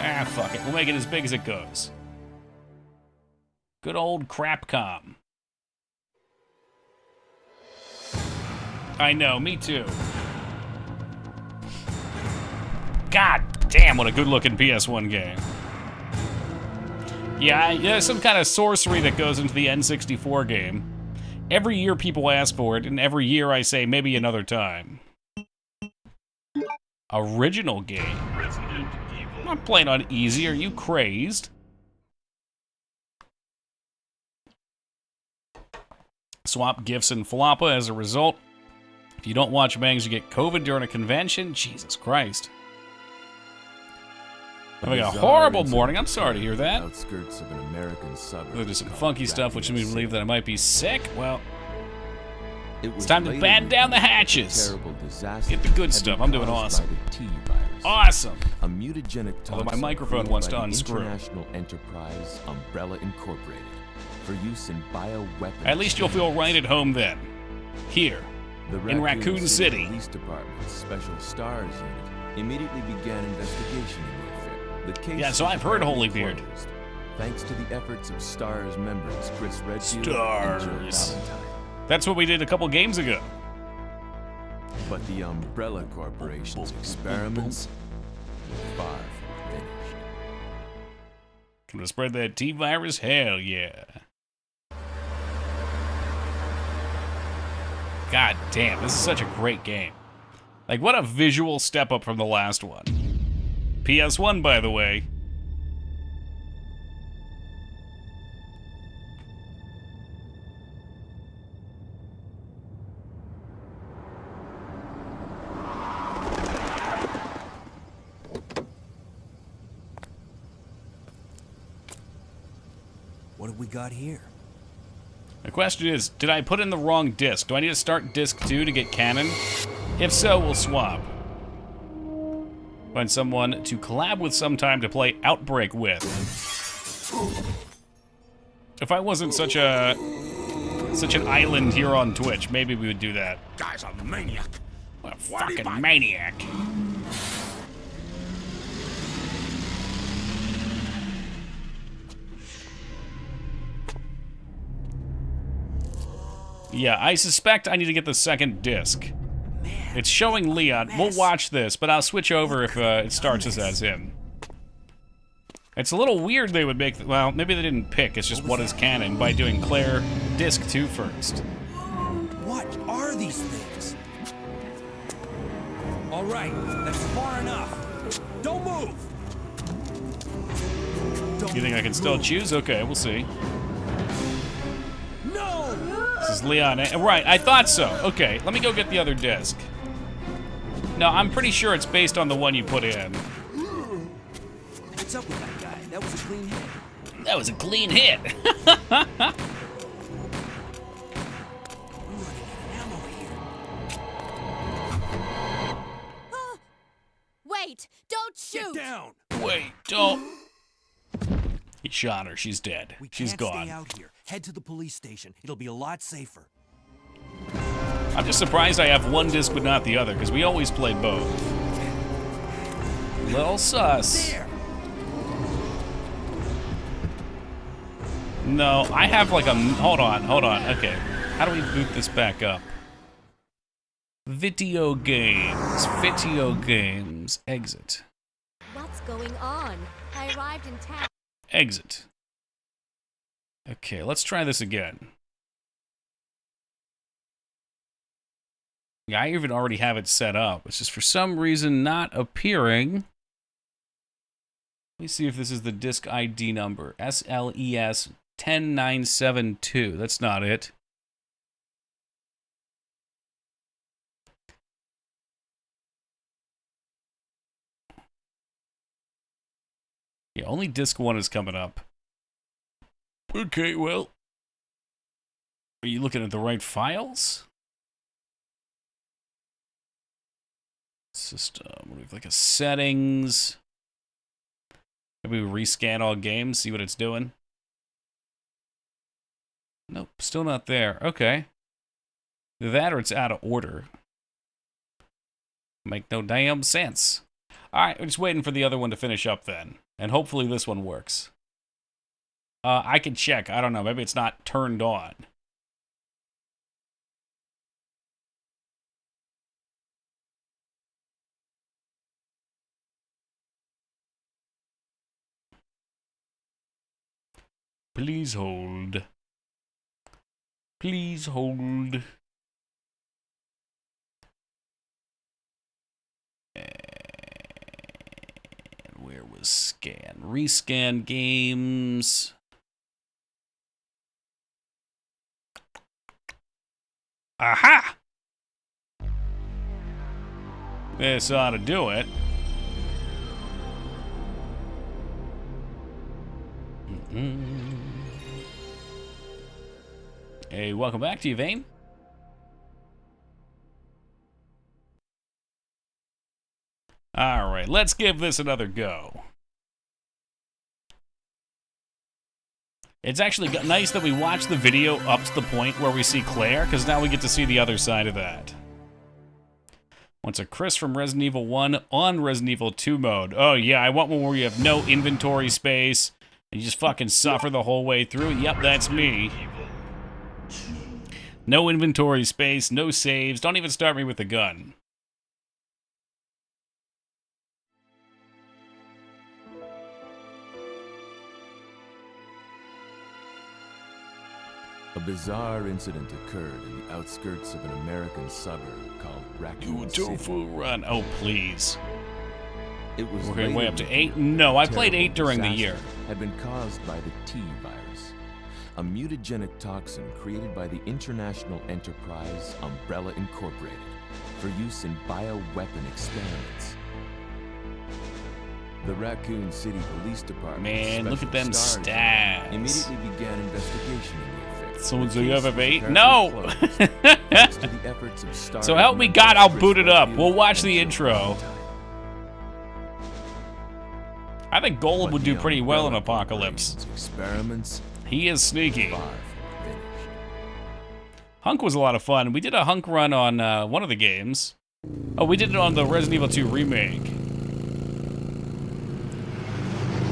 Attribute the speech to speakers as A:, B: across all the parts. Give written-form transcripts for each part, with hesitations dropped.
A: Ah, fuck it. We'll make it as big as it goes. Good old Crapcom. I know, me too. God damn, what a good-looking PS1 game. Yeah, there's some kind of sorcery that goes into the N64 game. Every year people ask for it, and every year I say maybe another time. Original game. I'm not playing on easy, are you crazed? Swap gifts and Falapa as a result. If you don't watch Bangs, you get COVID during a convention. Jesus Christ. Having a horrible morning. I'm sorry to hear that.
B: Outskirts of an American suburb.
A: There's some funky stuff which makes me believe that I might be sick. Well, it's time to batten down the hatches. Get the good stuff. I'm doing awesome. Awesome.
B: A mutagenic
A: although my microphone wants to unscrew.
B: International Enterprise Umbrella Incorporated for use in bioweapons.
A: At least you'll feel right at home then. Here, in Raccoon City.
B: The Police Department's Special Stars Unit immediately began investigation in the affair. The case
A: yeah, so I've heard Holybeard.
B: Closed, thanks to the efforts of STARS members Chris Redfield
A: STARS.
B: and Joe Valentine.
A: That's what we did a couple games ago.
B: But the Umbrella Corporation's experiments were far from finished.
A: Gonna spread that T-virus? Hell yeah. God damn, this is such a great game. Like, what a visual step up from the last one. PS1, by the way.
C: What have we got here?
A: The question is, did I put in the wrong disc? Do I need to start disc 2 to get canon? If so, we'll swap. Find someone to collab with sometime to play Outbreak with. If I wasn't such an island here on Twitch, maybe we would do that.
C: Guy's a maniac.
A: What a fucking maniac. Yeah, I suspect I need to get the second disc. Man, it's showing Leon. We'll watch this, but I'll switch over if it starts us as him. It's a little weird they would make... Well, maybe they didn't pick. It's just what is canon by doing Claire disc 2 first.
C: What are these things? All right, that's far enough. Don't move.
A: You think I can still choose? Okay, we'll see.
C: No!
A: This is Leon. Right, I thought so. Okay, let me go get the other disc. No, I'm pretty sure it's based on the one you put in.
C: What's up with that guy? That was a clean hit.
A: That was a clean hit.
D: Wait, don't shoot!
C: Get down!
A: Wait, don't. He shot her. She's dead. She's
C: can't
A: gone.
C: Stay out here. Head to the police station. It'll be a lot safer.
A: I'm just surprised I have one disc but not the other, because we always play both. Little sus.
C: There.
A: No, I have like a... Hold on. Okay. How do we boot this back up? Video games. Exit.
D: What's going on? I arrived in town.
A: Exit. Okay, let's try this again. Yeah, I even already have it set up. It's just for some reason not appearing. Let me see if this is the disk ID number. SLES 10972. That's not it. Yeah, only disc 1 is coming up. Okay, well. Are you looking at the right files? System. We have like a settings. Maybe we rescan all games, see what it's doing. Nope, still not there. Okay. Either that or it's out of order. Make no damn sense. Alright, we're just waiting for the other one to finish up then. And hopefully this one works. I can check. I don't know. Maybe it's not turned on. Please hold. Please hold. And where was scan? Rescan games. Aha! This ought to do it. Hey, welcome back to you, Vane. Alright, let's give this another go. It's actually nice that we watch the video up to the point where we see Claire, because now we get to see the other side of that. Wants a Chris from Resident Evil 1 on Resident Evil 2 mode. Oh yeah, I want one where you have no inventory space, and you just fucking suffer the whole way through. Yep, that's me. No inventory space, no saves, don't even start me with a gun.
B: A bizarre incident occurred in the outskirts of an American suburb called Raccoon City.
A: Tofu Run. Oh, please.
B: It was
A: We're going way up to
B: later
A: 8?
B: revealed
A: No, I
B: that
A: played
B: terrible
A: 8 during the
B: disaster
A: year.
B: Had been caused by the T virus, a mutagenic toxin created by the international enterprise Umbrella Incorporated for use in bioweapon experiments. The Raccoon City Police Department
A: Man, look at them
B: Special Stars
A: stats.
B: immediately began investigation in the affair.
A: Someone
B: The
A: say you
B: case
A: have
B: was
A: F8?
B: apparently
A: No!
B: closed, thanks to the efforts of Star
A: So help me
B: members
A: God, I'll
B: Chris
A: boot it up.
B: Redfield
A: We'll watch
B: and
A: the
B: Jill
A: intro.
B: Valentine.
A: I think Gold would
B: But
A: do
B: the
A: pretty well in
B: Umbrella
A: Apocalypse.
B: Corporation's experiments
A: He is sneaky.
B: far from finished.
A: Hunk was a lot of fun. We did a Hunk run on one of the games. Oh, we did it on the Resident Evil 2 remake.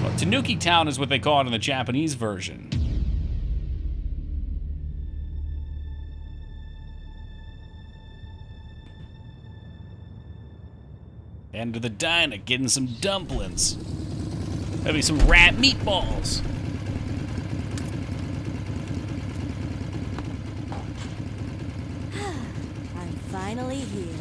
A: Well, Tanuki Town is what they call it in the Japanese version. And to the diner, getting some dumplings. Maybe some rat meatballs.
D: I'm finally here.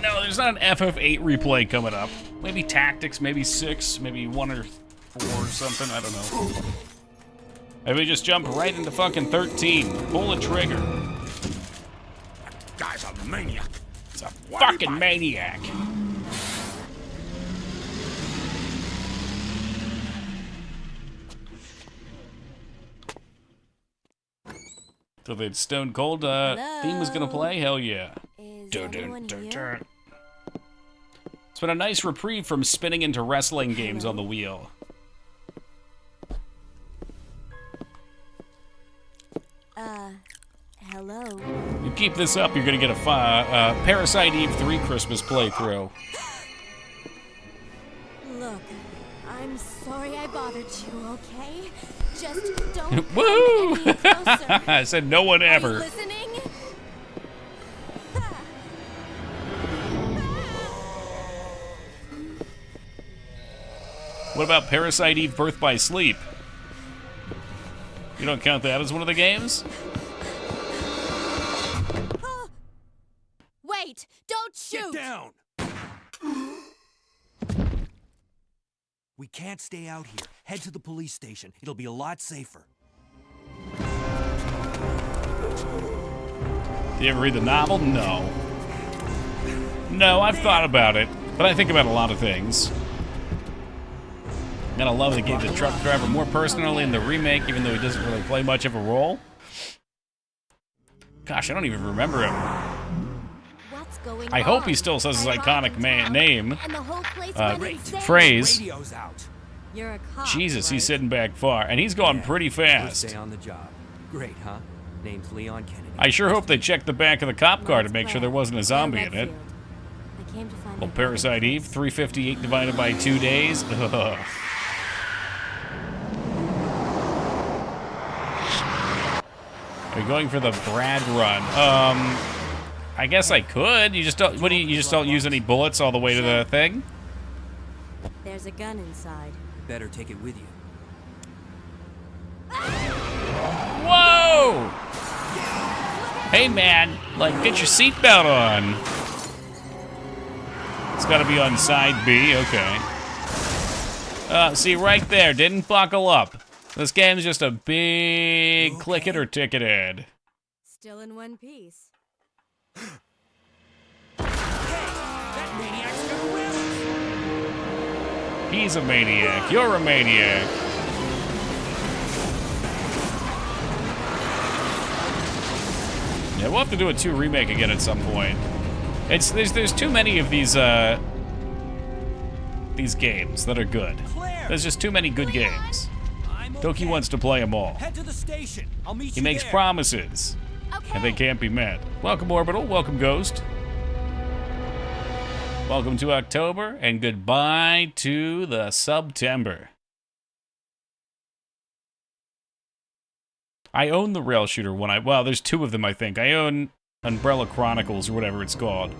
A: No, there's not an FF8 replay coming up. Maybe Tactics, maybe 6, maybe 1 or 4 or something, I don't know. Maybe we just jump right into fucking 13. Pull the trigger.
C: Guy's a maniac.
A: It's a fucking maniac. So the Stone Cold theme was gonna play? Hell yeah.
D: Is
A: Dun, dun,
D: everyone
A: dun,
D: here?
A: dun. It's been a nice reprieve from spinning into wrestling games on the wheel.
D: Hello.
A: You keep this up, you're gonna get a Parasite Eve 3 Christmas playthrough.
D: Look, I'm sorry I bothered you, okay? Just don't come
A: Woo!
D: any closer.
A: I said no one
D: Are you
A: ever.
D: listening?
A: What about Parasite Eve Birth by Sleep? You don't count that as one of the games?
D: Wait! Don't shoot!
C: Get down! We can't stay out here. Head to the police station. It'll be a lot safer.
A: Do you ever read the novel? No. No, I've thought about it, but I think about a lot of things. And I love they gave the truck driver more personally in the remake, even though he doesn't really play much of a role. Gosh, I don't even remember him.
D: What's going
A: I hope
D: on?
A: he still says his
D: I arrived
A: iconic
D: in town,
A: name.
D: And the whole place went insane.
A: Phrase.
C: Radio's out.
D: You're a cop,
A: Jesus,
D: right?
A: he's sitting back far, and he's going
C: Yeah,
A: pretty
C: we'll
A: fast.
C: stay on the job. Great, huh? Name's Leon Kennedy.
A: I sure hope they checked the back of the cop car to
D: Lawrence
A: make sure
D: Gray.
A: there wasn't a zombie in it.
D: Redfield. I came to find
A: Well,
D: my brother
A: Parasite Eve,
D: Chris.
A: 358 divided by 2 days. Ugh. Are you going for the Brad run? I guess I could. You just don't. What do you just don't use any bullets all the way to the thing?
D: There's a gun inside.
C: Better take it with you.
A: Whoa! Hey man, like get your seatbelt on. It's got to be on side B. Okay. See right there, didn't buckle up. This game's just a big click it or ticket it.
D: Still in one piece.
C: That maniac's gonna win!
A: He's a maniac. You're a maniac. Yeah, we'll have to do a 2 remake again at some point. There's too many of these games that are good.
C: Claire!
A: There's just too many good games.
C: I'm
A: Toki
C: okay.
A: wants to play them all.
C: Head to the station. I'll meet
A: He
C: you
A: makes
C: there.
A: promises,
D: Okay.
A: and they can't be met. Welcome, Orbital. Welcome, Ghost. Welcome to October, and goodbye to the September. I own the rail shooter one. Well, there's 2 of them, I think. I own Umbrella Chronicles or whatever it's called.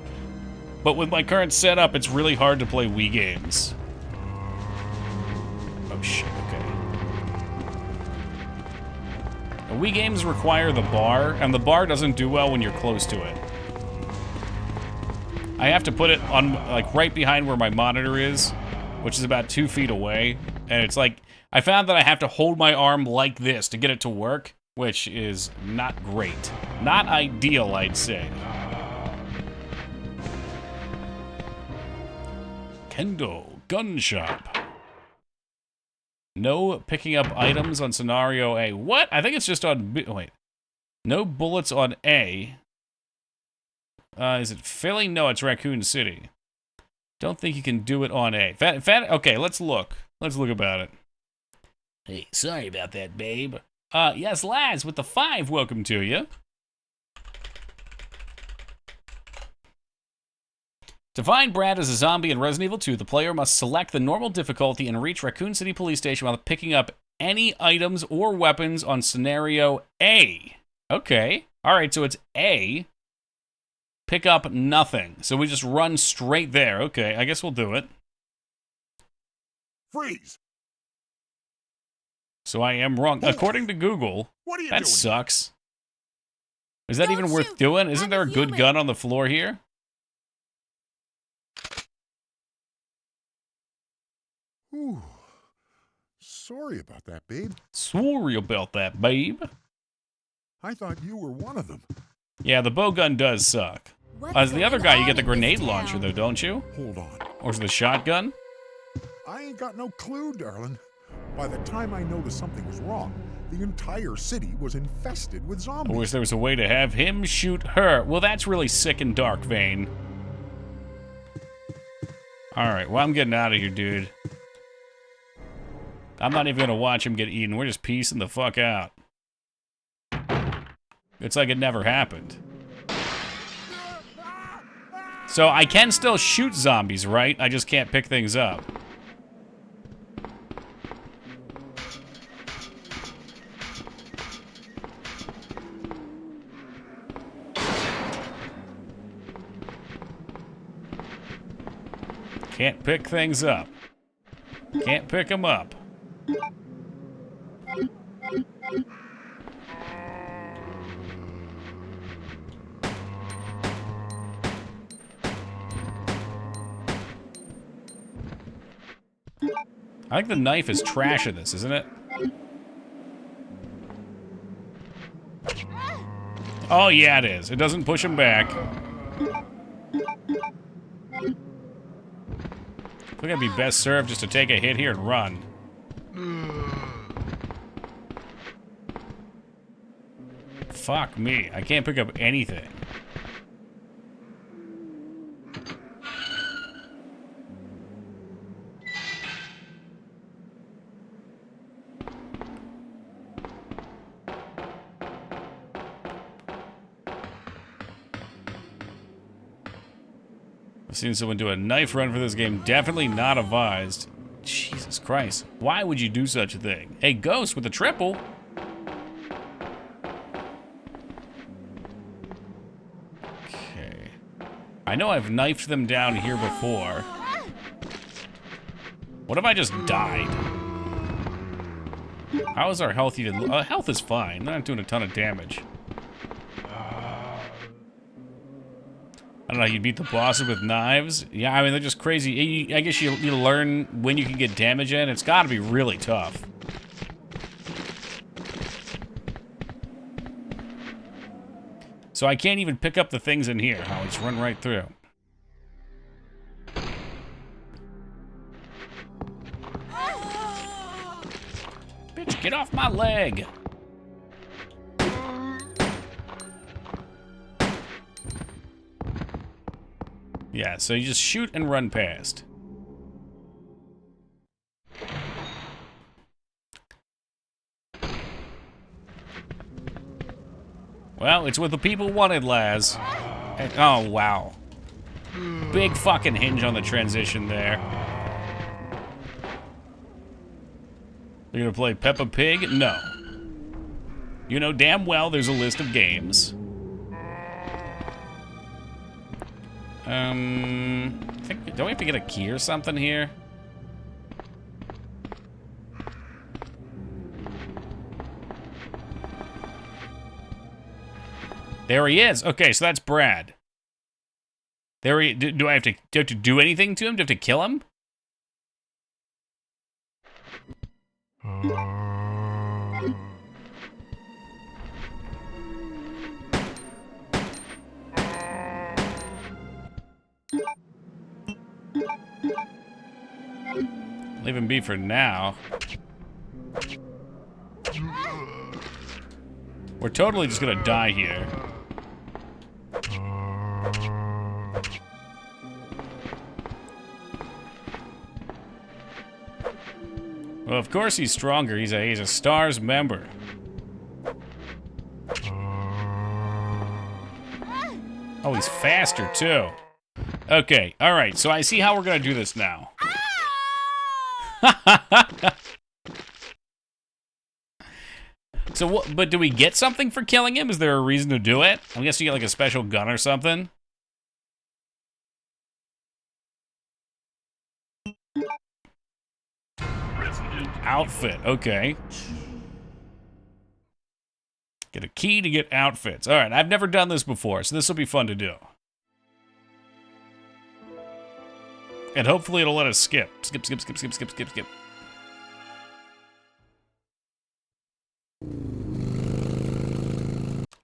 A: But with my current setup, it's really hard to play Wii games. Oh shit, okay. Wii games require the bar, and the bar doesn't do well when you're close to it. I have to put it on, like, right behind where my monitor is, which is about 2 feet away, and it's like, I found that I have to hold my arm like this to get it to work, which is not great. Not ideal, I'd say. Kendo Gun Shop. No picking up items on scenario A. What? I think it's just on B. Wait. No bullets on A. Is it Philly? No, it's Raccoon City. Don't think you can do it on A. Okay, let's look. Let's look about it. Hey, sorry about that, babe. Yes, Laz with the 5, welcome to you. To find Brad as a zombie in Resident Evil 2, the player must select the normal difficulty and reach Raccoon City Police Station while picking up any items or weapons on scenario A. Okay. Alright, so it's A. Pick up nothing. So we just run straight there. Okay, I guess we'll do it.
E: Freeze!
A: So I am wrong. According to Google,
E: What are you
A: that
E: doing?
A: sucks. Is that
D: Don't
A: even worth
D: shoot.
A: doing? Isn't
D: I'm
A: there a good
D: human.
A: gun on the floor here?
E: Ooh. Sorry about that, babe.
A: Sorry about that, babe.
E: I thought you were one of them.
A: Yeah, the bow gun does suck.
D: What's
A: As the other
D: going
A: guy, you
D: on
A: get the
D: in this
A: grenade
D: town?
A: launcher, though, don't you?
E: Hold on.
A: Or is it the shotgun?
E: I ain't got no clue, darling. By the time I noticed something was wrong, the entire city was infested with
A: I
E: zombies.
A: wish there was a way to have him shoot her. Well, that's really sick and dark, Vane. Alright, well, I'm getting out of here, dude. I'm not even gonna watch him get eaten. We're just piecing the fuck out. It's like it never happened. So I can still shoot zombies, right? I just can't pick things up. Can't pick things up. Can't pick them up. I think the knife is trash in this, isn't it? Oh, yeah, it is. It doesn't push him back. I think I'd be best served just to take a hit here and run. Fuck me. I can't pick up anything. I've seen someone do a knife run for this game. Definitely not advised. Jesus Christ. Why would you do such a thing? Hey, Ghost with a triple. Okay. I know I've knifed them down here before. What if I just died? How is our health even? Health is fine. They're not doing a ton of damage. I don't know, you beat the bosses with knives? Yeah, I mean, they're just crazy. I guess you learn when you can get damage in. It's gotta be really tough. So I can't even pick up the things in here. I'll just run right through. Bitch, get off my leg! Yeah, so you just shoot and run past. Well, it's what the people wanted, Laz. And, oh, wow. Big fucking hinge on the transition there. You're gonna play Peppa Pig? No. You know damn well there's a list of games. Don't we have to get a key or something here? There he is. Okay, so that's Brad. There he. Do I have to do anything to him? Do I have to kill him? Leave him be for now. We're totally just gonna die here. Well, of course he's stronger. He's a STARS member. Oh, he's faster too. Okay, all right. So I see how we're gonna do this now. So what, but do we get something for killing him? Is there a reason to do it? I guess you get like a special gun or something. Outfit, okay. Get a key to get outfits. All right, I've never done this before, so this will be fun to do. And hopefully it'll let us skip. Skip, skip, skip, skip, skip, skip, skip.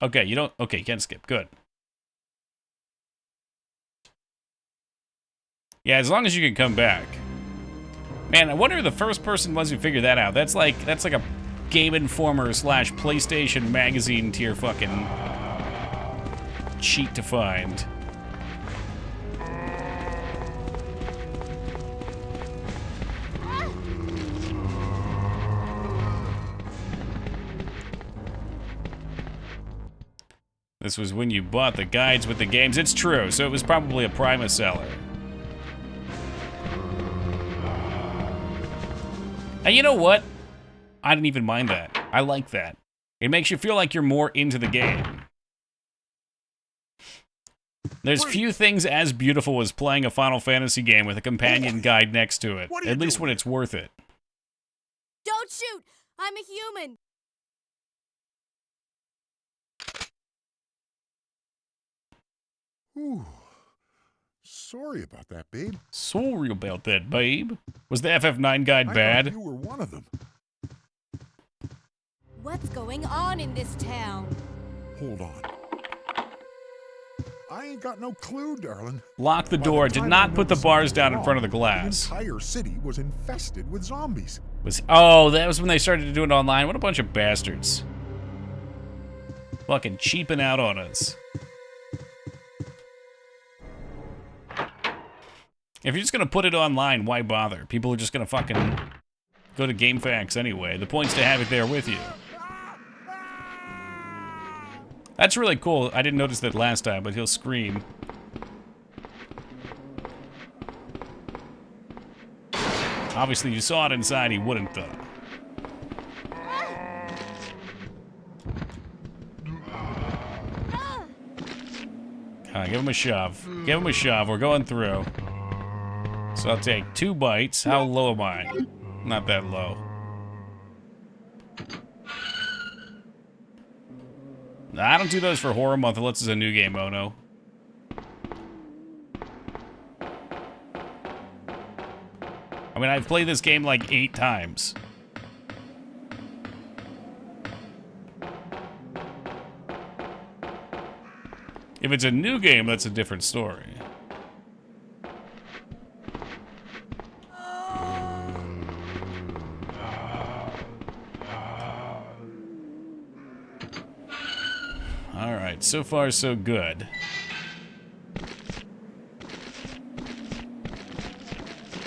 A: Okay, you don't... Okay, you can skip. Good. Yeah, as long as you can come back. Man, I wonder who the first person was who figured that out. That's like a Game Informer / PlayStation Magazine tier fucking cheat to find. This was when you bought the guides with the games. It's true, so it was probably a Prima seller. And you know what? I didn't even mind that. I like that. It makes you feel like you're more into the game. There's few things as beautiful as playing a Final Fantasy game with a companion guide next to it. At least when it's worth it.
D: Don't shoot! I'm a human!
E: Ooh. Sorry about that, babe.
A: Sorry about that, babe. Was the FF9 guide
E: I
A: bad?
E: thought you were one of them.
D: What's going on in this town?
E: Hold on. I ain't got no clue, darling.
A: Lock the
E: By
A: door.
E: the
A: Did
E: time I
A: not put the
E: noticed
A: bars
E: something
A: down in
E: was
A: front of the
E: wrong,
A: glass.
E: The entire city was infested with zombies.
A: Oh, that was when they started to do it online. What a bunch of bastards. Fucking cheaping out on us. If you're just gonna put it online, why bother? People are just gonna fucking go to GameFAQs anyway. The point's to have it there with you. That's really cool. I didn't notice that last time, but he'll scream. Obviously, you saw it inside, he wouldn't, though. Give him a shove. Give him a shove. We're going through. So I'll take 2 bites. How low am I? Not that low. Nah, I don't do those for Horror Month unless it's a new game, Ono. I mean, I've played this game like 8 times. If it's a new game, that's a different story. Alright, so far so good.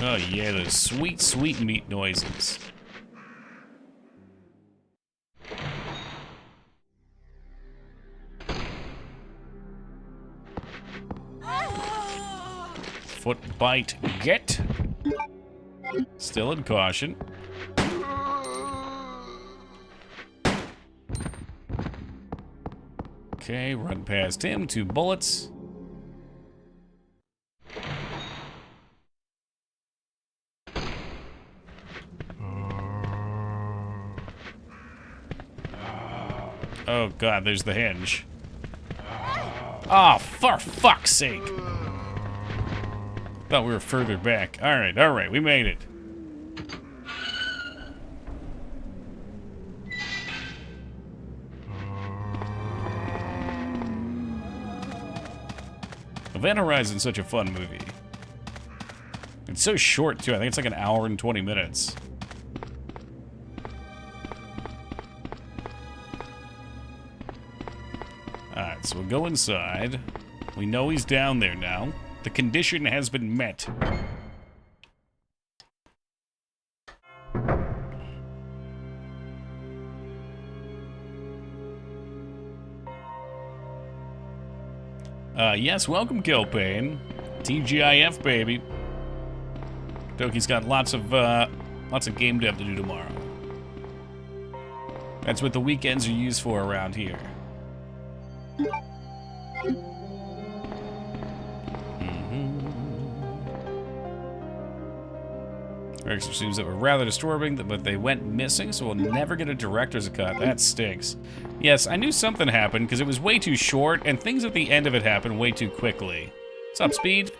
A: Oh yeah, those sweet, sweet meat noises. Foot bite, get. Still in caution. Okay, run past him, 2 bullets. Oh god, there's the hinge. Oh, for fuck's sake. Thought we were further back. Alright, we made it. Event Horizon's such a fun movie. It's so short, too. I think it's like 1 hour and 20 minutes. Alright, so we'll go inside. We know he's down there now. The condition has been met. Yes, welcome, Gilpain. TGIF, baby. Doki's got lots of game dev to do tomorrow. That's what the weekends are used for around here. Exorcisms that were rather disturbing, but they went missing, so we'll never get a director's cut. That stinks. Yes, I knew something happened, because it was way too short, and things at the end of it happened way too quickly. What's up, Speed?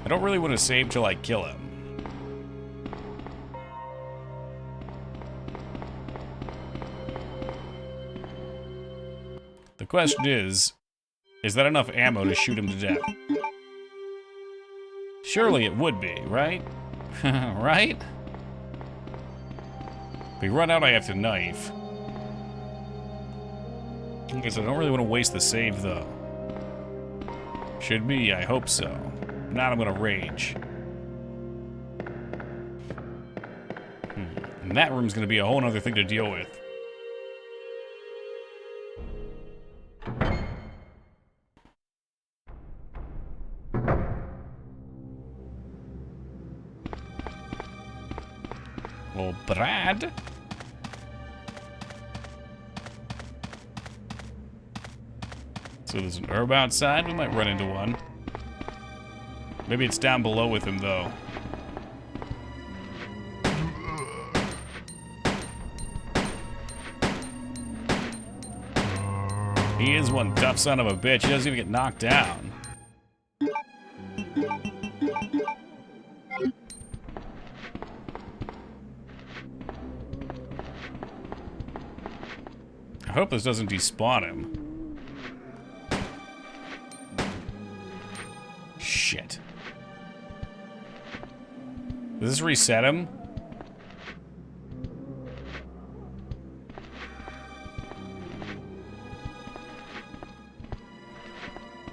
A: I don't really want to save till I kill him. The question is that enough ammo to shoot him to death? Surely it would be, right? Right? If we run out, I have to knife. I guess I don't really want to waste the save, though. Should be, I hope so. If not, I'm gonna rage. And that room's gonna be a whole other thing to deal with. Well, Brad. So there's an herb outside. We might run into one. Maybe it's down below with him, though. He is one tough son of a bitch. He doesn't even get knocked down. I hope this doesn't despawn him. Shit. Does this reset him?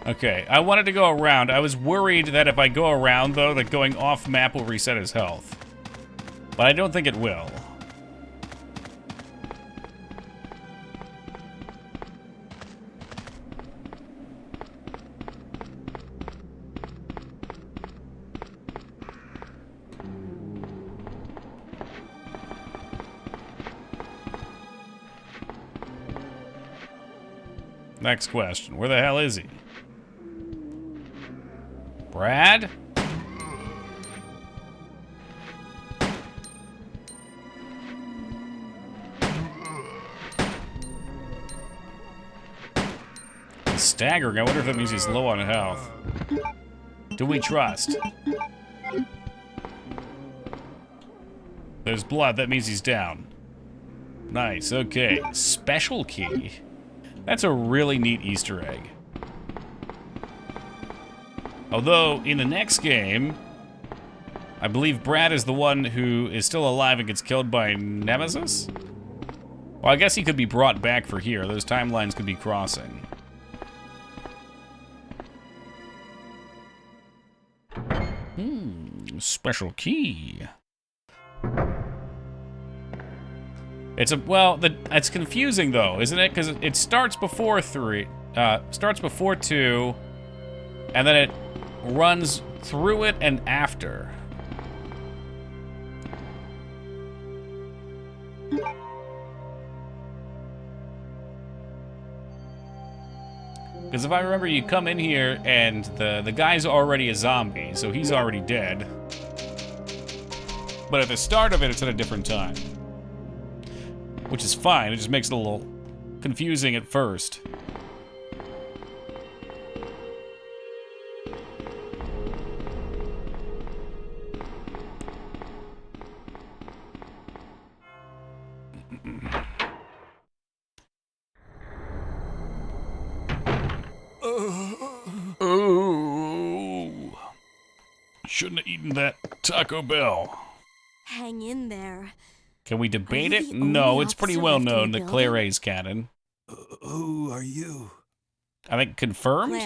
A: Okay, I wanted to go around. I was worried that if I go around, though, that going off map will reset his health. But I don't think it will. Next question. Where the hell is he? Brad? He's staggering. I wonder if that means he's low on health. Do we trust? There's blood. That means he's down. Nice. Okay. Special key. That's a really neat Easter egg. Although, in the next game, I believe Brad is the one who is still alive and gets killed by Nemesis? Well, I guess he could be brought back for here. Those timelines could be crossing. Special key. It's it's confusing though, isn't it? Because it starts before 3, starts before 2, and then it runs through it and after. Because if I remember, you come in here and the guy's already a zombie, so he's already dead. But at the start of it, it's at a different time. Which is fine, it just makes it a little confusing at first. Oh, shouldn't have eaten that Taco Bell.
D: Hang in there.
A: Can we debate
D: Are you
A: it?
D: the only
A: No, it's pretty
D: officer
A: well
D: left in the
A: known that Claire
D: building?
A: A's canon.
C: Who are you?
A: I think confirmed?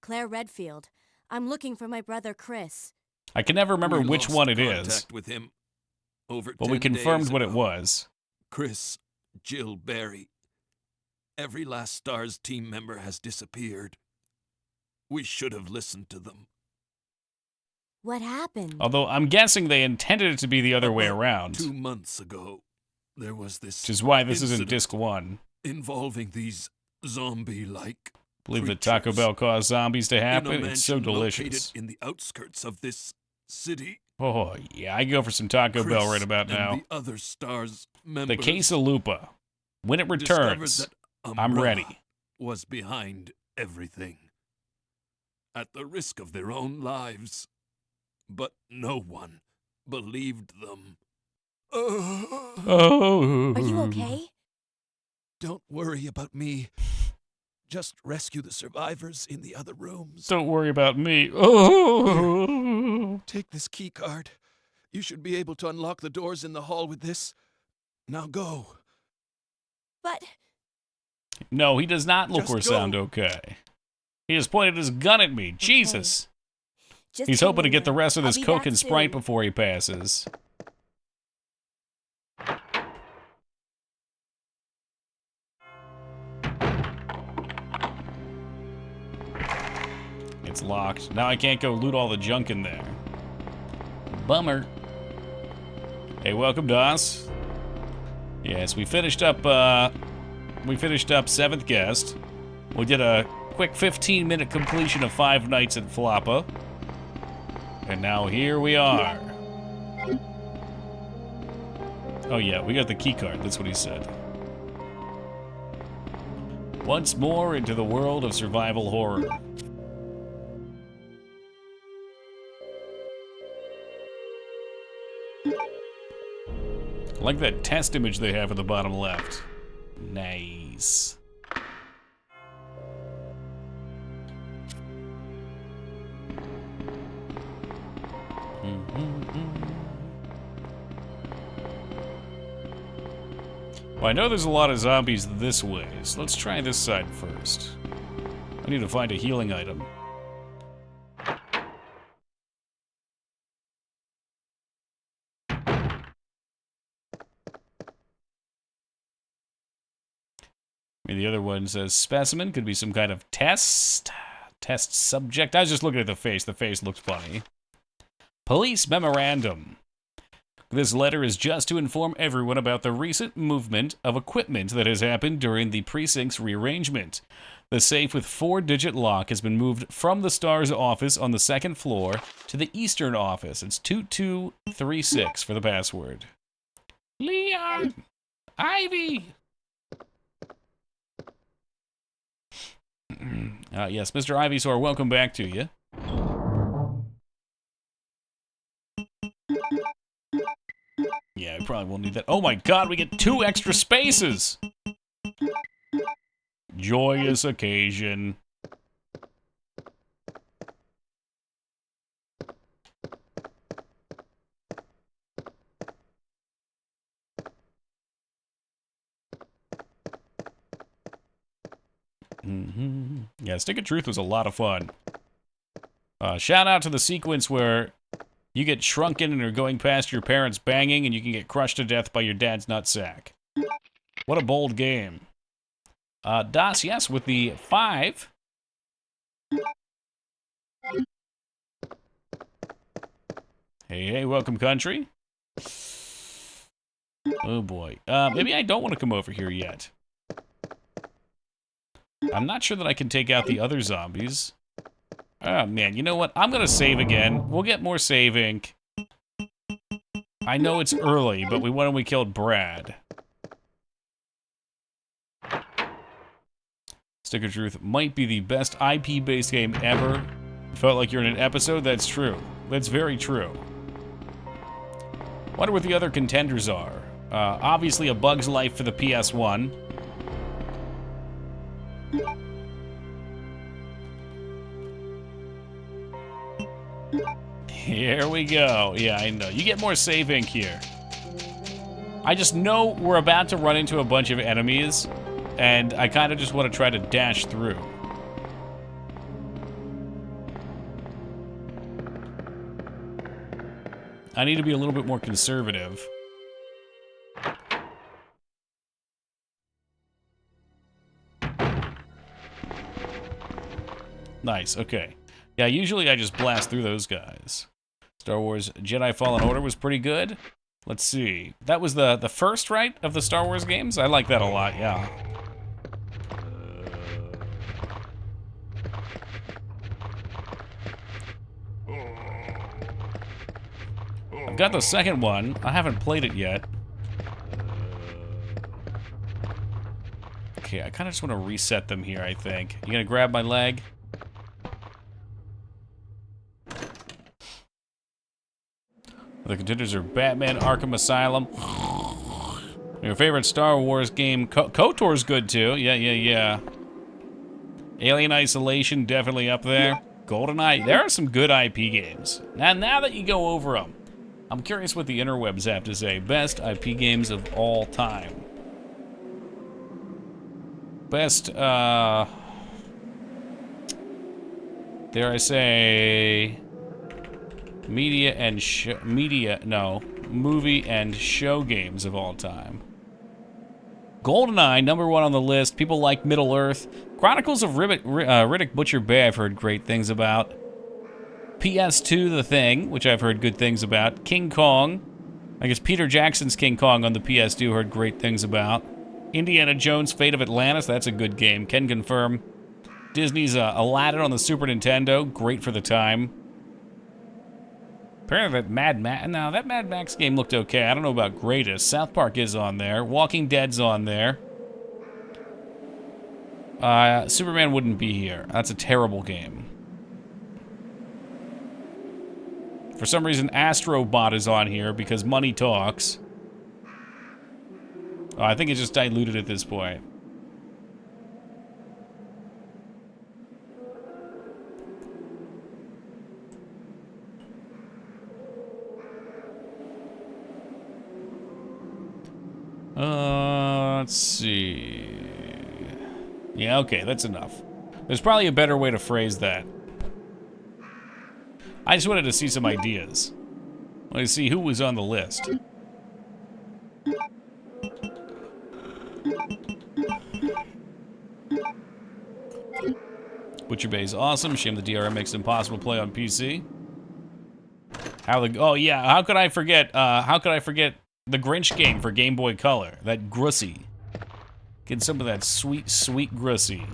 D: Claire Redfield. I'm looking for my brother Chris.
A: I can never remember
C: We
A: which
C: lost
A: one it is,
C: contact with him over
A: but we
C: 10
A: confirmed
C: days
A: what it
C: ago.
A: was.
C: Chris, Jill Barry. Every last STARS team member has disappeared. We should have listened to them.
D: What happened?
A: Although I'm guessing they intended it to be the other way
C: About
A: around,
C: 2 months ago, there was this
A: which is why this isn't
C: incident
A: disc 1.
C: involving these zombie-like
A: Believe that Taco
C: creatures
A: Bell caused zombies to
C: in a
A: happen. It's so
C: mansion
A: delicious.
C: located in the outskirts of this city.
A: Oh, yeah, I go for some Taco Bell right about
C: Chris
A: now.
C: and the other STARS
A: The
C: members
A: Quesalupa. When it
C: discovered
A: returns,
C: that
A: I'm
C: Umbrella
A: ready.
C: was behind everything, at the risk of their own lives. But no one believed them.
A: Oh.
D: Are you okay?
C: Don't worry about me. Just rescue the survivors in the other rooms.
A: Don't worry about me. Oh.
C: Take this key card. You should be able to unlock the doors in the hall with this. Now go.
D: But
A: No, he does not look
C: Just
A: or sound
C: go.
A: okay. He just pointed his gun at me. Jesus.
D: just
A: He's
D: hang
A: hoping to
D: in
A: get the
D: there.
A: rest of
D: I'll
A: this
D: be
A: Coke
D: back
A: and Sprite
D: soon.
A: before he passes. It's locked. Now I can't go loot all the junk in there. Bummer. Hey, welcome, DOS. Yes, we finished up 7th Guest. We did a quick 15-minute completion of Five Nights at Floppa. And now here we are. Oh yeah, we got the key card, that's what he said. Once more into the world of survival horror. I like that test image they have at the bottom left. Nice. Well, I know there's a lot of zombies this way, so let's try this side first. I need to find a healing item. I mean, the other one says specimen, could be some kind of test subject. I was just looking at the face. The face looks funny. Police memorandum. This letter is just to inform everyone about the recent movement of equipment that has happened during the precinct's rearrangement. The safe with 4-digit lock has been moved from the STARS office on the 2nd floor to the eastern office. It's 2236 for the password. Leon! Ivy! Yes, Mr. Ivysaur, welcome back to you. Yeah, we probably won't need that. Oh my god, we get 2 extra spaces! Joyous occasion. Yeah, Stick of Truth was a lot of fun. Shout out to the sequence where you get shrunken and are going past your parents banging and you can get crushed to death by your dad's nutsack. What a bold game. Das, yes, with the 5. Hey, welcome, country. Oh, boy. Maybe I don't want to come over here yet. I'm not sure that I can take out the other zombies. Oh, man, you know what? I'm going to save again. We'll get more save ink. I know it's early, but when we killed Brad. Stick of Truth might be the best IP-based game ever. Felt like you're in an episode? That's true. That's very true. Wonder what the other contenders are. Obviously A Bug's Life for the PS1. Here we go. Yeah, I know. You get more save ink here. I just know we're about to run into a bunch of enemies, and I kind of just want to try to dash through. I need to be a little bit more conservative. Nice, okay. Yeah, usually I just blast through those guys. Star Wars Jedi Fallen Order was pretty good. Let's see. That was the first, right, of the Star Wars games? I like that a lot, yeah. I've got the second one. I haven't played it yet. Okay, I kind of just want to reset them here, I think. You gonna grab my leg? The contenders are Batman Arkham Asylum. Your favorite Star Wars game, KOTOR's good too. Yeah. Alien Isolation, definitely up there. GoldenEye, there are some good IP games. Now that you go over them, I'm curious what the interwebs have to say. Best IP games of all time. Best, dare I say, movie and show games of all time. GoldenEye, number 1 on the list. People like Middle Earth. Chronicles of Riddick Butcher Bay, I've heard great things about. PS2, The Thing, which I've heard good things about. King Kong. I guess Peter Jackson's King Kong on the PS2, heard great things about. Indiana Jones, Fate of Atlantis, that's a good game. Can confirm. Disney's Aladdin on the Super Nintendo, great for the time. Apparently that Mad Max game looked okay. I don't know about greatest. South Park is on there. Walking Dead's on there. Superman wouldn't be here. That's a terrible game. For some reason, Astro Bot is on here because money talks. Oh, I think it's just diluted at this point. Let's see. Yeah, okay, that's enough. There's probably a better way to phrase that. I just wanted to see some ideas. Let's see who was on the list. Butcher Bay's awesome. Shame the DRM makes it impossible to play on PC. Oh yeah, how could I forget the Grinch game for Game Boy Color? That Grussy. Get some of that sweet, sweet Grussy.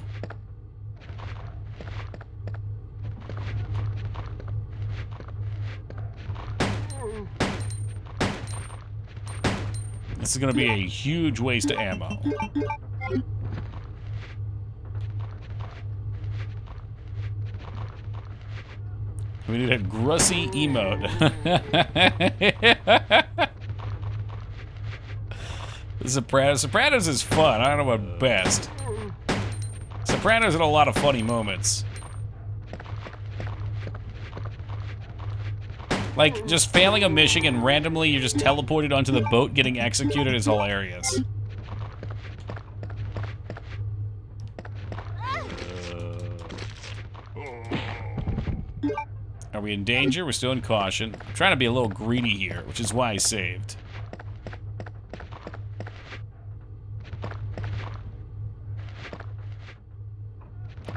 A: This is gonna be a huge waste of ammo. We need a Grussy emote. Sopranos is fun. I don't know about best. Sopranos had a lot of funny moments. Like, just failing a mission and randomly you're just teleported onto the boat getting executed is hilarious. Are we in danger? We're still in caution. I'm trying to be a little greedy here, which is why I saved.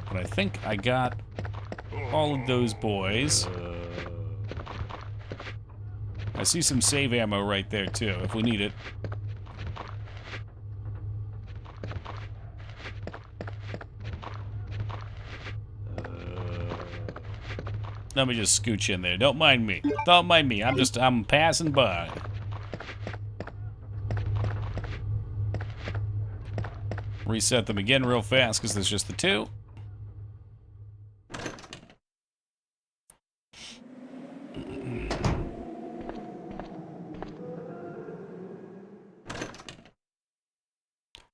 A: But I think I got all of those boys. I see some save ammo right there, too, if we need it. Let me just scooch in there. Don't mind me. Don't mind me. I'm passing by. Reset them again real fast, because there's just the two.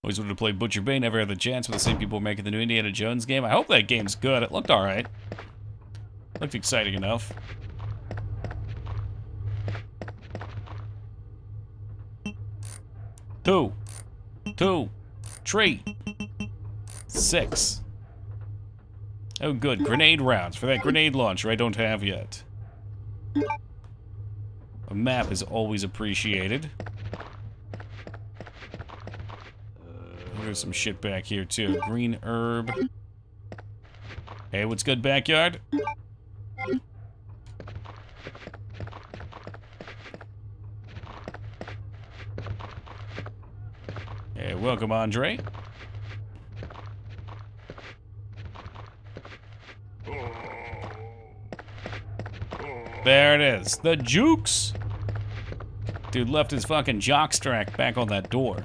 A: Always wanted to play Butcher Bay, never had the chance with the same people making the new Indiana Jones game. I hope that game's good. It looked alright. Looked exciting enough. Two, 3, 6. Oh good, grenade rounds for that grenade launcher I don't have yet. A map is always appreciated. There's some shit back here too. Green herb. Hey, what's good, backyard? Hey, welcome, Andre. There it is. The jukes! Dude left his fucking jockstrap back on that door.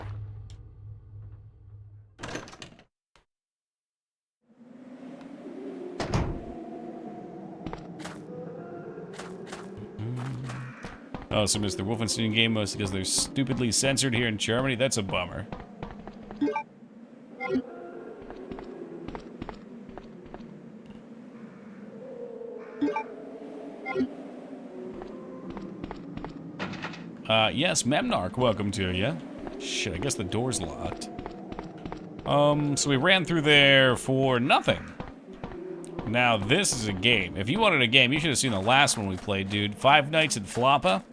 A: Oh, so missed the Wolfenstein game mostly because they're stupidly censored here in Germany? That's a bummer. Yes, Memnarch, welcome to you. Shit, I guess the door's locked. So we ran through there for nothing. Now, this is a game. If you wanted a game, you should have seen the last one we played, dude. Five Nights at Floppa.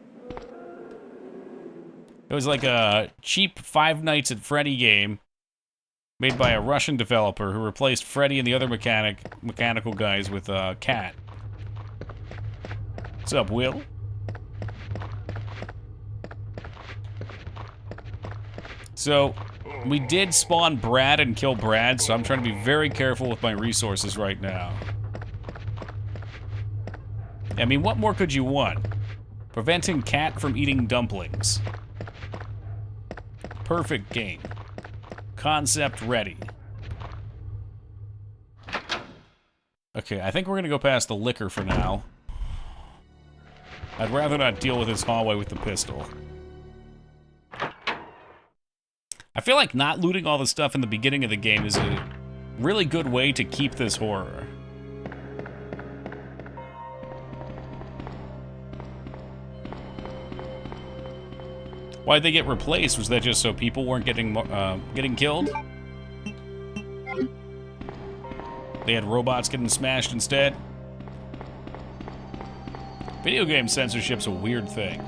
A: It was like a cheap Five Nights at Freddy game made by a Russian developer who replaced Freddy and the other mechanical guys with a cat. What's up, Will? So, we did spawn Brad and kill Brad, so I'm trying to be very careful with my resources right now. I mean, what more could you want? Preventing cat from eating dumplings. Perfect game. Concept ready. Okay, I think we're gonna go past the liquor for now. I'd rather not deal with this hallway with the pistol. I feel like not looting all the stuff in the beginning of the game is a really good way to keep this horror. Why'd they get replaced? Was that just so people weren't getting killed? They had robots getting smashed instead? Video game censorship's a weird thing.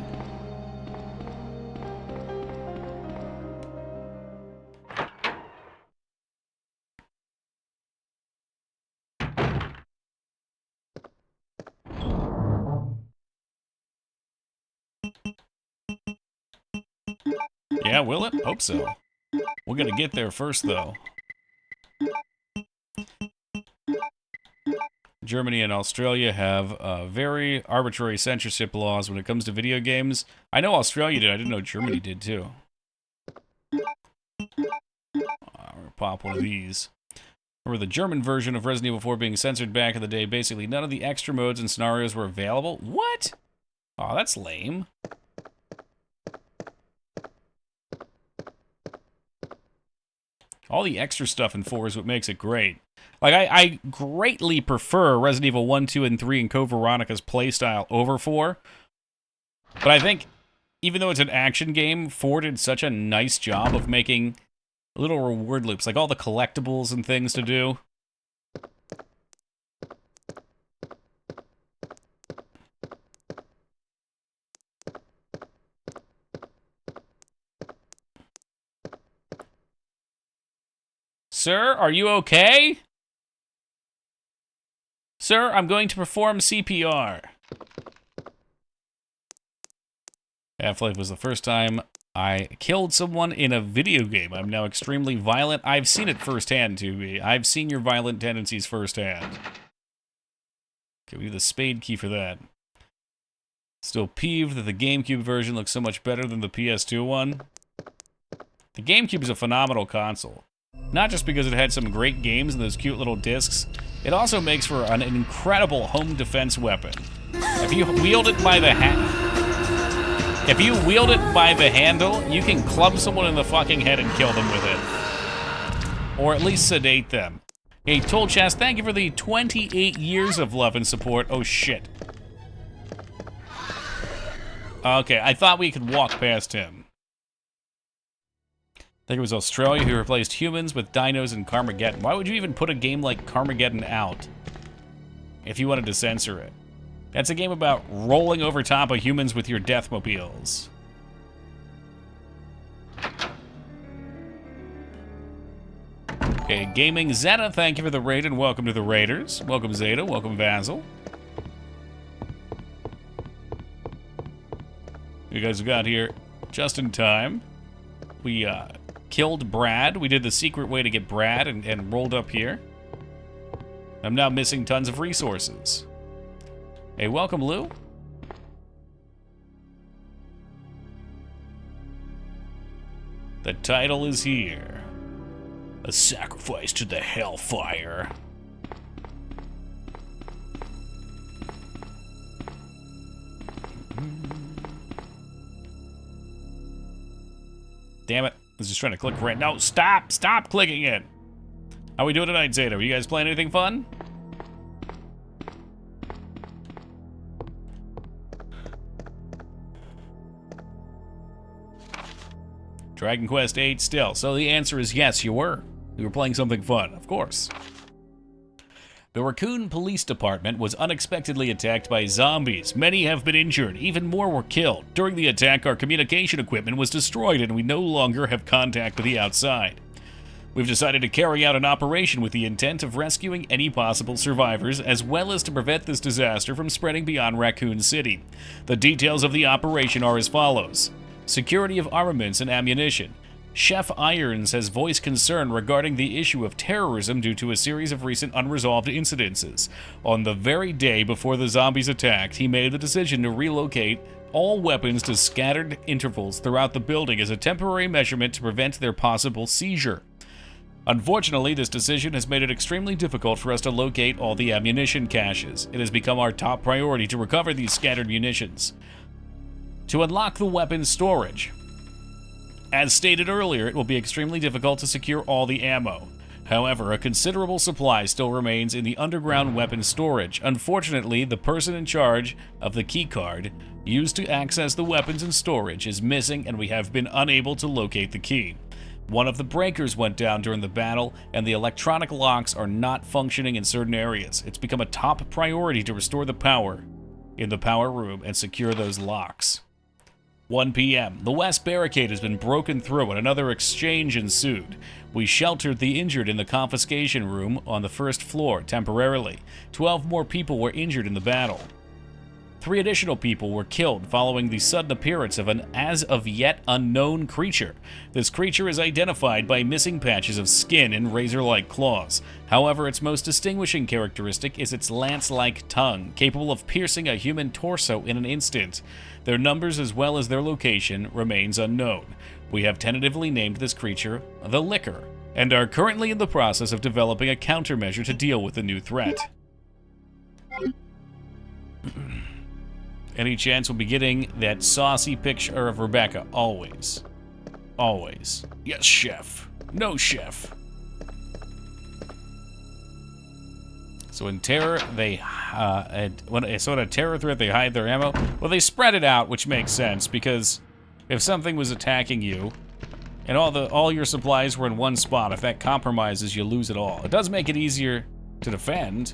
A: Yeah, will it? Hope so. We're gonna get there first, though. Germany and Australia have very arbitrary censorship laws when it comes to video games. I know Australia did. I didn't know Germany did, too. We're gonna pop one of these. Remember the German version of Resident Evil 4 being censored back in the day, basically none of the extra modes and scenarios were available? What? Oh, that's lame. All the extra stuff in 4 is what makes it great. Like, I greatly prefer Resident Evil 1, 2, and 3 and Code Veronica's playstyle over 4. But I think, even though it's an action game, 4 did such a nice job of making little reward loops, like all the collectibles and things to do. Sir, are you okay? Sir, I'm going to perform CPR. Half-Life was the first time I killed someone in a video game. I'm now extremely violent. I've seen it firsthand, 2B. I've seen your violent tendencies firsthand. Okay, we need the spade key for that. Still peeved that the GameCube version looks so much better than the PS2 one. The GameCube is a phenomenal console. Not just because it had some great games and those cute little discs, it also makes for an incredible home defense weapon. If you wield it by the handle, you can club someone in the fucking head and kill them with it. Or at least sedate them. Hey, Toll Chest, thank you for the 28 years of love and support. Oh, shit. Okay, I thought we could walk past him. I think it was Australia who replaced humans with dinos in Carmageddon. Why would you even put a game like Carmageddon out if you wanted to censor it? That's a game about rolling over top of humans with your deathmobiles. Okay, Gaming Zeta, thank you for the raid and welcome to the Raiders. Welcome Zeta, welcome Vassal. You guys got here just in time. We killed Brad. We did the secret way to get Brad and rolled up here. I'm now missing tons of resources. Hey, welcome, Lou. The title is here. A sacrifice to the Hellfire. Damn it. I was just trying to click right. No, stop! Stop clicking it! How we doing tonight, Zeta? Are you guys playing anything fun? Dragon Quest VIII still. So the answer is yes, you were. You were playing something fun, of course. The Raccoon Police Department was unexpectedly attacked by zombies. Many have been injured, even more were killed. During the attack, our communication equipment was destroyed and we no longer have contact with the outside. We've decided to carry out an operation with the intent of rescuing any possible survivors, as well as to prevent this disaster from spreading beyond Raccoon City. The details of the operation are as follows. Security of armaments and ammunition. Chef Irons has voiced concern regarding the issue of terrorism due to a series of recent unresolved incidences. On the very day before the zombies attacked, he made the decision to relocate all weapons to scattered intervals throughout the building as a temporary measurement to prevent their possible seizure. Unfortunately, this decision has made it extremely difficult for us to locate all the ammunition caches. It has become our top priority to recover these scattered munitions. To unlock the weapons storage. As stated earlier, it will be extremely difficult to secure all the ammo. However, a considerable supply still remains in the underground weapons storage. Unfortunately, the person in charge of the keycard used to access the weapons and storage is missing and we have been unable to locate the key. One of the breakers went down during the battle and the electronic locks are not functioning in certain areas. It's become a top priority to restore the power in the power room and secure those locks. 1 p.m. The west barricade has been broken through and another exchange ensued. We sheltered the injured in the confiscation room on the first floor temporarily. 12 more people were injured in the battle. 3 additional people were killed following the sudden appearance of an as-of-yet unknown creature. This creature is identified by missing patches of skin and razor-like claws. However, its most distinguishing characteristic is its lance-like tongue, capable of piercing a human torso in an instant. Their numbers as well as their location remains unknown. We have tentatively named this creature the Licker, and are currently in the process of developing a countermeasure to deal with the new threat. Any chance we'll be getting that saucy picture of Rebecca? Always. Always. Yes, chef. No, chef. So in terror, in a terror threat, they hide their ammo. Well, they spread it out, which makes sense, because if something was attacking you, and all your supplies were in one spot, if that compromises, you lose it all. It does make it easier to defend.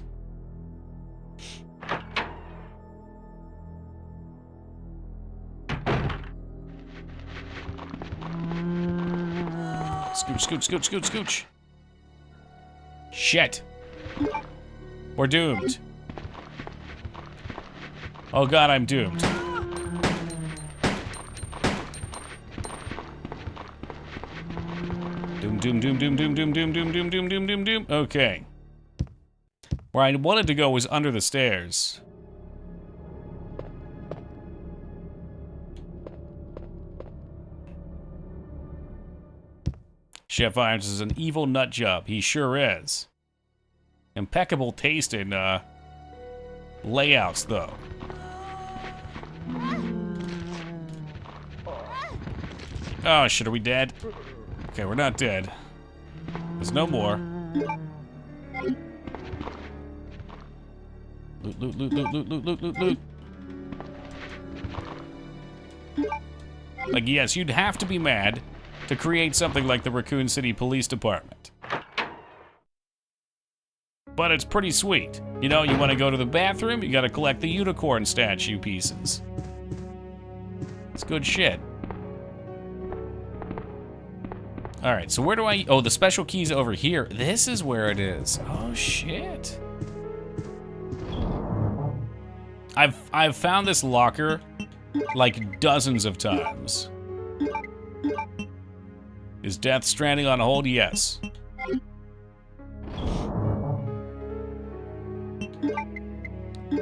A: Scooch, scooch, scooch, scooch, scooch. Shit. We're doomed. Oh god, I'm doomed. Doom, doom, doom, doom, doom, doom, doom, doom, doom, doom, doom, doom, doom. Okay. Where I wanted to go was under the stairs. Chef Irons is an evil nut job. He sure is. Impeccable taste in layouts, though. Oh shit, are we dead? Okay, we're not dead. There's no more. Loot, loot, loot, loot, loot, loot, loot, loot, loot. Like, yes, you'd have to be mad to create something like the Raccoon City Police Department. But it's pretty sweet. You know, you want to go to the bathroom, you gotta collect the unicorn statue pieces. It's good shit. Alright, so where do I... Oh, the special key's over here. This is where it is. Oh, shit. I've found this locker like dozens of times. Is Death Stranding on hold? Yes.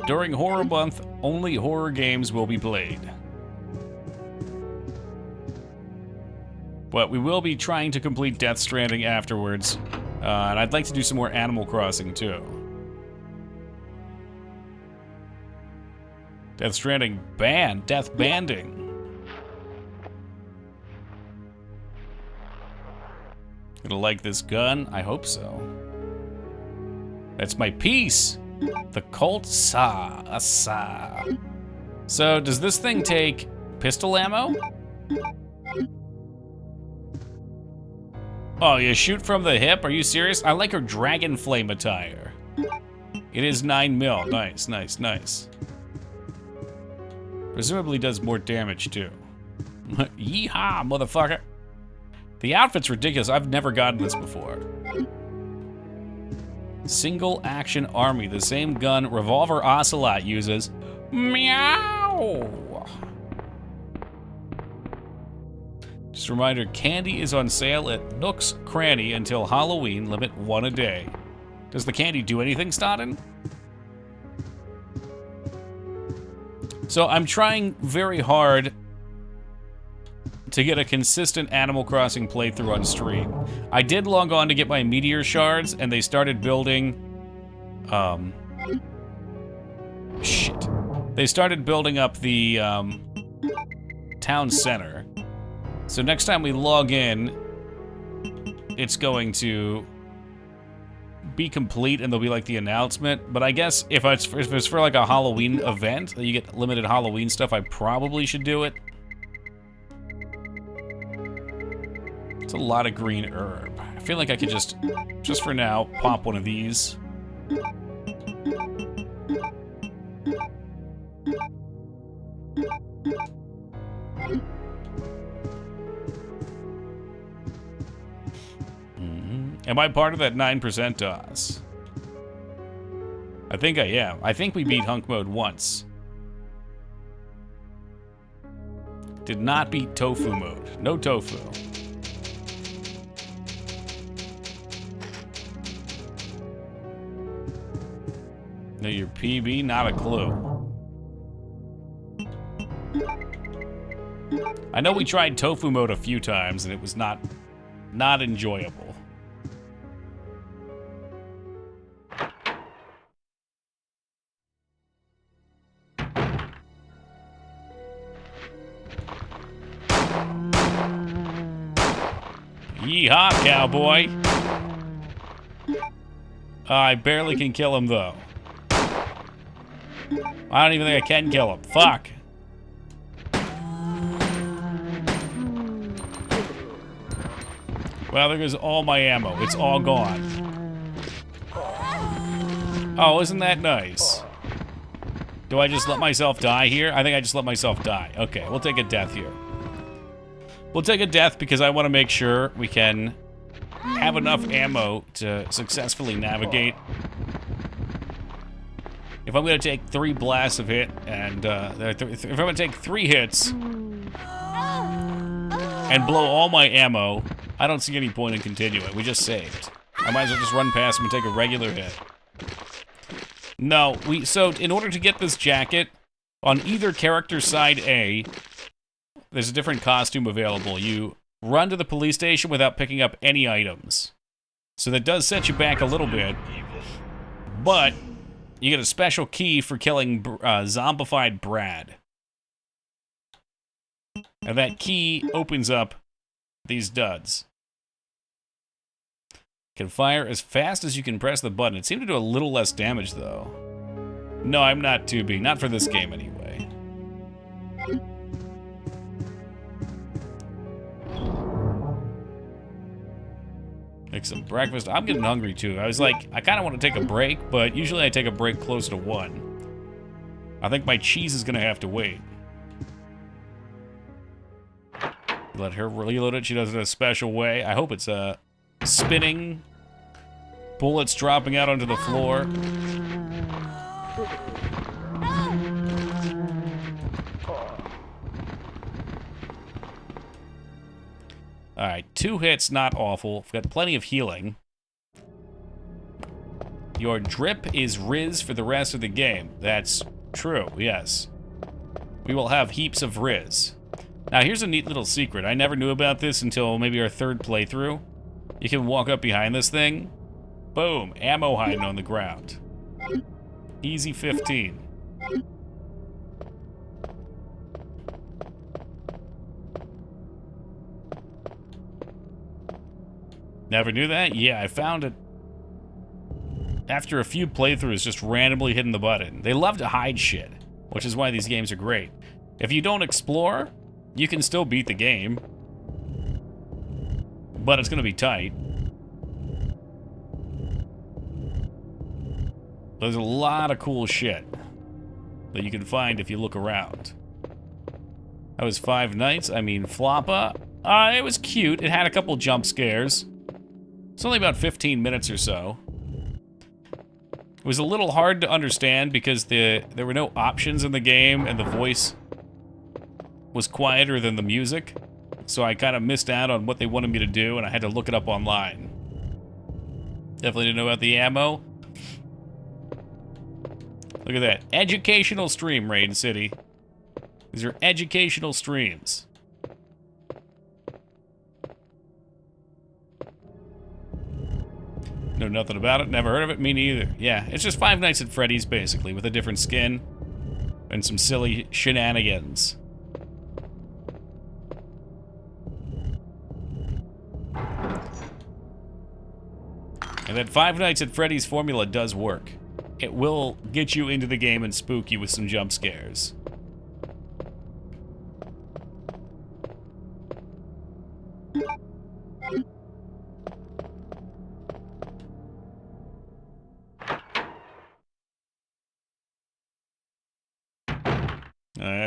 A: During Horror Month, only horror games will be played. But we will be trying to complete Death Stranding afterwards. And I'd like to do some more Animal Crossing, too. Death Stranding banned. Death banding. Gonna like this gun? I hope so. That's my piece. The Colt Sa. So, does this thing take pistol ammo? Oh, you shoot from the hip? Are you serious? I like her Dragon Flame attire. It is 9mm. Nice, nice, nice. Presumably does more damage, too. Yeehaw, motherfucker. The outfit's ridiculous. I've never gotten this before. Single action army. The same gun Revolver Ocelot uses. Meow! Just a reminder, candy is on sale at Nook's Cranny until Halloween. Limit 1 a day. Does the candy do anything, Stodden? So I'm trying very hard to get a consistent Animal Crossing playthrough on stream. I did log on to get my meteor shards, and they started building, shit. They started building up the, town center. So next time we log in, it's going to be complete, and there'll be like the announcement. But I guess if it's for like a Halloween event, you get limited Halloween stuff, I probably should do it. It's a lot of green herb. I feel like I could just for now, pop one of these. Am I part of that 9% DOS? I think I am. I think we beat Hunk Mode once. Did not beat Tofu Mode. No tofu. No, your PB? Not a clue. I know we tried tofu mode a few times, and it was not enjoyable. Yeehaw, cowboy. I barely can kill him, though. I don't even think I can kill him. Fuck. Well, there goes all my ammo. It's all gone. Oh, isn't that nice? Do I just let myself die here? I think I just let myself die. Okay, we'll take a death here. We'll take a death because I want to make sure we can have enough ammo to successfully navigate. If I'm going to take 3 blasts of hit, and if I'm going to take 3 hits and blow all my ammo, I don't see any point in continuing. We just saved. I might as well just run past him and take a regular hit. No, so in order to get this jacket, on either character side A, there's a different costume available. You run to the police station without picking up any items. So that does set you back a little bit. But you get a special key for killing zombified Brad. And that key opens up these duds. Can fire as fast as you can press the button. It seemed to do a little less damage, though. No, I'm not 2B. Not for this game, anyway. Make some breakfast. I'm getting hungry, too. I was like, I kind of want to take a break, but usually I take a break close to 1. I think my cheese is going to have to wait. Let her reload it. She does it in a special way. I hope it's spinning. Bullets dropping out onto the floor. Alright, 2 hits, not awful. We've got plenty of healing. Your drip is Riz for the rest of the game. That's true, yes. We will have heaps of Riz. Now, here's a neat little secret. I never knew about this until maybe our 3rd playthrough. You can walk up behind this thing. Boom, ammo hiding on the ground. Easy 15. Never knew that? Yeah, I found it after a few playthroughs, just randomly hitting the button. They love to hide shit, which is why these games are great. If you don't explore, you can still beat the game, but it's gonna be tight. There's a lot of cool shit that you can find if you look around. That was Five Nights. I mean, Floppa. It was cute. It had a couple jump scares. It's only about 15 minutes or so. It was a little hard to understand because there were no options in the game and the voice was quieter than the music. So I kind of missed out on what they wanted me to do and I had to look it up online. Definitely didn't know about the ammo. Look at that. Educational stream, Rain City. These are educational streams. Know nothing about it, never heard of it, me neither. Yeah, it's just Five Nights at Freddy's, basically, with a different skin and some silly shenanigans. And that Five Nights at Freddy's formula does work. It will get you into the game and spook you with some jump scares.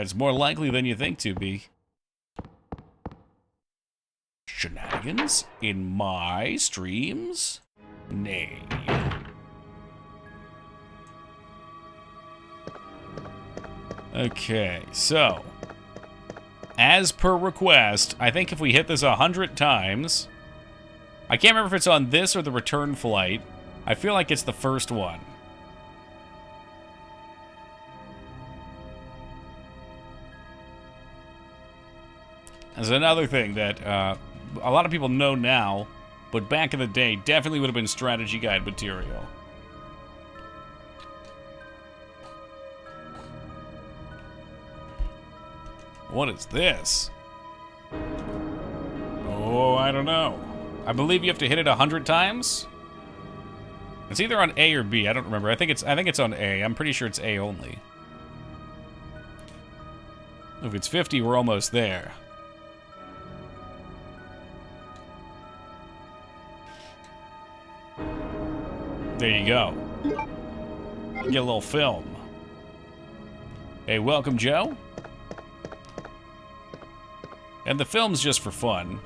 A: It's more likely than you think to be. Shenanigans in my streams? Nay. Okay, so as per request, I think if we hit this 100 times, I can't remember if it's on this or the return flight. I feel like it's the first one. is another thing that a lot of people know now, but back in the day definitely would have been strategy guide material. What is this? Oh, I don't know. I believe you have to hit it 100 times? It's either on A or B. I don't remember. I think it's on A. I'm pretty sure it's A only. If it's 50, we're almost there. There you go. Get a little film. Hey, welcome, Joe. And the film's just for fun.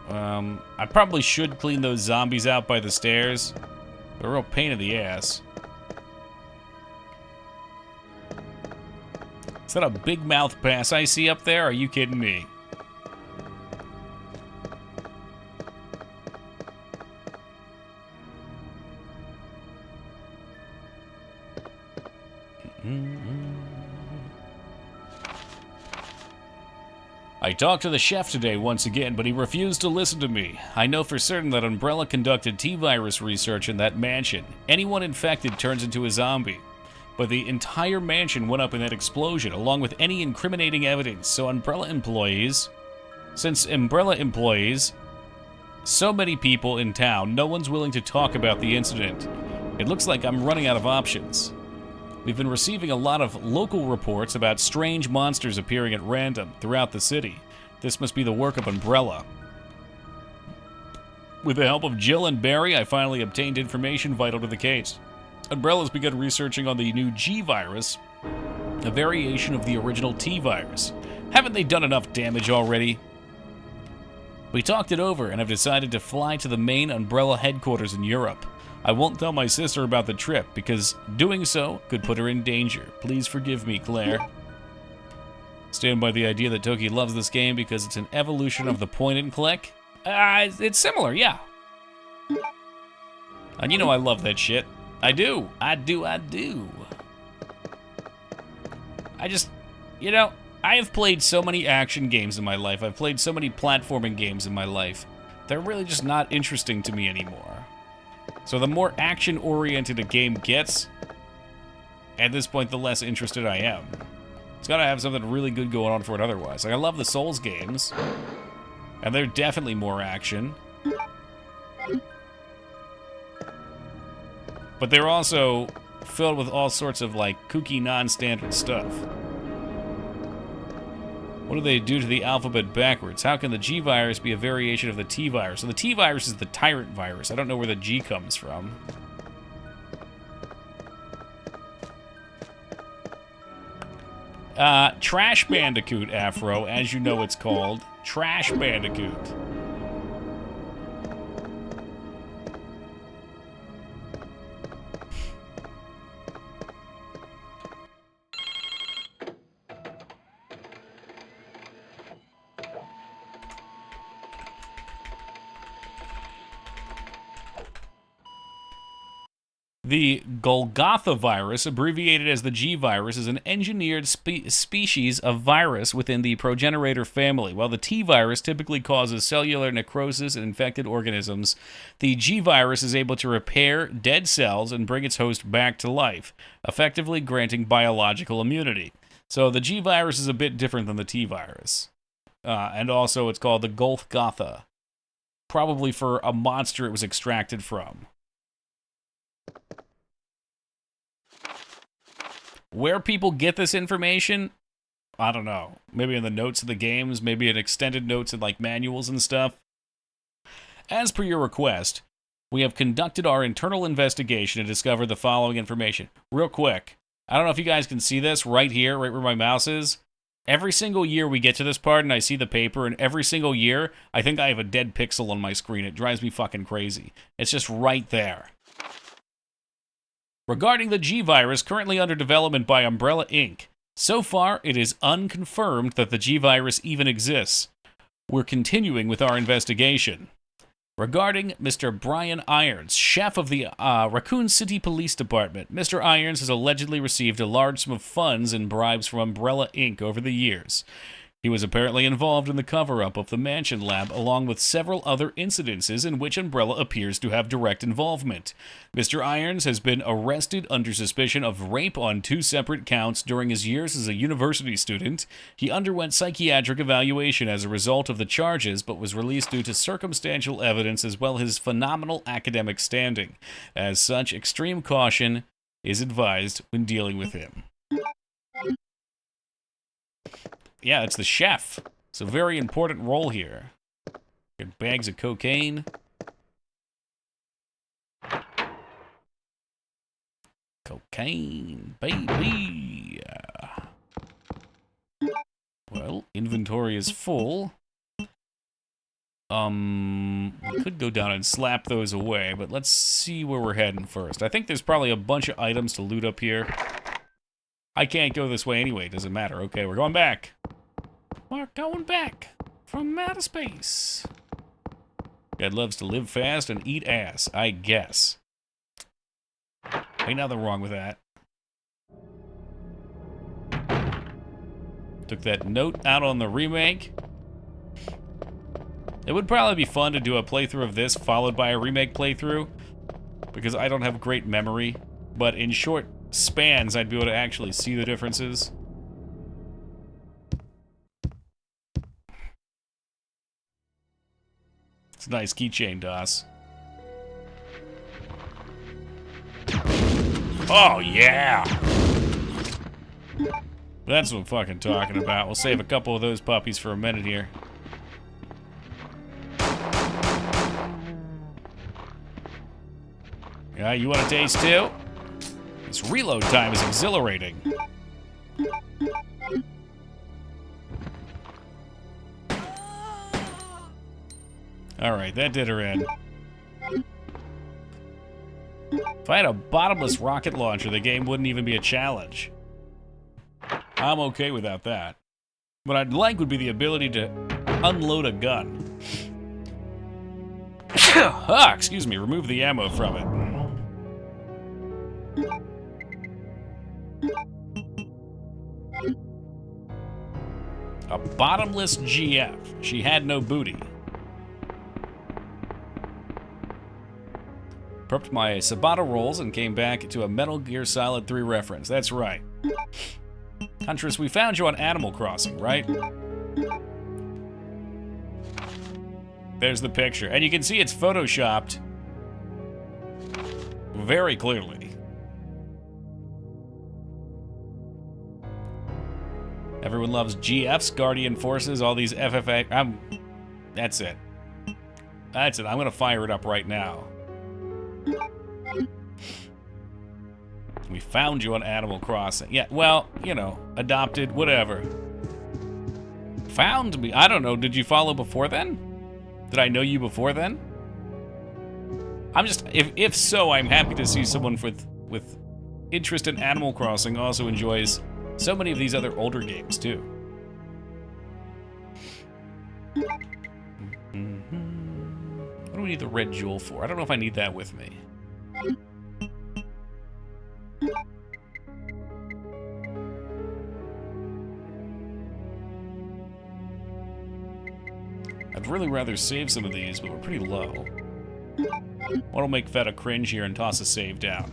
A: I probably should clean those zombies out by the stairs. They're a real pain in the ass. Is that a big mouth bass I see up there? Are you kidding me? I talked to the chef today once again, but he refused to listen to me. I know for certain that Umbrella conducted T-virus research in that mansion. Anyone infected turns into a zombie. But the entire mansion went up in that explosion, along with any incriminating evidence. So since Umbrella employees, so many people in town, no one's willing to talk about the incident. It looks like I'm running out of options. We've been receiving a lot of local reports about strange monsters appearing at random throughout the city. This must be the work of Umbrella. With the help of Jill and Barry, I finally obtained information vital to the case. Umbrella's begun researching on the new G-virus, a variation of the original T-virus. Haven't they done enough damage already? We talked it over and have decided to fly to the main Umbrella headquarters in Europe. I won't tell my sister about the trip, because doing so could put her in danger. Please forgive me, Claire. Stand by the idea that Toki loves this game because it's an evolution of the point and click? It's similar, yeah. And you know I love that shit. I do. I do. I just, you know, I have played so many action games in my life. I've played so many platforming games in my life. They're really just not interesting to me anymore. So the more action-oriented a game gets, at this point, the less interested I am. It's gotta have something really good going on for it otherwise. Like, I love the Souls games, and they're definitely more action. But they're also filled with all sorts of, like, kooky, non-standard stuff. What do they do to the alphabet backwards? How can the G-virus be a variation of the T-virus? So the T-virus is the tyrant virus. I don't know where the G comes from. Trash Bandicoot, Afro, as you know it's called. Trash Bandicoot. The Golgotha virus, abbreviated as the G-virus, is an engineered species of virus within the progenitor family. While the T-virus typically causes cellular necrosis in infected organisms, the G-virus is able to repair dead cells and bring its host back to life, effectively granting biological immunity. So the G-virus is a bit different than the T-virus. And also it's called the Golgotha, probably for a monster it was extracted from. Where people get this information, I don't know. Maybe in the notes of the games, maybe in extended notes in like manuals and stuff. As per your request, we have conducted our internal investigation and discovered the following information. Real quick, I don't know if you guys can see this right here, right where my mouse is. Every single year we get to this part and I see the paper, and every single year I think I have a dead pixel on my screen. It drives me fucking crazy. It's just right there. Regarding the G-virus currently under development by Umbrella Inc., so far it is unconfirmed that the G-virus even exists. We're continuing with our investigation. Regarding Mr. Brian Irons, chef of the Raccoon City Police Department, Mr. Irons has allegedly received a large sum of funds and bribes from Umbrella Inc. over the years. He was apparently involved in the cover-up of the Mansion Lab, along with several other incidences in which Umbrella appears to have direct involvement. Mr. Irons has been arrested under suspicion of rape on 2 separate counts during his years as a university student. He underwent psychiatric evaluation as a result of the charges, but was released due to circumstantial evidence as well as his phenomenal academic standing. As such, extreme caution is advised when dealing with him. Yeah, it's the chef. It's a very important role here. Get bags of cocaine. Cocaine, baby. Well, inventory is full. We could go down and slap those away, but let's see where we're heading first. I think there's probably a bunch of items to loot up here. I can't go this way anyway, doesn't matter. Okay, we're going back. We're going back from outer space. Dad loves to live fast and eat ass, I guess. Ain't nothing wrong with that. Took that note out on the remake. It would probably be fun to do a playthrough of this followed by a remake playthrough, because I don't have great memory, but in short spans I'd be able to actually see the differences. It's a nice keychain, DOS. Oh, yeah! That's what I'm fucking talking about. We'll save a couple of those puppies for a minute here. Yeah, you want a taste too? This reload time is exhilarating. Alright, that did her in. If I had a bottomless rocket launcher, the game wouldn't even be a challenge. I'm okay without that. What I'd like would be the ability to unload a gun. Ah, excuse me, remove the ammo from it. A bottomless GF. She had no booty. Prepped my Sabata rolls and came back to a Metal Gear Solid 3 reference. That's right. Huntress, we found you on Animal Crossing, right? There's the picture. And you can see it's photoshopped very clearly. Everyone loves GFs, Guardian Forces, all these FFA. That's it. That's it. I'm gonna fire it up right now. We found you on Animal Crossing. Yeah, well, you know, adopted, whatever. Found me? I don't know. Did you follow before then? Did I know you before then? I'm just, if so, I'm happy to see someone with interest in Animal Crossing also enjoys so many of these other older games too. What do we need the red jewel for? I don't know if I need that with me. I'd really rather save some of these, but we're pretty low. What'll make Feta cringe here and toss a save down?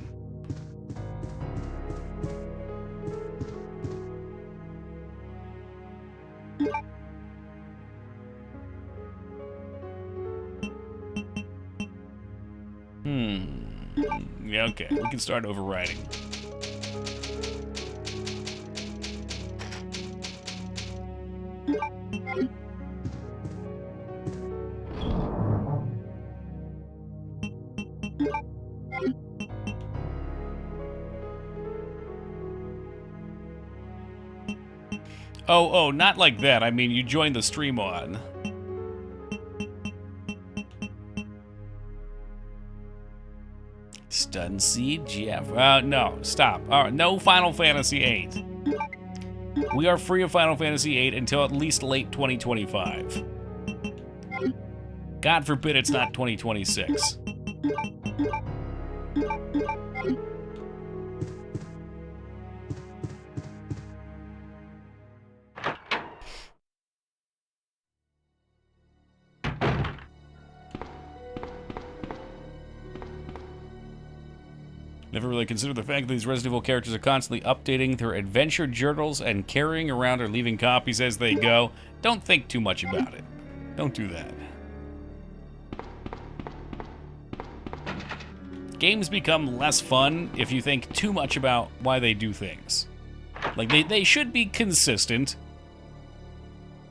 A: Yeah, okay. We can start overriding. Oh, not like that. I mean, you joined the stream on. Stun Seed, GF. No, stop. All right, no Final Fantasy VIII. We are free of Final Fantasy VIII until at least late 2025. God forbid it's not 2026. Never really considered the fact that these Resident Evil characters are constantly updating their adventure journals and carrying around or leaving copies as they go. Don't think too much about it. Don't do that. Games become less fun if you think too much about why they do things. Like, they should be consistent.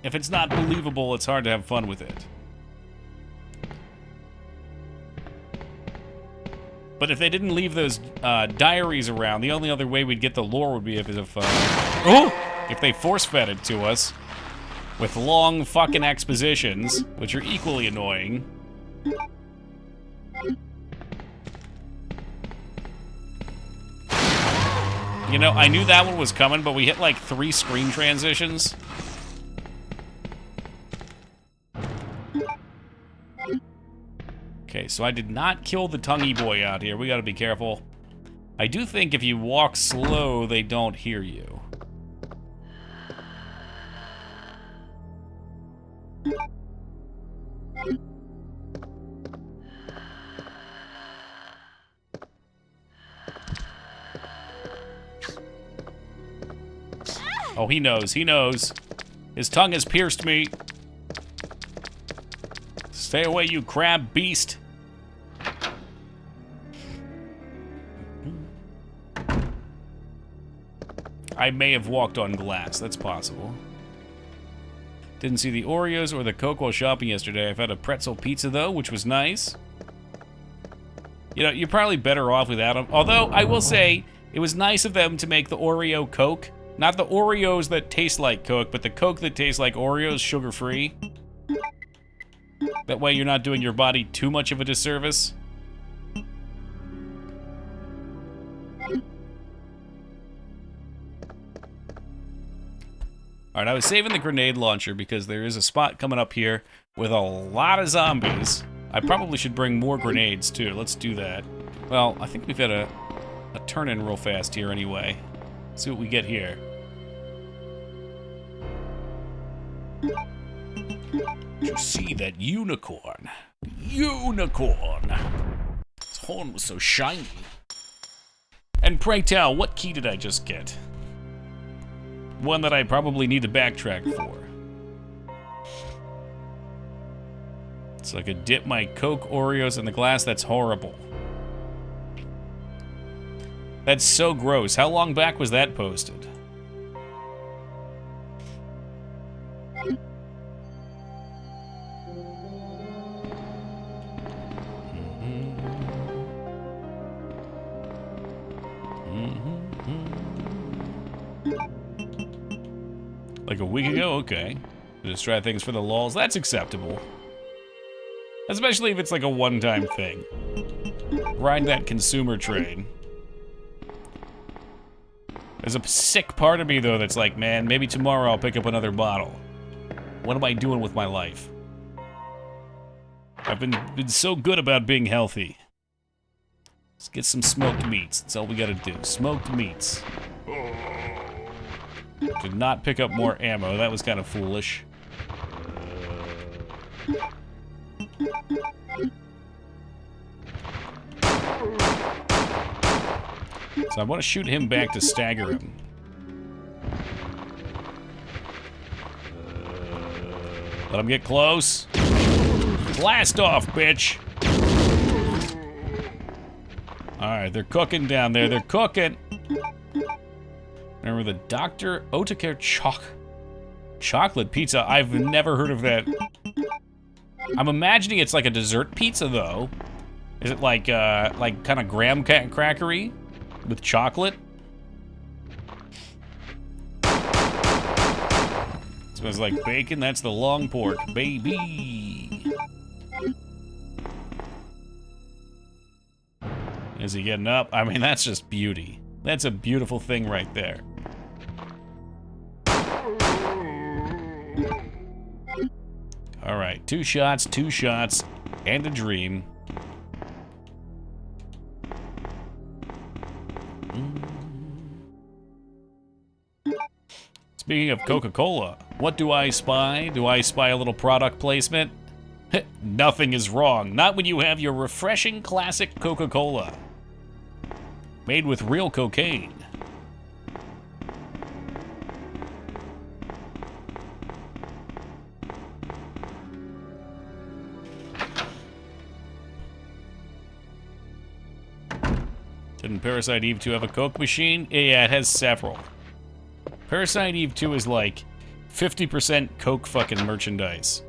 A: If it's not believable, it's hard to have fun with it. But if they didn't leave those diaries around, the only other way we'd get the lore would be if they force-fed it to us with long fucking expositions, which are equally annoying. You know, I knew that one was coming, but we hit like 3 screen transitions. Okay, so I did not kill the tonguey boy out here. We gotta be careful. I do think if you walk slow, they don't hear you. Oh, he knows. He knows. His tongue has pierced me. Stay away, you crab beast. I may have walked on glass. That's possible. Didn't see the Oreos or the Coke while shopping yesterday. I've had a pretzel pizza, though, which was nice. You know, you're probably better off without them. Although, I will say, it was nice of them to make the Oreo Coke. Not the Oreos that taste like Coke, but the Coke that tastes like Oreos, sugar-free. That way you're not doing your body too much of a disservice. Alright, I was saving the grenade launcher because there is a spot coming up here with a lot of zombies. I probably should bring more grenades, too. Let's do that. Well, I think we've got a turn-in real fast here anyway. Let's see what we get here. Did you see that unicorn? Unicorn! Its horn was so shiny. And pray tell, what key did I just get? One that I probably need to backtrack for. So I could dip my Coke Oreos in the glass. That's horrible. That's so gross. How long back was that posted? Like a week ago? Okay. Just try things for the lulz. That's acceptable. Especially if it's like a one-time thing. Ride that consumer train. There's a sick part of me, though, that's like, man, maybe tomorrow I'll pick up another bottle. What am I doing with my life? I've been so good about being healthy. Let's get some smoked meats. That's all we gotta do. Smoked meats. Did not pick up more ammo. That was kind of foolish. So I want to shoot him back to stagger him. Let him get close. Blast off, bitch! Alright, they're cooking down there. They're cooking! Remember the Dr. Oetker chocolate pizza? I've never heard of that. I'm imagining it's like a dessert pizza, though. Is it like kind of graham crackery with chocolate? Smells like bacon. That's the long pork, baby. Is he getting up? I mean, that's just beauty. That's a beautiful thing right there. All right, 2 shots, and a dream. Speaking of Coca-Cola, what do I spy? Do I spy a little product placement? Nothing is wrong, not when you have your refreshing classic Coca-Cola. Made with real cocaine. Didn't Parasite Eve 2 have a Coke machine? Yeah, it has several. Parasite Eve 2 is like 50% Coke fucking merchandise.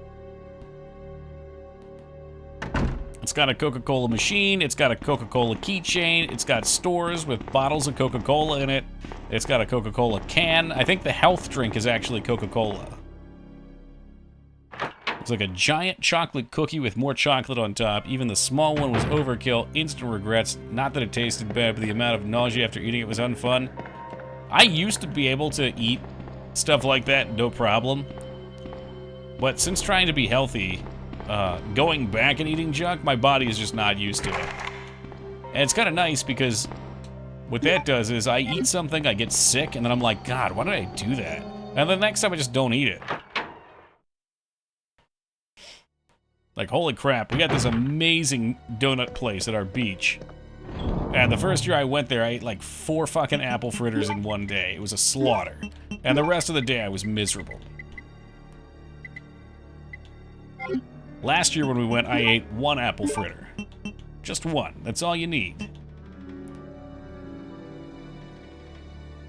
A: It's got a Coca-Cola machine, it's got a Coca-Cola keychain, it's got stores with bottles of Coca-Cola in it, it's got a Coca-Cola can. I think the health drink is actually Coca-Cola. It's like a giant chocolate cookie with more chocolate on top. Even the small one was overkill. Instant regrets. Not that it tasted bad, but the amount of nausea after eating it was unfun. I used to be able to eat stuff like that, no problem. But since trying to be healthy, going back and eating junk, my body is just not used to it. And it's kind of nice because what that does is I eat something, I get sick, and then I'm like, God, why did I do that? And the next time I just don't eat it. Like, holy crap, we got this amazing donut place at our beach. And the first year I went there, I ate like 4 fucking apple fritters in one day. It was a slaughter. And the rest of the day I was miserable. Last year when we went, I ate 1 apple fritter. Just 1. That's all you need.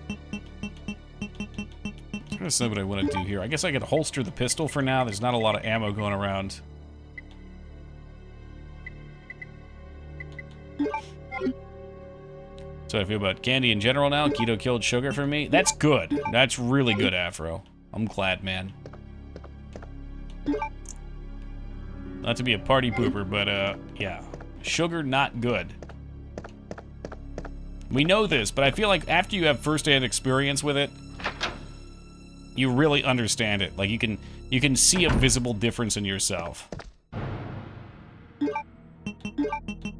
A: I'm gonna see what I want to do here. I guess I could holster the pistol for now. There's not a lot of ammo going around. So I feel about candy in general now. Keto killed sugar for me. That's good. That's really good, Afro. I'm glad, man. Not to be a party pooper, but yeah. Sugar, not good. We know this, but I feel like after you have first-hand experience with it, you really understand it. Like, you can see a visible difference in yourself.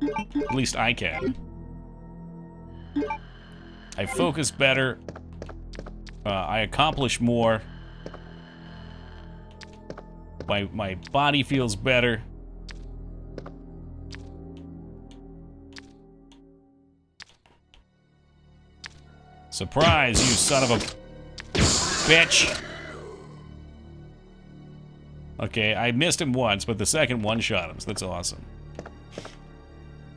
A: At least I can. I focus better. I accomplish more. My body feels better. Surprise, you son of a bitch. Okay, I missed him once, but the second one shot him, so that's awesome.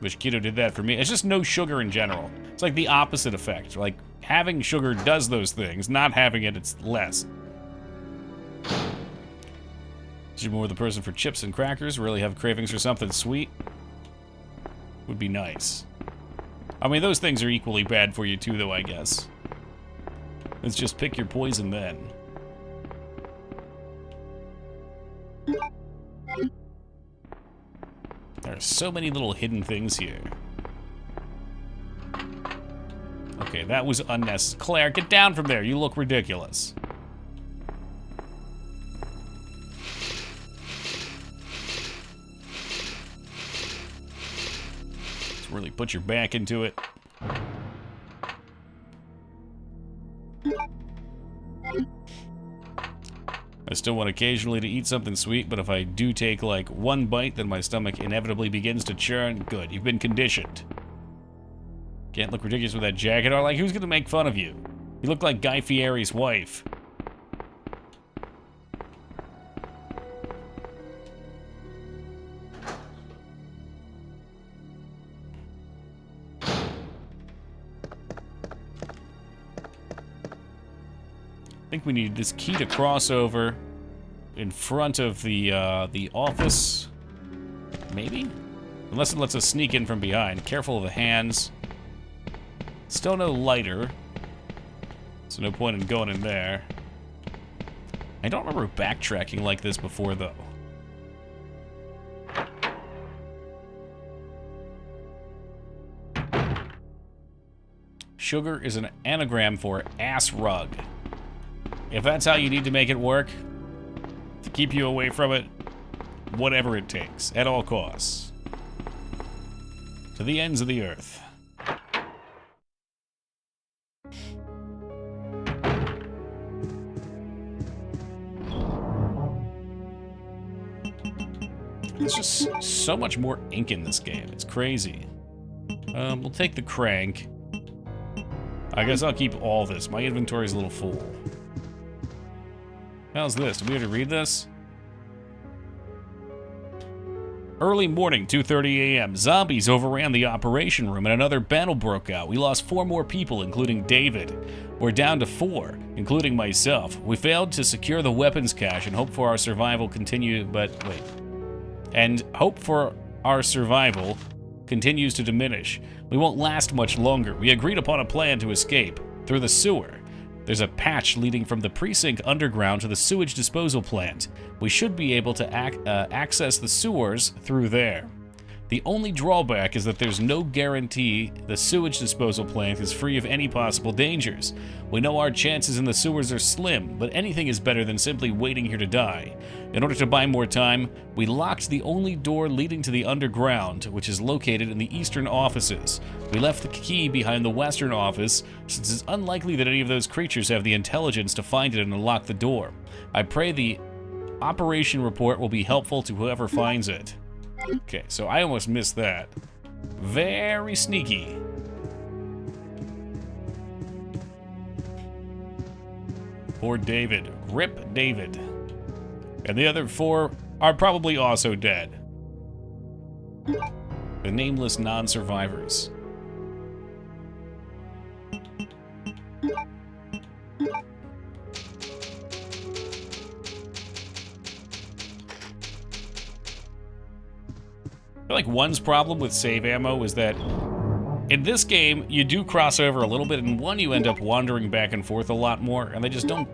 A: Wish keto did that for me. It's just no sugar in general. It's like the opposite effect. Like, having sugar does those things. Not having it, it's less. Is you more the person for chips and crackers? Really have cravings for something sweet? Would be nice. I mean, those things are equally bad for you too, though, I guess. Let's just pick your poison then. There are so many little hidden things here. Okay, that was unnecessary. Claire, get down from there. You look ridiculous. Let's really put your back into it. I still want occasionally to eat something sweet, but if I do take like 1 bite, then my stomach inevitably begins to churn. Good, you've been conditioned. Can't look ridiculous with that jacket on. Like, who's gonna make fun of you? You look like Guy Fieri's wife. I think we need this key to cross over in front of the office. Maybe? Unless it lets us sneak in from behind. Careful of the hands. Still no lighter. So no point in going in there. I don't remember backtracking like this before, though. Sugar is an anagram for ass rug. If that's how you need to make it work, to keep you away from it, whatever it takes, at all costs. To the ends of the earth. There's just so much more ink in this game. It's crazy. We'll take the crank. I guess I'll keep all this. My inventory's a little full. How's this? Do we have to read this? Early morning, 2:30 a.m. Zombies overran the operation room and another battle broke out. We lost 4 more people, including David. We're down to 4, including myself. We failed to secure the weapons cache and hope for our survival continues to diminish. We won't last much longer. We agreed upon a plan to escape through the sewer. There's a patch leading from the precinct underground to the sewage disposal plant. We should be able to access the sewers through there. The only drawback is that there's no guarantee the sewage disposal plant is free of any possible dangers. We know our chances in the sewers are slim, but anything is better than simply waiting here to die. In order to buy more time, we locked the only door leading to the underground, which is located in the eastern offices. We left the key behind the western office, since it's unlikely that any of those creatures have the intelligence to find it and unlock the door. I pray the operation report will be helpful to whoever finds it. Okay, so I almost missed that. Very sneaky. Poor David. Rip David. And the other 4 are probably also dead. The nameless non-survivors. I feel like one's problem with save ammo is that in this game, you do cross over a little bit, and one, you end up wandering back and forth a lot more, and they just don't...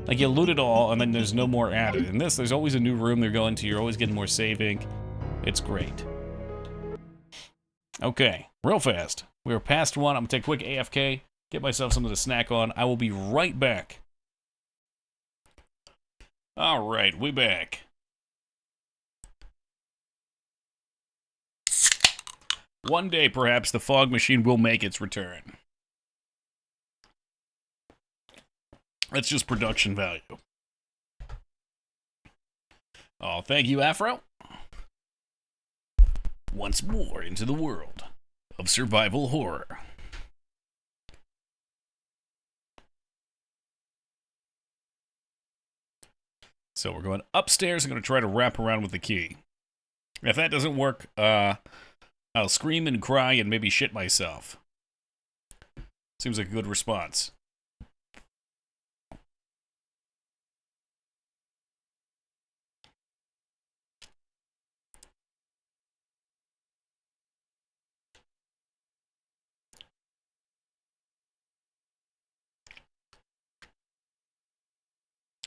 A: Like, you loot it all, and then there's no more added. In this, there's always a new room they're going to, you're always getting more saving. It's great. Okay, real fast. We're past 1, I'm gonna take a quick AFK, get myself something to snack on. I will be right back. Alright, we back. One day, perhaps, the fog machine will make its return. That's just production value. Oh, thank you, Afro. Once more into the world of survival horror. So we're going upstairs. I'm going to try to wrap around with the key. If that doesn't work, I'll scream and cry and maybe shit myself. Seems like a good response.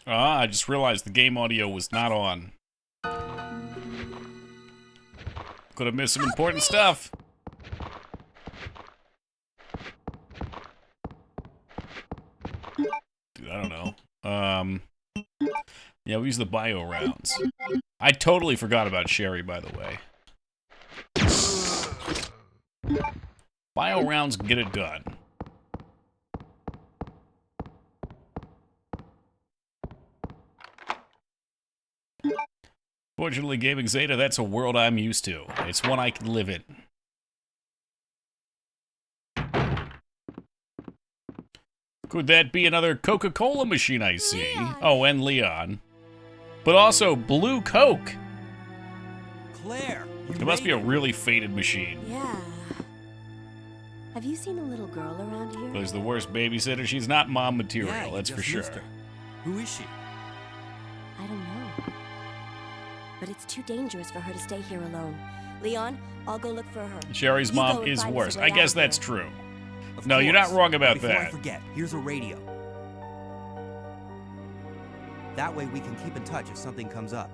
A: I just realized the game audio was not on. Could have missed some important stuff. Dude, I don't know. Yeah, we use the bio rounds. I totally forgot about Sherry, by the way. Bio rounds get it done. Fortunately, Gaming Zeta, that's a world I'm used to. It's one I can live in. Could that be another Coca-Cola machine I see?
D: Leon.
A: Oh, and Leon. But also Blue Coke.
F: Claire,
A: It must be a really faded machine.
D: Yeah. Have you seen a little girl around here?
A: There's the worst babysitter. She's not mom material,
F: Yeah, you
A: that's for
F: just
A: sure.
F: missed her. Who is she?
D: I don't know. But it's too dangerous for her to stay here alone. Leon, I'll go look for her.
A: Sherry's
D: You go
A: mom
D: and
A: is
D: find us
A: worse.
D: a way
A: I
D: out
A: guess
D: of
A: that's
D: here.
A: true.
F: Of
A: No, you're not
F: course.
A: wrong about
F: Before I
A: that.
F: forget, here's a radio. That way we can keep in touch if something comes up.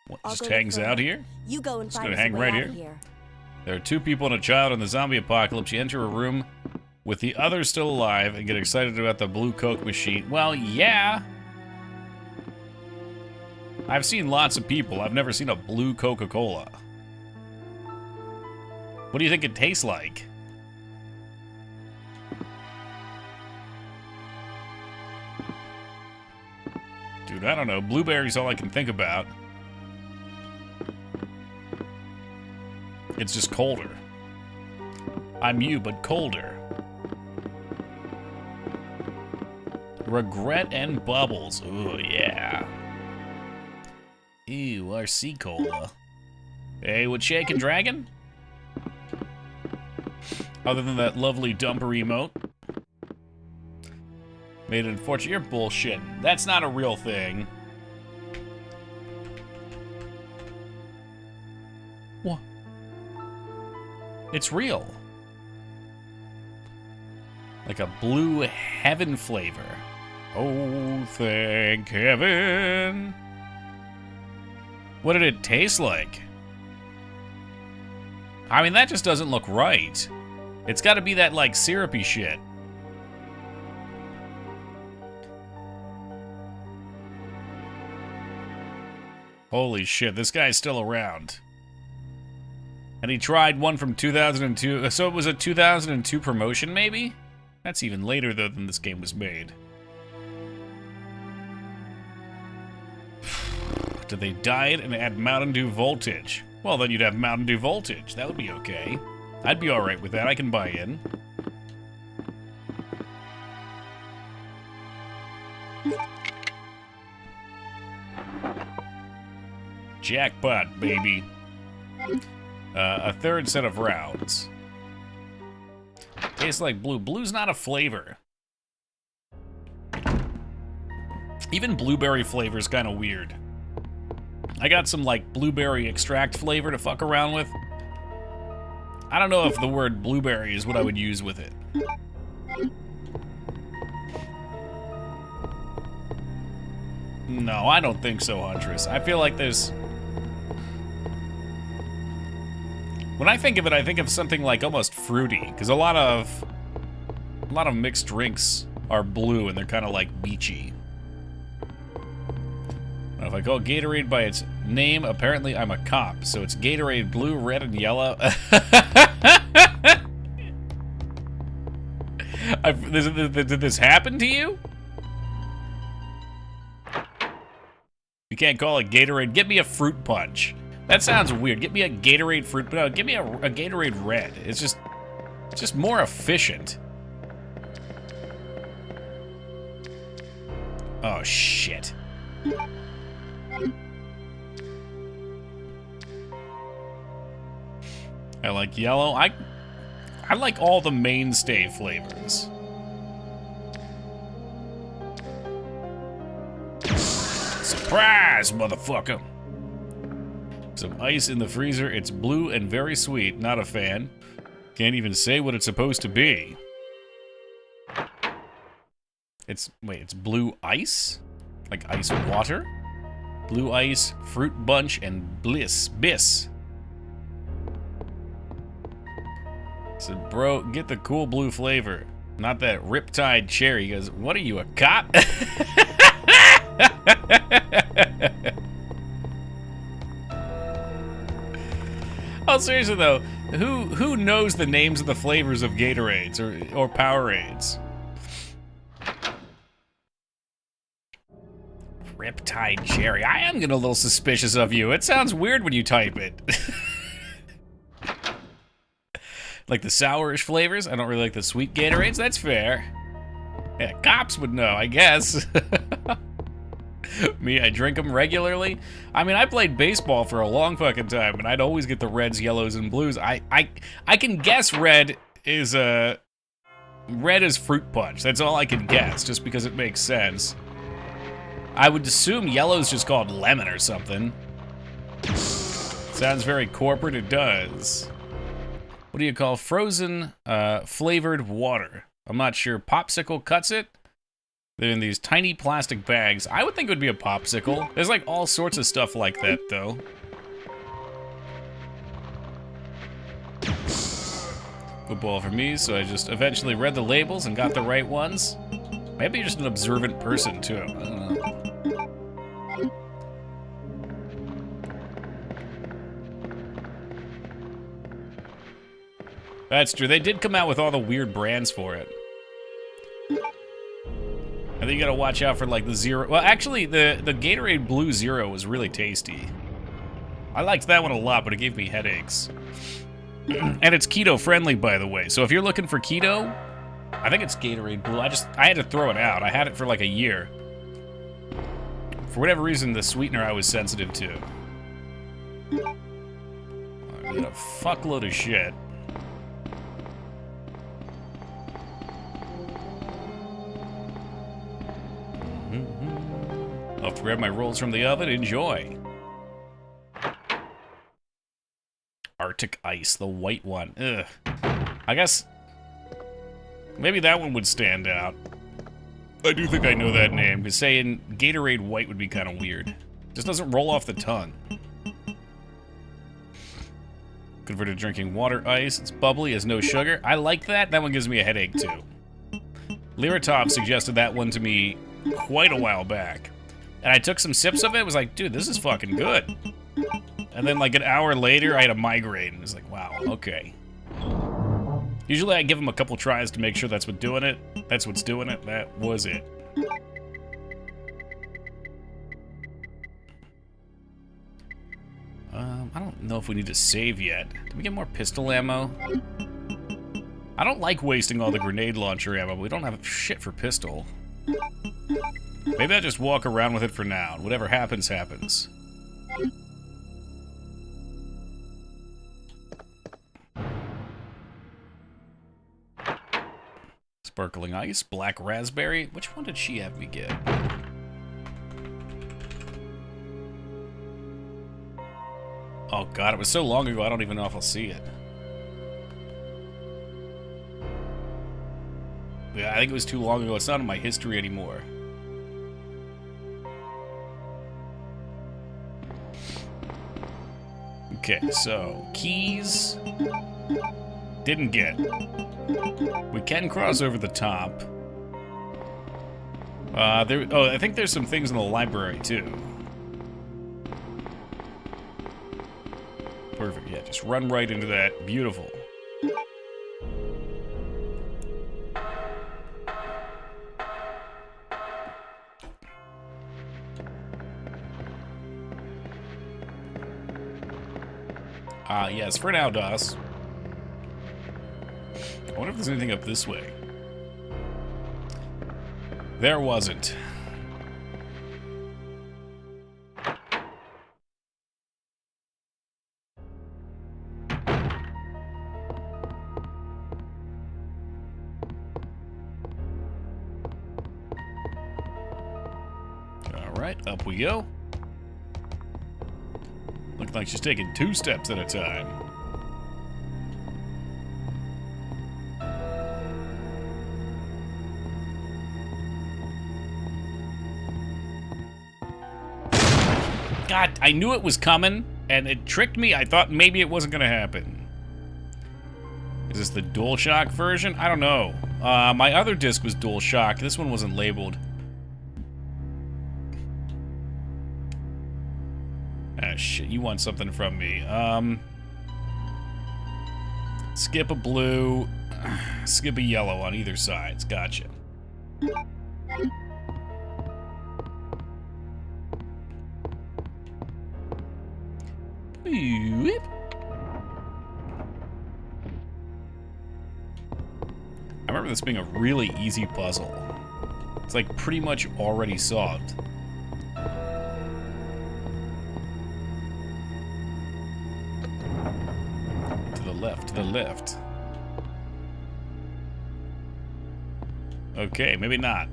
A: What,
D: I'll
A: just
D: go look
A: hangs
D: for
A: out
D: her.
A: here?
D: You go and
A: Just
D: find
A: gonna
D: us a
A: hang
D: way
A: right
D: out
A: here?
D: of here.
A: There are 2 people and a child in the zombie apocalypse. You enter a room with the others still alive and get excited about the Blue Coke machine. Well, yeah. I've seen lots of people. I've never seen a blue Coca-Cola. What do you think it tastes like? Dude, I don't know. Blueberry's all I can think about. It's just colder. I'm you, but colder. Regret and bubbles. Ooh, yeah. Ew, RC Cola. Hey, what's shaking, Dragon? Other than that lovely dumper emote. Made it unfortunate. You're bullshit. That's not a real thing. What? It's real. Like a blue heaven flavor. Oh, thank heaven. What did it taste like? I mean, that just doesn't look right. It's got to be that, like, syrupy shit. Holy shit, this guy's still around. And he tried one from 2002. So it was a 2002 promotion, maybe? That's even later, though, than this game was made. Did they diet and add Mountain Dew Voltage? Well, then you'd have Mountain Dew Voltage. That would be okay. I'd be alright with that. I can buy in. Jackpot, baby. A third set of rounds. Tastes like blue. Blue's not a flavor. Even blueberry flavor is kind of weird. I got some, like, blueberry extract flavor to fuck around with. I don't know if the word blueberry is what I would use with it. No, I don't think so, Huntress. I feel like there's... When I think of it, I think of something like almost fruity, because a lot of mixed drinks are blue and they're kind of like beachy. If I call Gatorade by its name, apparently I'm a cop, so it's Gatorade blue, red, and yellow. Did this happen to you? You can't call it Gatorade. Get me a fruit punch. That sounds weird. Get me a Gatorade fruit, no, give me a Gatorade red. It's just more efficient. Oh shit. I like yellow. I like all the mainstay flavors. Surprise, motherfucker! Some ice in the freezer. It's blue and very sweet. Not a fan. Can't even say what it's supposed to be. It's blue ice? Like ice water? Blue ice, fruit bunch, and bliss. Biss. Said, bro, get the cool blue flavor. Not that Riptide cherry. He goes, what are you, a cop? Oh, seriously though, who knows the names of the flavors of Gatorades or Powerades? Riptide cherry. I am getting a little suspicious of you. It sounds weird when you type it. Like the sourish flavors. I don't really like the sweet Gatorades. That's fair. Yeah, cops would know, I guess. Me, I drink them regularly. I mean, I played baseball for a long fucking time, and I'd always get the reds, yellows, and blues. I can guess red is fruit punch. That's all I can guess, just because it makes sense. I would assume yellow's just called lemon or something. Sounds very corporate. It does. What do you call frozen flavored water? I'm not sure. Popsicle cuts it. They're in these tiny plastic bags. I would think it would be a popsicle. There's like all sorts of stuff like that, though. Football for me, so I just eventually read the labels and got the right ones. Maybe you're just an observant person, too. I don't know. That's true. They did come out with all the weird brands for it. I think you gotta watch out for like the Zero. Well, actually, the Gatorade Blue Zero was really tasty. I liked that one a lot, but it gave me headaches. And it's keto friendly, by the way. So if you're looking for keto, I think it's Gatorade Blue. I had to throw it out. I had it for like a year. For whatever reason, the sweetener I was sensitive to. I got a fuckload of shit. I'll have to grab my rolls from the oven. Enjoy. Arctic Ice, the white one. Ugh. I guess maybe that one would stand out. I do think I know that name, because saying Gatorade White would be kind of weird. Just doesn't roll off the tongue. Converted to drinking water ice. It's bubbly, has no sugar. I like that. That one gives me a headache, too. Lyratop suggested that one to me quite a while back. And I took some sips of it. Was like, dude, this is fucking good. And then like an hour later, I had a migraine. It was like, wow, okay. Usually I give them a couple tries to make sure that's what's doing it. That's what's doing it. That was it. I don't know if we need to save yet. Did we get more pistol ammo? I don't like wasting all the grenade launcher ammo, but we don't have shit for pistol. Maybe I'll just walk around with it for now. Whatever happens, happens. Sparkling ice, black raspberry. Which one did she have me get? Oh god, it was so long ago I don't even know if I'll see it. Yeah, I think it was too long ago. It's not in my history anymore. Okay, so keys didn't get. We can cross over the top. I think there's some things in the library too. Perfect. Yeah, just run right into that. Beautiful. Yes, for now, DOS. I wonder if there's anything up this way. There wasn't. Alright, up we go. Looks like she's taking 2 steps at a time. God, I knew it was coming, and it tricked me. I thought maybe it wasn't going to happen. Is this the DualShock version? I don't know. My other disc was DualShock. This one wasn't labeled. Ah, shit, you want something from me. Skip a blue, skip a yellow on either side. Gotcha. Beep. I remember this being a really easy puzzle. It's like pretty much already solved. To the left, to the left. Okay, maybe not.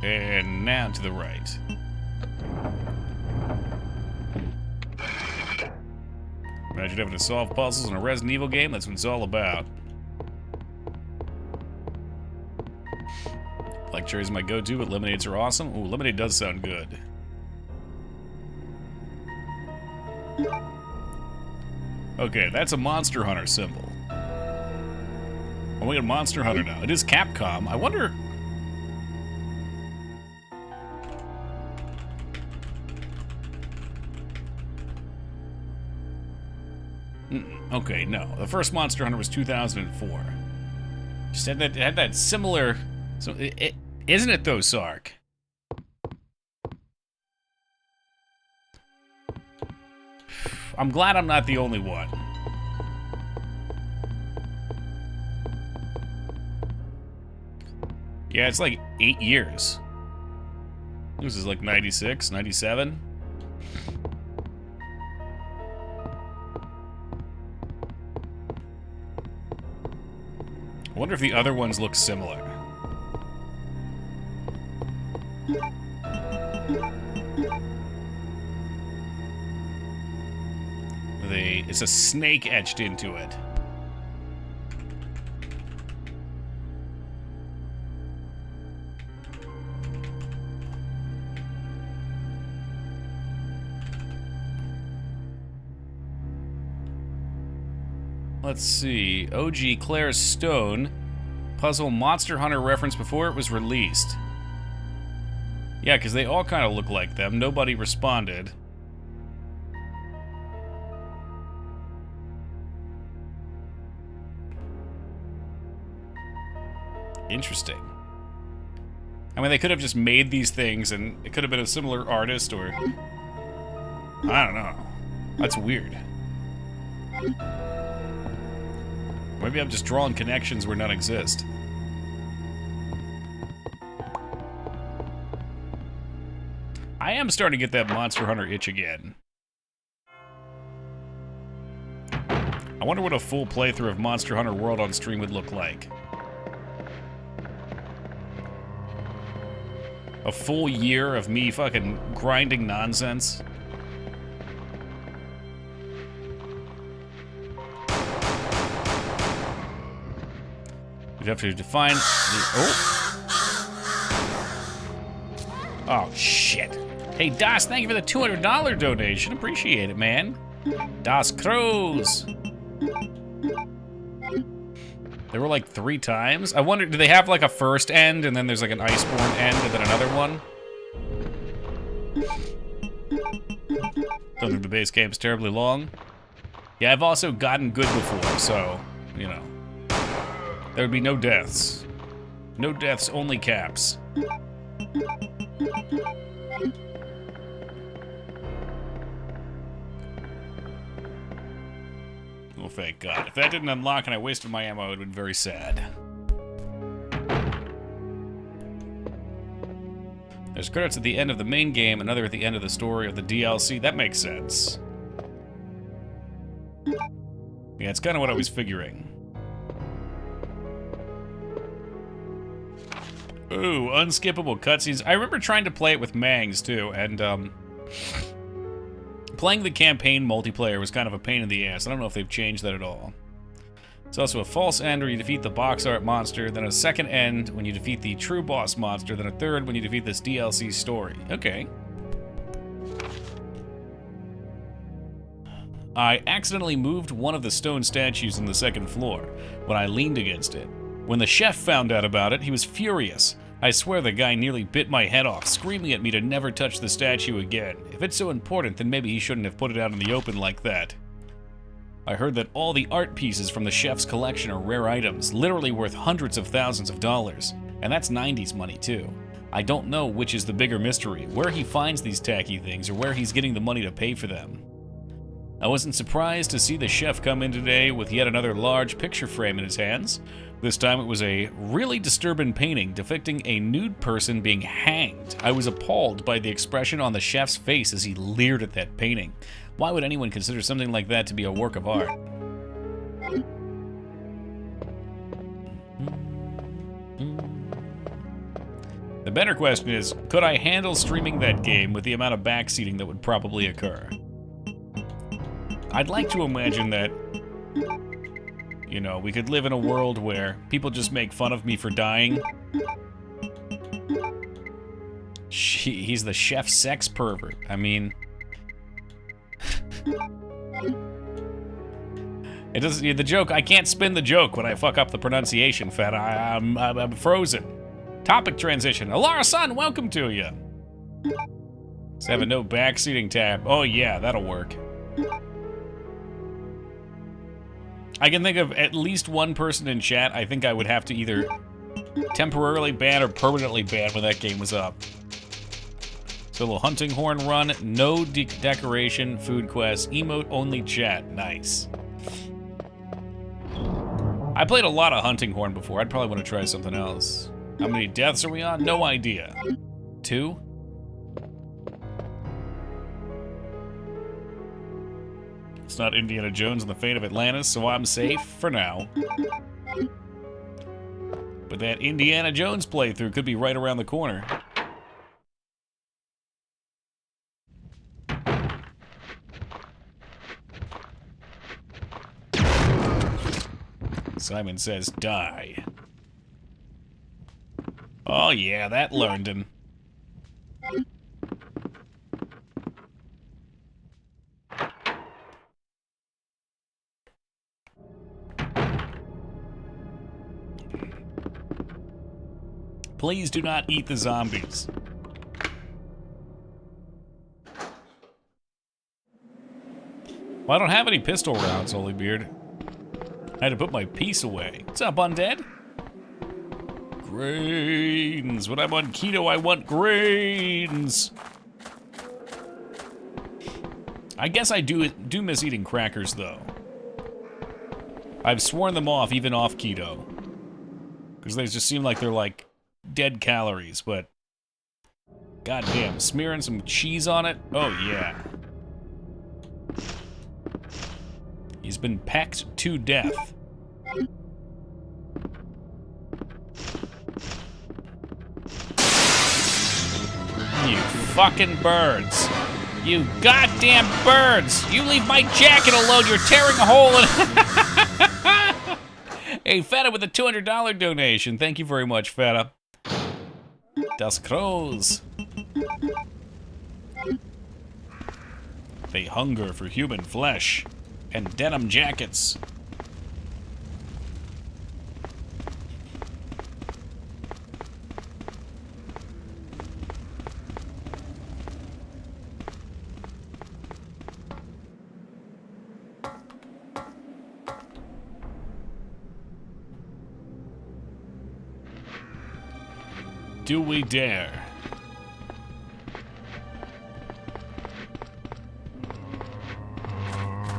A: And now to the right. Imagine having to solve puzzles in a Resident Evil game. That's what it's all about. Black cherry's my go-to, but lemonades are awesome. Ooh, lemonade does sound good. Okay, that's a Monster Hunter symbol. Oh, we got Monster Hunter now. It is Capcom. I wonder... Okay, no. The first Monster Hunter was 2004. Just had that similar... So isn't it though, Sark? I'm glad I'm not the only one. Yeah, it's like 8 years. This is like 96, 97. I wonder if the other ones look similar. It's a snake etched into it. Let's see. OG Claire's Stone. Puzzle Monster Hunter reference before it was released. Yeah, because they all kind of look like them. Nobody responded. Interesting. I mean, they could have just made these things and it could have been a similar artist or... I don't know. That's weird. Maybe I'm just drawing connections where none exist. I am starting to get that Monster Hunter itch again. I wonder what a full playthrough of Monster Hunter World on stream would look like. A full year of me fucking grinding nonsense. You'd have to define the... Oh, shit. Hey, Das, thank you for the $200 donation. Appreciate it, man. Das Crows. There were like 3 times. I wonder, do they have like a first end and then there's like an Iceborne end and then another one? Don't think the base game's terribly long. Yeah, I've also gotten good before, so, you know. There would be no deaths. No deaths, only caps. Oh, thank God. If that didn't unlock and I wasted my ammo, it would have been very sad. There's credits at the end of the main game, another at the end of the story of the DLC. That makes sense. Yeah, it's kind of what I was figuring. Ooh, unskippable cutscenes. I remember trying to play it with Mangs, too, and, playing the campaign multiplayer was kind of a pain in the ass. I don't know if they've changed that at all. It's also a false end where you defeat the box art monster, then a second end when you defeat the true boss monster, then a third when you defeat this DLC story. Okay. I accidentally moved one of the stone statues on the second floor when I leaned against it. When the chef found out about it, he was furious. I swear the guy nearly bit my head off, screaming at me to never touch the statue again. If it's so important, then maybe he shouldn't have put it out in the open like that. I heard that all the art pieces from the chef's collection are rare items, literally worth hundreds of thousands of dollars. And that's 90s money, too. I don't know which is the bigger mystery, where he finds these tacky things or where he's getting the money to pay for them. I wasn't surprised to see the chef come in today with yet another large picture frame in his hands. This time it was a really disturbing painting depicting a nude person being hanged. I was appalled by the expression on the chef's face as he leered at that painting. Why would anyone consider something like that to be a work of art? The better question is, could I handle streaming that game with the amount of backseating that would probably occur? I'd like to imagine that, you know, we could live in a world where people just make fun of me for dying. He's the chef sex pervert. I mean... It doesn't... The joke... I can't spin the joke when I fuck up the pronunciation, Fat. I'm frozen. Topic transition. Alara-san, welcome to you. Let's have a no backseating tab. Oh yeah, that'll work. I can think of at least one person in chat I think I would have to either temporarily ban or permanently ban when that game was up. So a little hunting horn run, no decoration, food quest, emote only chat. Nice. I played a lot of hunting horn before. I'd probably want to try something else. How many deaths are we on? No idea. 2? It's not Indiana Jones and the Fate of Atlantis, so I'm safe for now. But that Indiana Jones playthrough could be right around the corner. Simon says, die. Oh yeah, that learned him. Please do not eat the zombies. Well, I don't have any pistol rounds, Holybeard. I had to put my piece away. What's up, Undead? Grains. When I'm on keto, I want grains. I guess I do miss eating crackers, though. I've sworn them off, even off keto. Because they just seem like they're like dead calories, but goddamn, smearing some cheese on it? Oh, yeah. He's been pecked to death. You fucking birds. You goddamn birds! You leave my jacket alone, you're tearing a hole in it. Hey, Feta with a $200 donation. Thank you very much, Feta. Das Crows. They hunger for human flesh and denim jackets. Do we dare?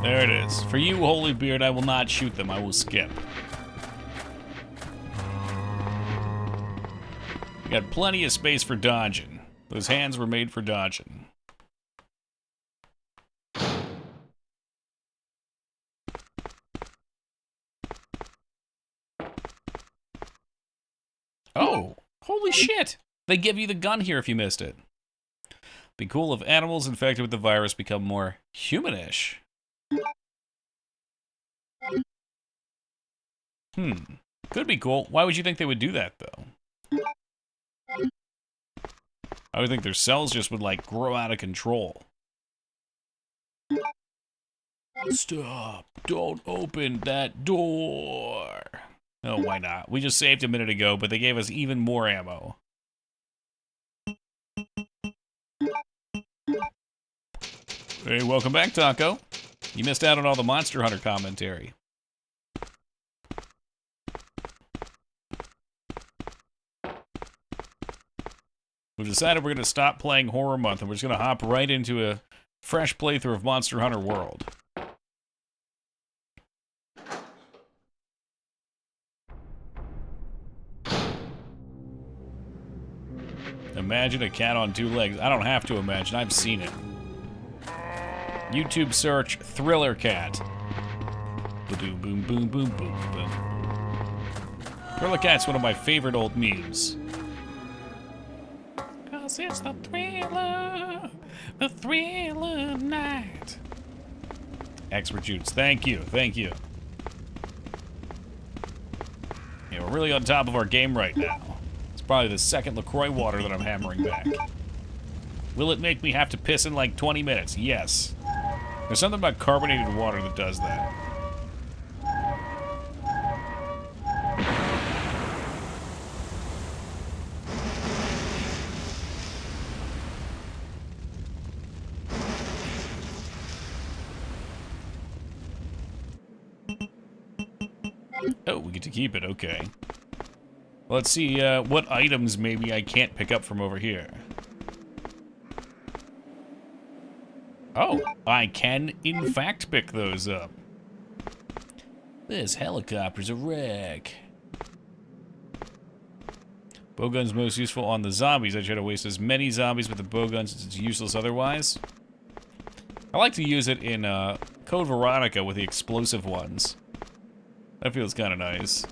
A: There it is. For you, Holybeard, I will not shoot them. I will skip. You got plenty of space for dodging. Those hands were made for dodging. Oh, holy shit! They give you the gun here if you missed it. Be cool if animals infected with the virus become more humanish. Could be cool. Why would you think they would do that, though? I would think their cells just would, like, grow out of control. Stop. Don't open that door. Oh, why not? We just saved a minute ago, but they gave us even more ammo. Hey, welcome back, Taco. You missed out on all the Monster Hunter commentary. We've decided we're going to stop playing Horror Month, and we're just going to hop right into a fresh playthrough of Monster Hunter World. Imagine a cat on 2 legs. I don't have to imagine. I've seen it. YouTube search Thriller Cat. Boom, boom, boom, boom, boom, boom. Thriller Cat's one of my favorite old memes. Cause it's the thriller night. Expert Jutes, thank you, thank you. Yeah, we're really on top of our game right now. It's probably the second LaCroix water that I'm hammering back. Will it make me have to piss in like 20 minutes? Yes. There's something about carbonated water that does that. Oh, we get to keep it, okay. Let's see what items maybe I can't pick up from over here. Oh, I can in fact pick those up. This helicopter's a wreck. Bowgun's most useful on the zombies. I try to waste as many zombies with the bowgun since it's useless otherwise. I like to use it in Code Veronica with the explosive ones. That feels kind of nice.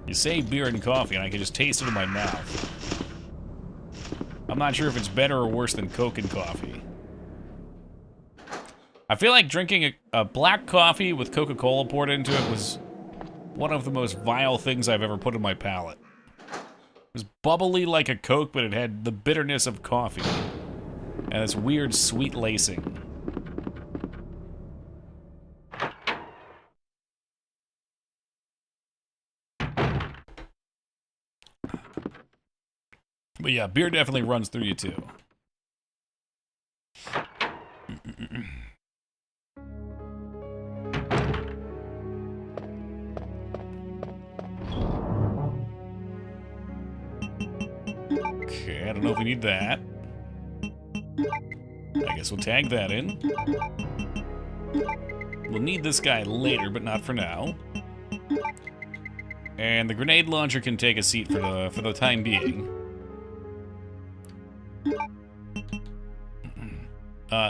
A: You say beer and coffee, and I can just taste it in my mouth. I'm not sure if it's better or worse than Coke and coffee. I feel like drinking a black coffee with Coca-Cola poured into it was one of the most vile things I've ever put in my palate. It was bubbly like a Coke, but it had the bitterness of coffee. And this weird sweet lacing. But yeah, beer definitely runs through you too. Okay, I don't know if we need that. I guess we'll tag that in. We'll need this guy later, but not for now. And the grenade launcher can take a seat for the time being.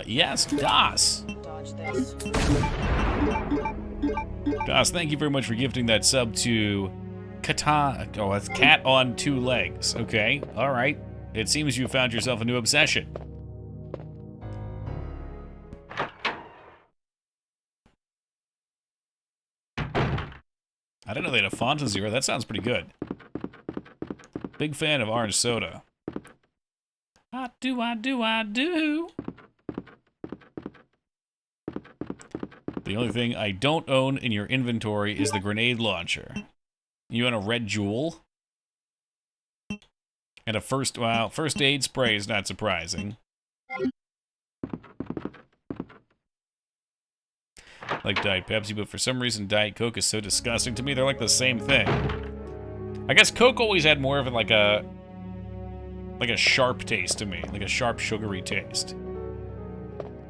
A: Yes, Das.
G: Dodge this.
A: Das, thank you very much for gifting that sub to Kata. Oh, that's Cat on Two Legs. Okay, all right. It seems you found yourself a new obsession. I didn't know they had a Fanta Zero. That sounds pretty good. Big fan of orange soda. I do, I do, I do. The only thing I don't own in your inventory is the grenade launcher. You own a red jewel? And a first aid spray is not surprising. Like Diet Pepsi, but for some reason Diet Coke is so disgusting to me. They're like the same thing. I guess Coke always had more of like a sharp taste to me, like a sharp sugary taste.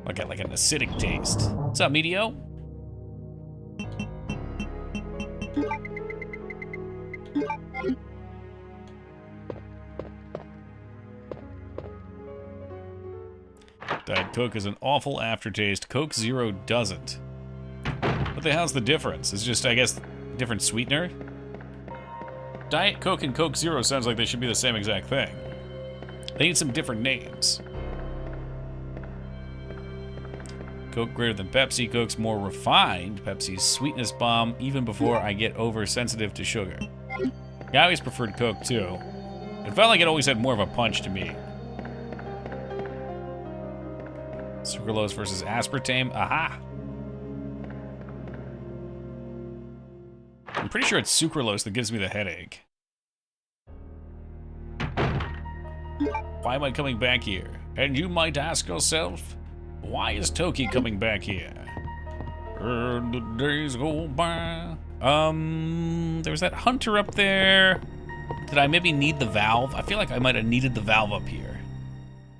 A: Like an acidic taste. What's up, Medio? Diet Coke is an awful aftertaste. Coke Zero doesn't. What the hell's the difference? It's just, I guess, different sweetener? Diet Coke and Coke Zero sounds like they should be the same exact thing. They need some different names. Coke greater than Pepsi. Coke's more refined. Pepsi's sweetness bomb even before I get oversensitive to sugar. Yeah, I always preferred Coke too. It felt like it always had more of a punch to me. Sucralose versus aspartame. Aha! I'm pretty sure it's sucralose that gives me the headache. Why am I coming back here? And you might ask yourself, why is Toki coming back here? The days go by. There's that hunter up there. Did I maybe need the valve? I feel like I might have needed the valve up here.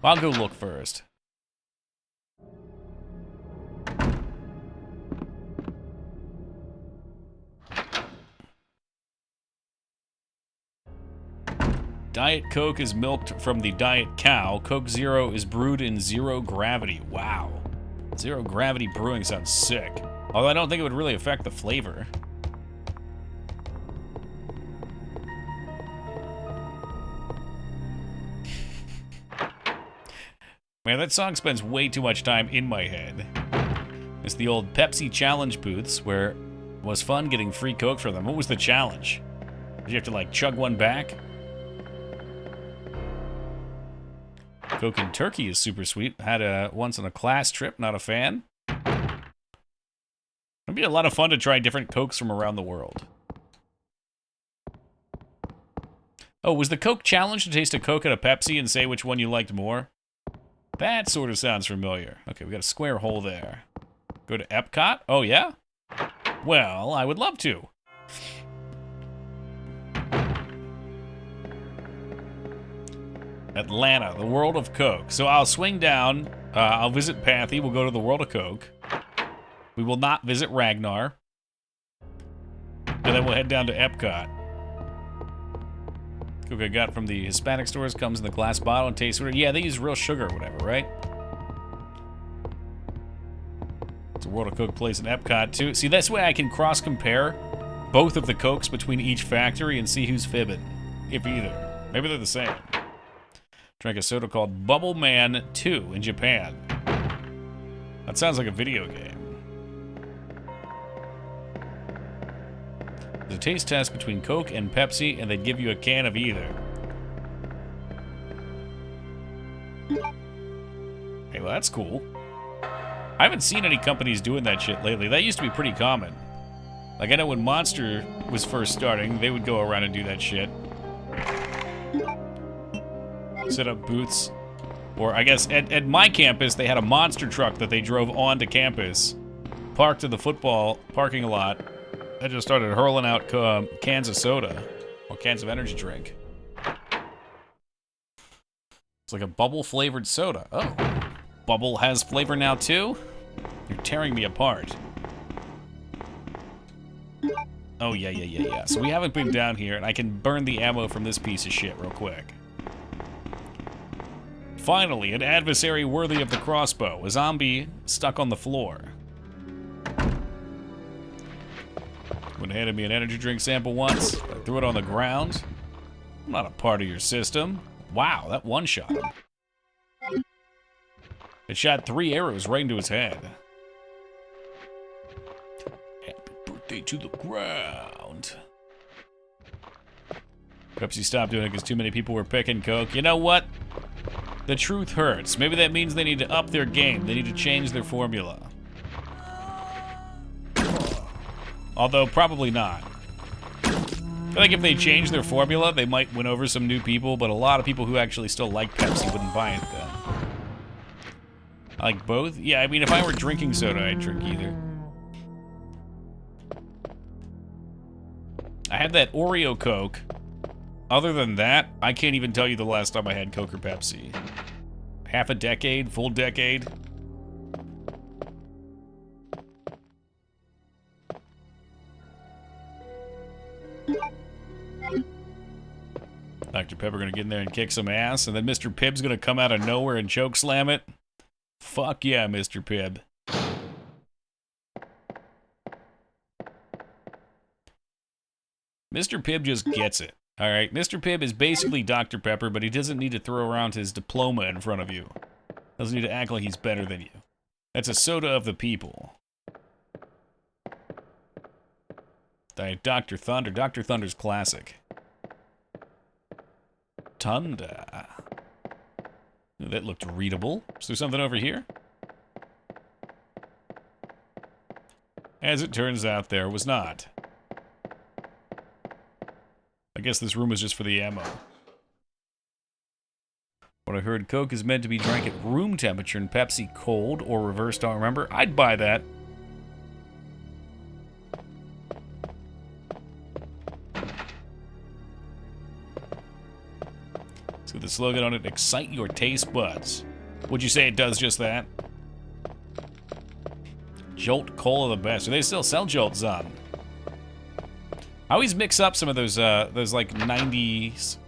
A: I'll go look first. Diet Coke is milked from the Diet Cow. Coke Zero is brewed in zero gravity. Wow. Zero gravity brewing sounds sick. Although I don't think it would really affect the flavor. Man, that song spends way too much time in my head. It's the old Pepsi challenge booths where it was fun getting free Coke from them. What was the challenge? Did you have to like chug one back? Coke and Turkey is super sweet. Had a once on a class trip, not a fan. It'd be a lot of fun to try different Cokes from around the world. Oh, was the Coke challenge to taste a Coke and a Pepsi and say which one you liked more? That sort of sounds familiar. Okay, we got a square hole there. Go to Epcot? Oh, yeah? Well, I would love to. Atlanta, the World of Coke. So I'll swing down. I'll visit Pathy. We'll go to the World of Coke. We will not visit Ragnar. And then we'll head down to Epcot. Coke I got from the Hispanic stores comes in the glass bottle and tastes weird. Yeah, they use real sugar or whatever, right? It's a World of Coke place in Epcot, too. See, that's why I can cross-compare both of the Cokes between each factory and see who's fibbing, if either. Maybe they're the same. Drank a soda called Bubble Man 2 in Japan. That sounds like a video game. There's a taste test between Coke and Pepsi, and they'd give you a can of either. Hey, well, that's cool. I haven't seen any companies doing that shit lately. That used to be pretty common. Like, I know when Monster was first starting, they would go around and do that shit. Set up booths. Or, I guess, at my campus, they had a monster truck that they drove onto campus, parked in the football parking lot, and just started hurling out cans of soda, or cans of energy drink. It's like a bubble-flavored soda. Oh, Bubble has flavor now, too? You're tearing me apart. Oh, yeah. So we haven't been down here, and I can burn the ammo from this piece of shit real quick. Finally, an adversary worthy of the crossbow. A zombie stuck on the floor. When handed me an energy drink sample once, I threw it on the ground. I'm not a part of your system. Wow, that one-shot him. It shot 3 arrows right into his head. Happy birthday to the ground. Pepsi stopped doing it because too many people were picking Coke. You know what? The truth hurts. Maybe that means they need to up their game. They need to change their formula. Although, probably not. I feel like if they change their formula, they might win over some new people, but a lot of people who actually still like Pepsi wouldn't buy it then. I like both? Yeah, I mean, if I were drinking soda, I'd drink either. I had that Oreo Coke. Other than that, I can't even tell you the last time I had Coke or Pepsi. Half a decade? Full decade? Dr. Pepper gonna get in there and kick some ass, and then Mr. Pibb's gonna come out of nowhere and choke slam it? Fuck yeah, Mr. Pibb. Mr. Pibb just gets it. Alright, Mr. Pibb is basically Dr. Pepper, but he doesn't need to throw around his diploma in front of you. Doesn't need to act like he's better than you. That's a soda of the people. Dr. Thunder. Dr. Thunder's classic. Thunder. Ooh, that looked readable. Is there something over here? As it turns out, there was not. I guess this room is just for the ammo. What I heard, Coke is meant to be drank at room temperature and Pepsi cold or reversed, don't remember. I'd buy that. Let's get the slogan on it, excite your taste buds. Would you say it does just that? Jolt Cola the best. Do they still sell Jolts on? I always mix up some of those like 90s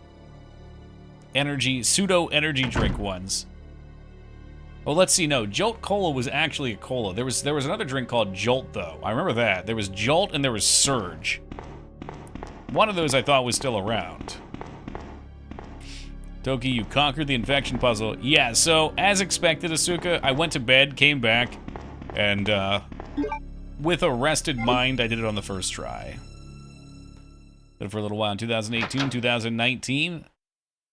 A: energy, pseudo energy drink ones. Oh, let's see. No, Jolt Cola was actually a cola. There was another drink called Jolt though. I remember that. There was Jolt and there was Surge. One of those I thought was still around. Toki, you conquered the infection puzzle. Yeah, so as expected, Asuka, I went to bed, came back, and with a rested mind, I did it on the first try. Did it for a little while in 2018, 2019,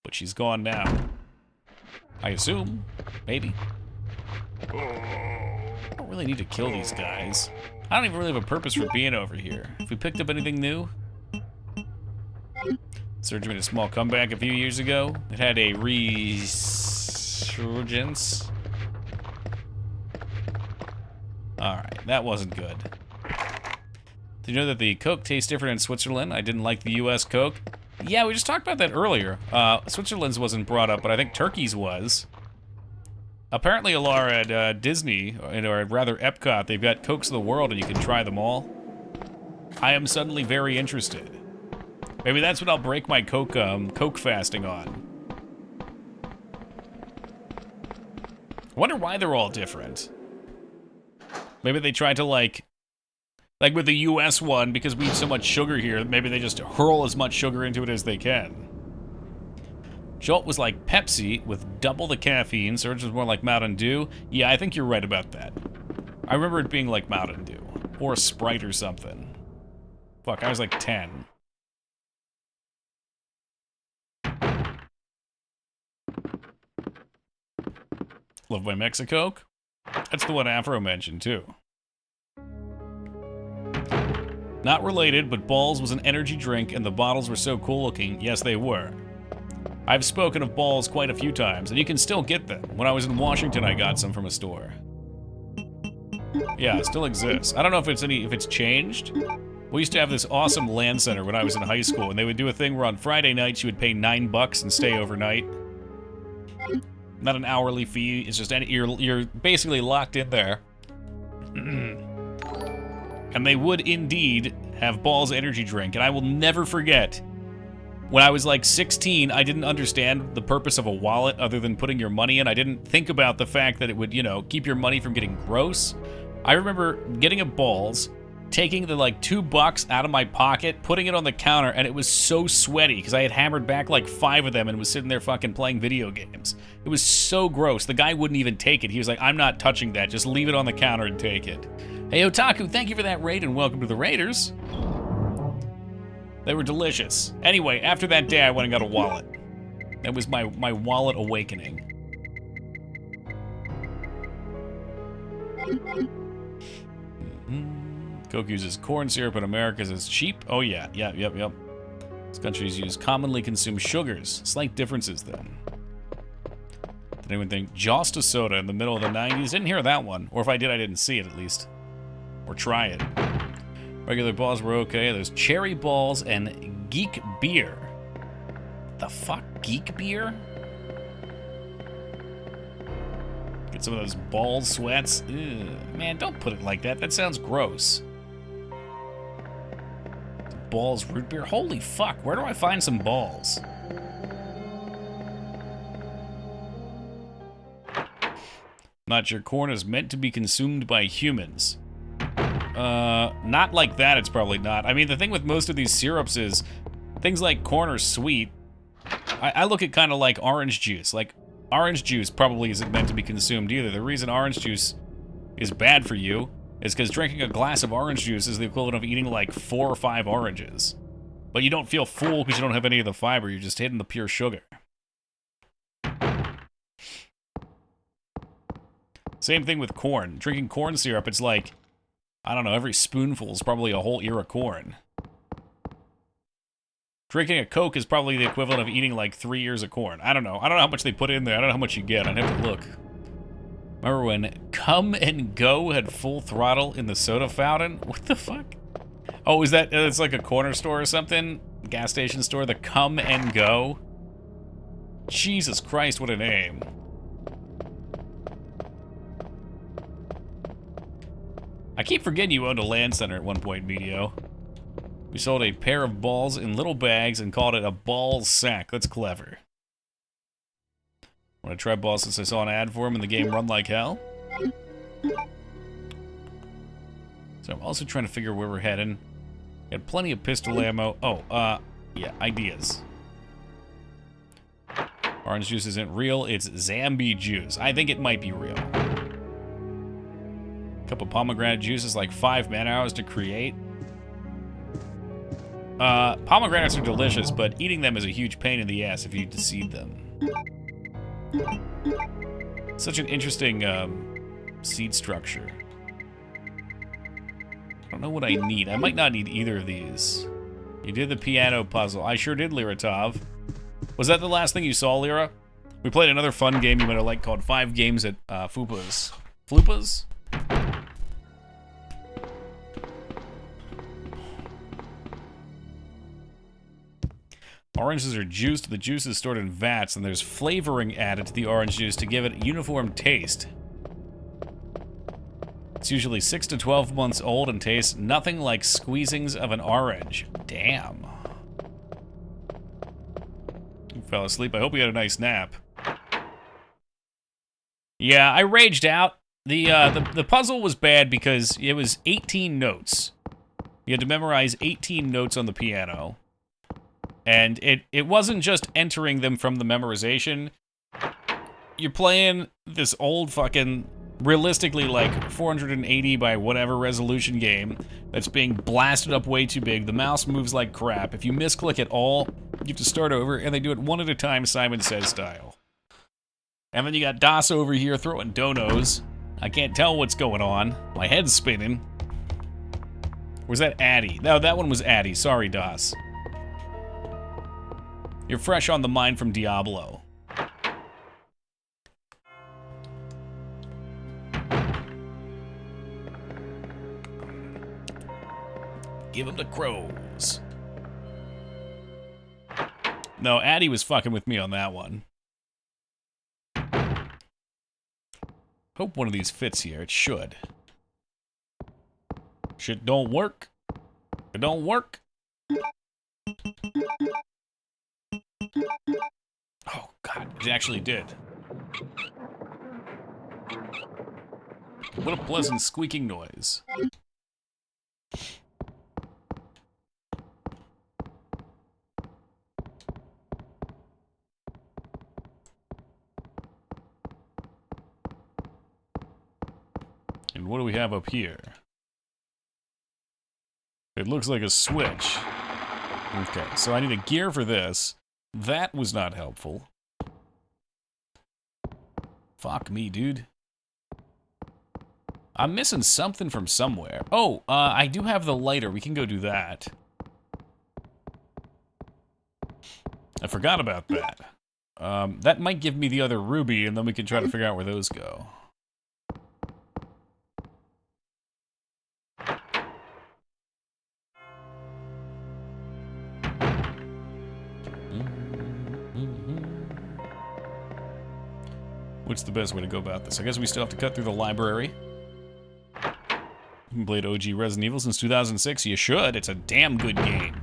A: but she's gone now. I assume. Maybe. I don't really need to kill these guys. I don't even really have a purpose for being over here. Have we picked up anything new? Surge made a small comeback a few years ago. It had a resurgence. Alright, that wasn't good. Did you know that the Coke tastes different in Switzerland? I didn't like the US Coke. Yeah, we just talked about that earlier. Switzerland's wasn't brought up, but I think Turkey's was. Apparently, Alara, at Disney, or rather Epcot, they've got Cokes of the world and you can try them all. I am suddenly very interested. Maybe that's what I'll break my Coke fasting on. I wonder why they're all different. Maybe they tried to like with the US one, because we eat so much sugar here, maybe they just hurl as much sugar into it as they can. Jolt was like Pepsi with double the caffeine. Surge was more like Mountain Dew. Yeah, I think you're right about that. I remember it being like Mountain Dew. Or Sprite or something. Fuck, I was like 10. Love by Mexicoke? That's the one Afro mentioned, too. Not related, but Balls was an energy drink and the bottles were so cool looking. Yes, they were. I've spoken of Balls quite a few times, and you can still get them. When I was in Washington, I got some from a store. Yeah, it still exists. I don't know if it's changed. We used to have this awesome LAN center when I was in high school, and they would do a thing where on Friday nights you would pay $9 and stay overnight. Not an hourly fee, it's just you're basically locked in there. And they would indeed have Balls energy drink, and I will never forget. When I was like 16, I didn't understand the purpose of a wallet other than putting your money in. I didn't think about the fact that it would, keep your money from getting gross. I remember getting a Balls, taking the like $2 out of my pocket, putting it on the counter, and it was so sweaty because I had hammered back like 5 of them and was sitting there fucking playing video games. It was so gross. The guy wouldn't even take it. He was like, I'm not touching that. Just leave it on the counter and take it. Hey, Otaku, thank you for that raid and welcome to the Raiders. They were delicious. Anyway, after that day, I went and got a wallet. That was my wallet awakening. Coke uses corn syrup in America as cheap. Oh yeah, yep. These countries use commonly consumed sugars. Slight differences then. Did anyone think Josta Soda in the middle of the 90s? Didn't hear that one. Or if I did, I didn't see it at least. Or try it. Regular Balls were okay. There's Cherry Balls and Geek Beer. What the fuck? Geek Beer? Get some of those Balls sweats. Ugh. Man, don't put it like that. That sounds gross. Balls root beer? Holy fuck, where do I find some Balls? Not sure corn is meant to be consumed by humans. Not like that, it's probably not. I mean, the thing with most of these syrups is things like corn are sweet. I look at kind of like orange juice. Like, orange juice probably isn't meant to be consumed either. The reason orange juice is bad for you is because drinking a glass of orange juice is the equivalent of eating like 4 or 5 oranges. But you don't feel full because you don't have any of the fiber, you're just hitting the pure sugar. Same thing with corn. Drinking corn syrup, it's like, I don't know, every spoonful is probably a whole ear of corn. Drinking a Coke is probably the equivalent of eating like 3 ears of corn. I don't know. I don't know how much they put in there. I don't know how much you get. I'd have to look. Remember when Come and Go had full throttle in the soda fountain? What the fuck? Oh, is that, it's like a corner store or something? Gas station store? The Come and Go? Jesus Christ, what a name. I keep forgetting you owned a LAN center at one point, Medio. We sold a pair of balls in little bags and called it a balls sack. That's clever. Want to try balls since I saw an ad for him in the game Run Like Hell? So I'm also trying to figure where we're heading. Got plenty of pistol ammo. Oh, yeah, ideas. Orange juice isn't real, it's Zambi juice. I think it might be real. Cup of pomegranate juice is like 5 man-hours to create. Pomegranates are delicious, but eating them is a huge pain in the ass if you deseed them. Such an interesting seed structure. I don't know what I need. I might not need either of these. You did the piano puzzle. I sure did, Liratov. Was that the last thing you saw, Lyra? We played another fun game you might have liked called 5 Games at Fupa's. Flupa's? Oranges are juiced. The juice is stored in vats, and there's flavoring added to the orange juice to give it a uniform taste. It's usually 6 to 12 months old and tastes nothing like squeezings of an orange. Damn. You fell asleep. I hope you had a nice nap. Yeah, I raged out. The puzzle was bad because it was 18 notes. You had to memorize 18 notes on the piano. And it wasn't just entering them from the memorization. You're playing this old fucking, realistically like 480 by whatever resolution game that's being blasted up way too big. The mouse moves like crap. If you misclick at all, you have to start over, and they do it one at a time, Simon Says style. And then you got Das over here throwing donos. I can't tell what's going on. My head's spinning. Was that Addy? No, that one was Addy. Sorry, Das. You're fresh on the mind from Diablo. Give him the crows. No, Addy was fucking with me on that one. Hope one of these fits here. It should. Shit don't work. It don't work. Oh, God. It actually did. What a pleasant squeaking noise. And what do we have up here? It looks like a switch. Okay, so I need a gear for this. That was not helpful. Fuck me, dude. I'm missing something from somewhere. Oh, I do have the lighter. We can go do that. I forgot about that. That might give me the other ruby, and then we can try to figure out where those go. What's the best way to go about this? I guess we still have to cut through the library. You played OG Resident Evil since 2006? You should. It's a damn good game.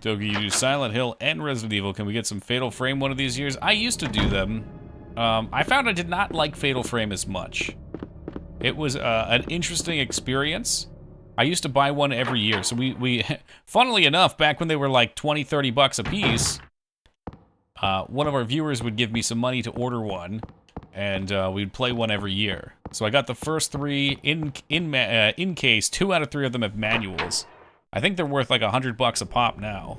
A: Togi, you do Silent Hill and Resident Evil. Can we get some Fatal Frame one of these years? I used to do them. I found I did not like Fatal Frame as much. It was an interesting experience. I used to buy one every year. So we funnily enough, back when they were like 20, 30 bucks a piece, one of our viewers would give me some money to order one, and we'd play one every year. So I got the first 3 in case. 2 out of 3 of them have manuals. I think they're worth like $100 a pop now.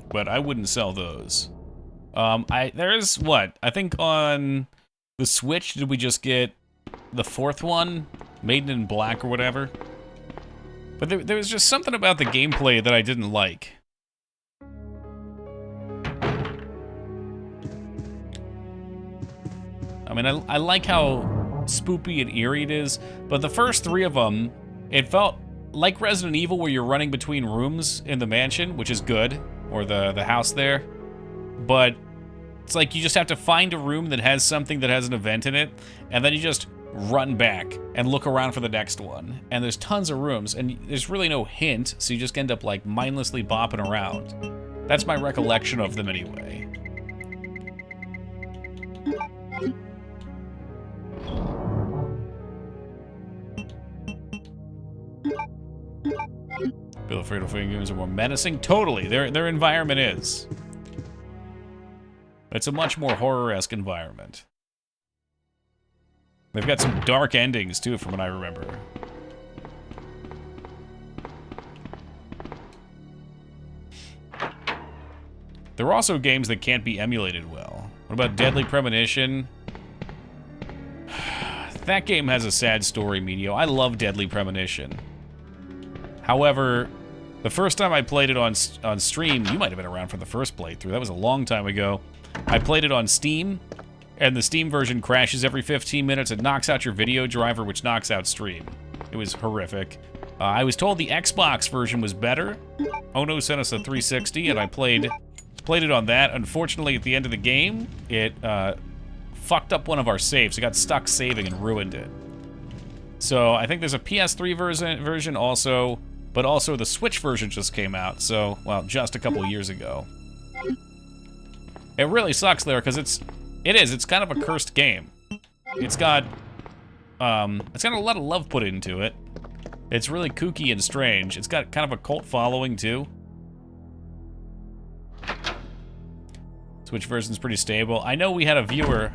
A: But I wouldn't sell those. There's what? I think on the Switch, did we just get the 4th one? Maiden in Black or whatever? But there was just something about the gameplay that I didn't like. I mean, I like how spoopy and eerie it is, but the first 3 of them, it felt like Resident Evil where you're running between rooms in the mansion, which is good. Or the house there. But it's like you just have to find a room that has something that has an event in it, and then you just run back and look around for the next one. And there's tons of rooms, and there's really no hint, so you just end up like mindlessly bopping around. That's my recollection of them anyway. Feel afraid of fighting games are more menacing? Totally, their environment is. It's a much more horror-esque environment. They've got some dark endings, too, from what I remember. There are also games that can't be emulated well. What about Deadly Premonition? That game has a sad story, Medio. I love Deadly Premonition. However, the first time I played it on stream, you might have been around for the first playthrough. That was a long time ago. I played it on Steam, and the Steam version crashes every 15 minutes. It knocks out your video driver, which knocks out Stream. It was horrific. I was told the Xbox version was better. Ono sent us a 360, and I played it on that. Unfortunately, at the end of the game, it fucked up one of our saves. It got stuck saving and ruined it. So I think there's a PS3 version also, but also the Switch version just came out. So, well, just a couple years ago. It really sucks there because it's kind of a cursed game. It's got a lot of love put into it. It's really kooky and strange. It's got kind of a cult following too. Switch version's pretty stable. I know we had a viewer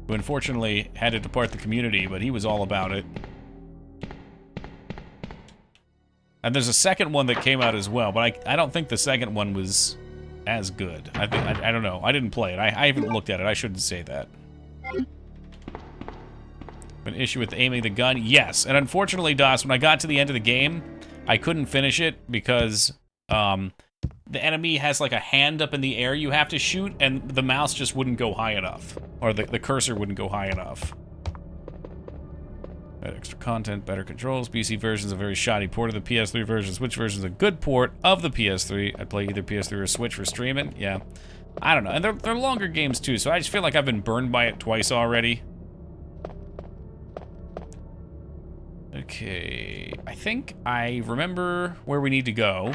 A: who unfortunately had to depart the community, but he was all about it. And there's a second one that came out as well, but I don't think the second one was as good. I don't know. I didn't play it. I haven't looked at it. I shouldn't say that. An issue with aiming the gun? Yes. And unfortunately, DOS, when I got to the end of the game, I couldn't finish it because the enemy has like a hand up in the air you have to shoot, and the mouse just wouldn't go high enough. Or the cursor wouldn't go high enough. Got extra content, better controls. PC version's a very shoddy port of the PS3 version. Switch version's a good port of the PS3. I'd play either PS3 or Switch for streaming. Yeah. I don't know. And they're longer games too, so I just feel like I've been burned by it twice already. Okay. I think I remember where we need to go.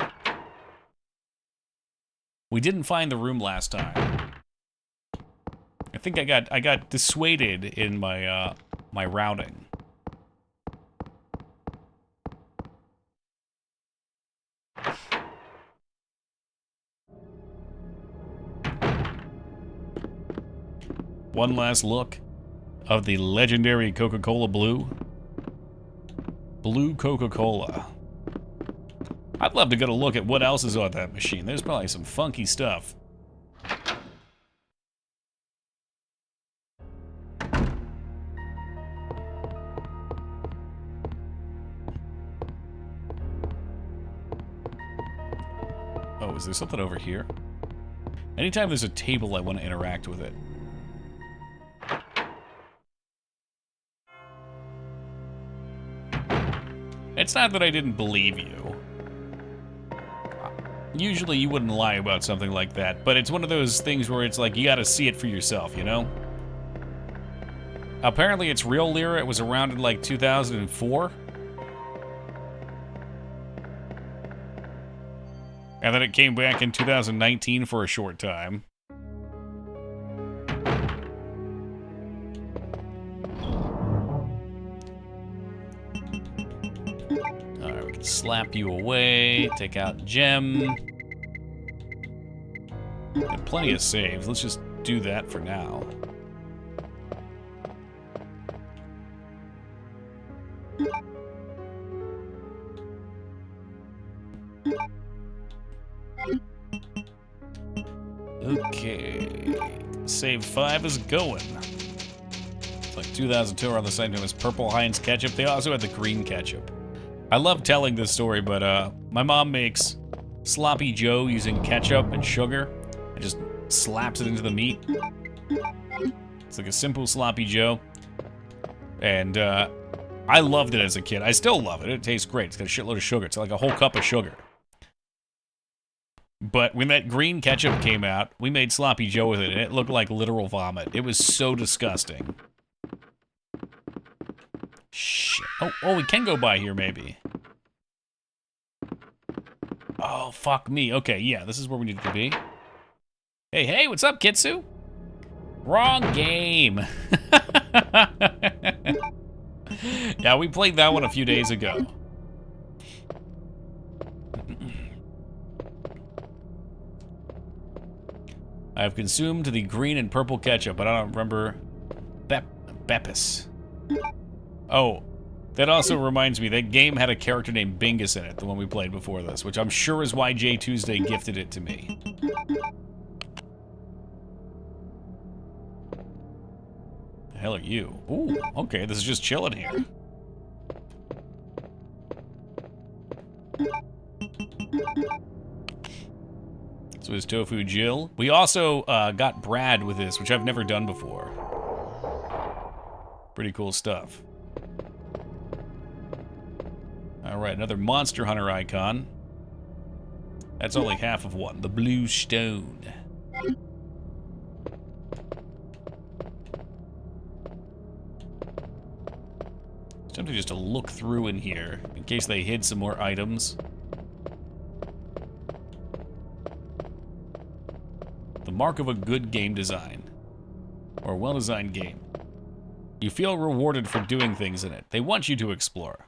A: We didn't find the room last time. I think I got dissuaded in my my routing. One last look of the legendary Coca-Cola Blue. Blue Coca-Cola. I'd love to get a look at what else is on that machine. There's probably some funky stuff. Oh, is there something over here? Anytime there's a table, I want to interact with it. It's not that I didn't believe you. Usually you wouldn't lie about something like that, but it's one of those things where it's like you gotta see it for yourself, you know? Apparently it's real Lyra. It was around in like 2004. And then it came back in 2019 for a short time. Alright, we can slap you away, take out gem. Got plenty of saves. Let's just do that for now. Okay, save 5 is going. It's like 2002 on the same time as Purple Heinz ketchup. They also had the green ketchup. I love telling this story, but my mom makes Sloppy Joe using ketchup and sugar and just slaps it into the meat. It's like a simple Sloppy Joe. And I loved it as a kid. I still love it. It tastes great. It's got a shitload of sugar. It's like a whole cup of sugar. But when that green ketchup came out, we made Sloppy Joe with it, and it looked like literal vomit. It was so disgusting. Shit. Oh, we can go by here, maybe. Oh, fuck me. Okay, yeah, this is where we need to be. Hey, what's up, Kitsu? Wrong game. Yeah, we played that one a few days ago. I have consumed the green and purple ketchup, but I don't remember Beppis. Oh, that also reminds me, that game had a character named Bingus in it, the one we played before this, which I'm sure is why Jay Tuesday gifted it to me. The hell are you? Ooh, okay, this is just chilling here. So is Tofu Jill. We also got Brad with this, which I've never done before. Pretty cool stuff. Alright, another Monster Hunter icon. That's only half of one. The Blue Stone. It's tempting just to look through in here, in case they hid some more items. The mark of a good game design. Or a well-designed game. You feel rewarded for doing things in it. They want you to explore.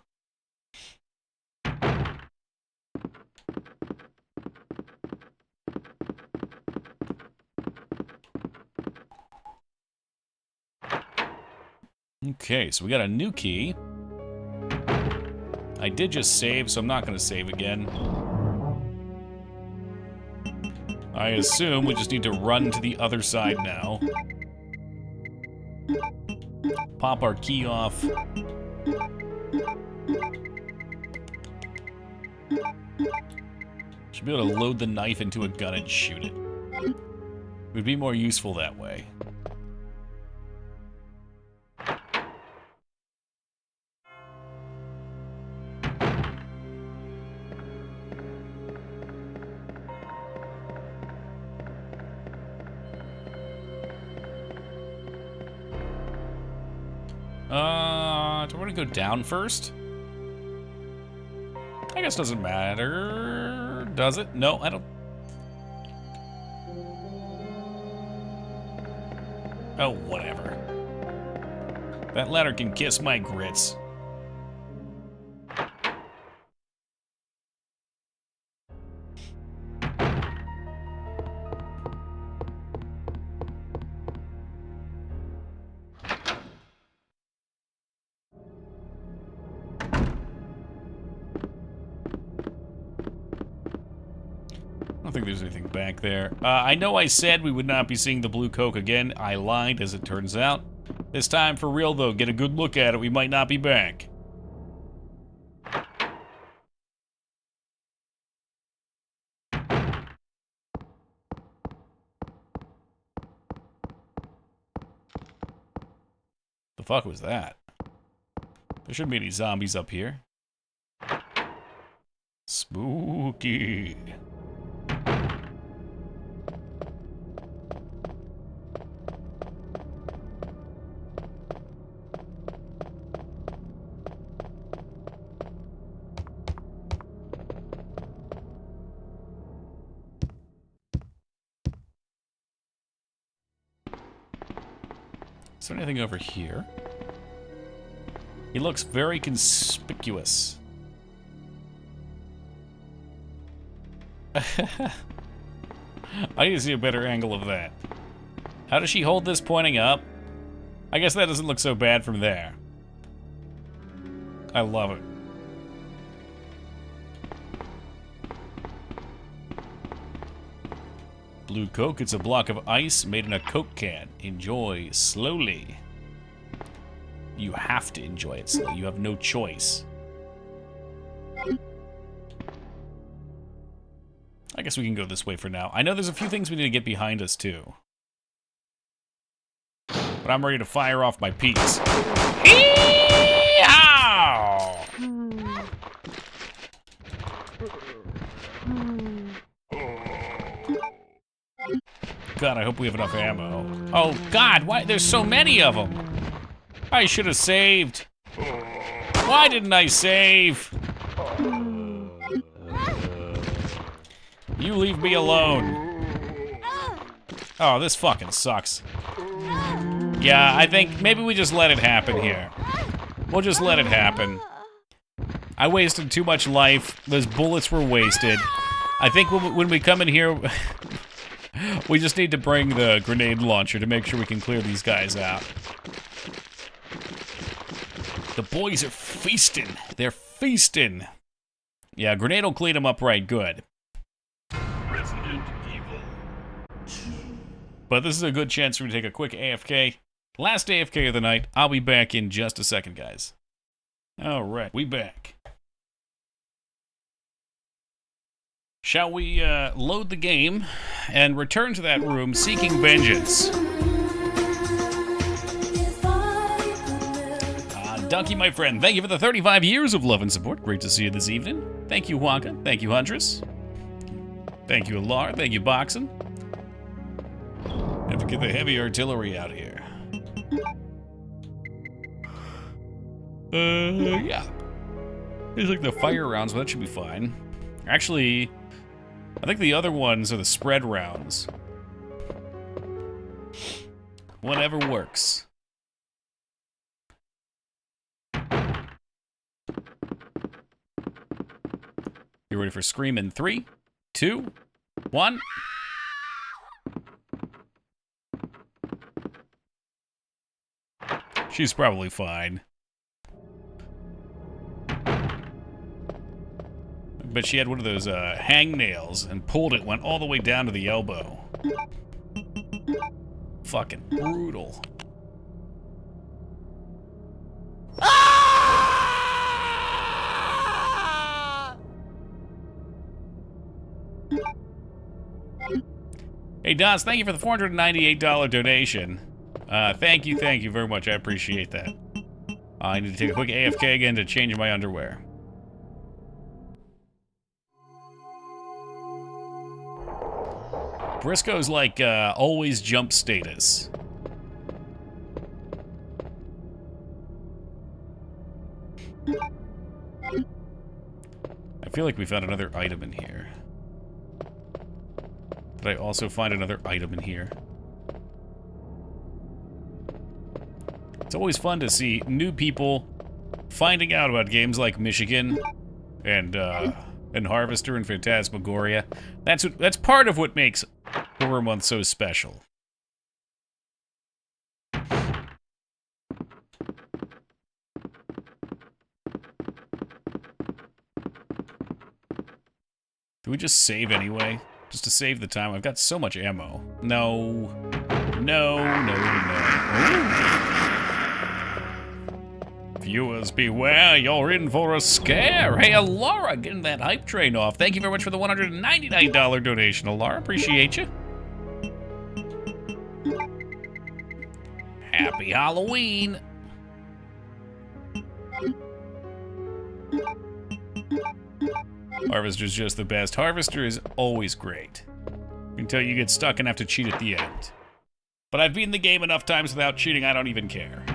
A: Okay, so we got a new key. I did just save, so I'm not going to save again. I assume we just need to run to the other side now. Pop our key off. Should be able to load the knife into a gun and shoot it. Would be more useful that way. Do I want to go down first? I guess it doesn't matter. Does it? No, I don't. Oh, whatever. That ladder can kiss my grits. I don't think there's anything back there. I know I said we would not be seeing the blue Coke again. I lied, as it turns out. This time, for real, though, get a good look at it. We might not be back. The fuck was that? There shouldn't be any zombies up here. Spooky. Is there anything over here? He looks very conspicuous. I need to see a better angle of that. How does she hold this pointing up? I guess that doesn't look so bad from there. I love it. Blue Coke, it's a block of ice made in a Coke can. Enjoy slowly. You have to enjoy it slowly. You have no choice. I guess we can go this way for now. I know there's a few things we need to get behind us, too. But I'm ready to fire off my piece. Hee-haw! God, I hope we have enough ammo. Oh, God, why? There's so many of them. I should have saved. Why didn't I save? You leave me alone. Oh, this fucking sucks. Yeah, I think maybe we just let it happen here. We'll just let it happen. I wasted too much life. Those bullets were wasted. I think when we come in here... We just need to bring the grenade launcher to make sure we can clear these guys out. The boys are feasting. They're feasting. Yeah, grenade will clean them up right good.
C: Resident Evil 2.
A: But this is a good chance for me to take a quick AFK. Last AFK of the night. I'll be back in just a second, guys. Alright, we back. Shall we load the game and return to that room seeking vengeance? Donkey, my friend, thank you for the 35 years of love and support. Great to see you this evening. Thank you, Wonka. Thank you, Huntress. Thank you, Alar. Thank you, Boxin. Have to get the heavy artillery out here. Yeah. These like the fire rounds, but that should be fine. Actually, I think the other ones are the spread rounds. Whatever works. You ready for Scream in 3, 2, 1. She's probably fine. But she had one of those hangnails and pulled it, went all the way down to the elbow. Fucking brutal. Hey, Dons, thank you for the $498 donation. Thank you very much. I appreciate that. I need to take a quick AFK again to change my underwear. Briscoe's like always jump status. I feel like we found another item in here. Did I also find another item in here? It's always fun to see new people finding out about games like Michigan and Harvester and Phantasmagoria. That's part of what makes Horror Month so special. Do we just save anyway? Just to save the time? I've got so much ammo. No. No. Ooh. Viewers beware, you're in for a scare. Hey, Alara, getting that hype train off. Thank you very much for the $199 donation, Alara. Appreciate you. Happy Halloween. Harvester's just the best. Harvester is always great. Until you get stuck and have to cheat at the end. But I've beaten the game enough times without cheating, I don't even care.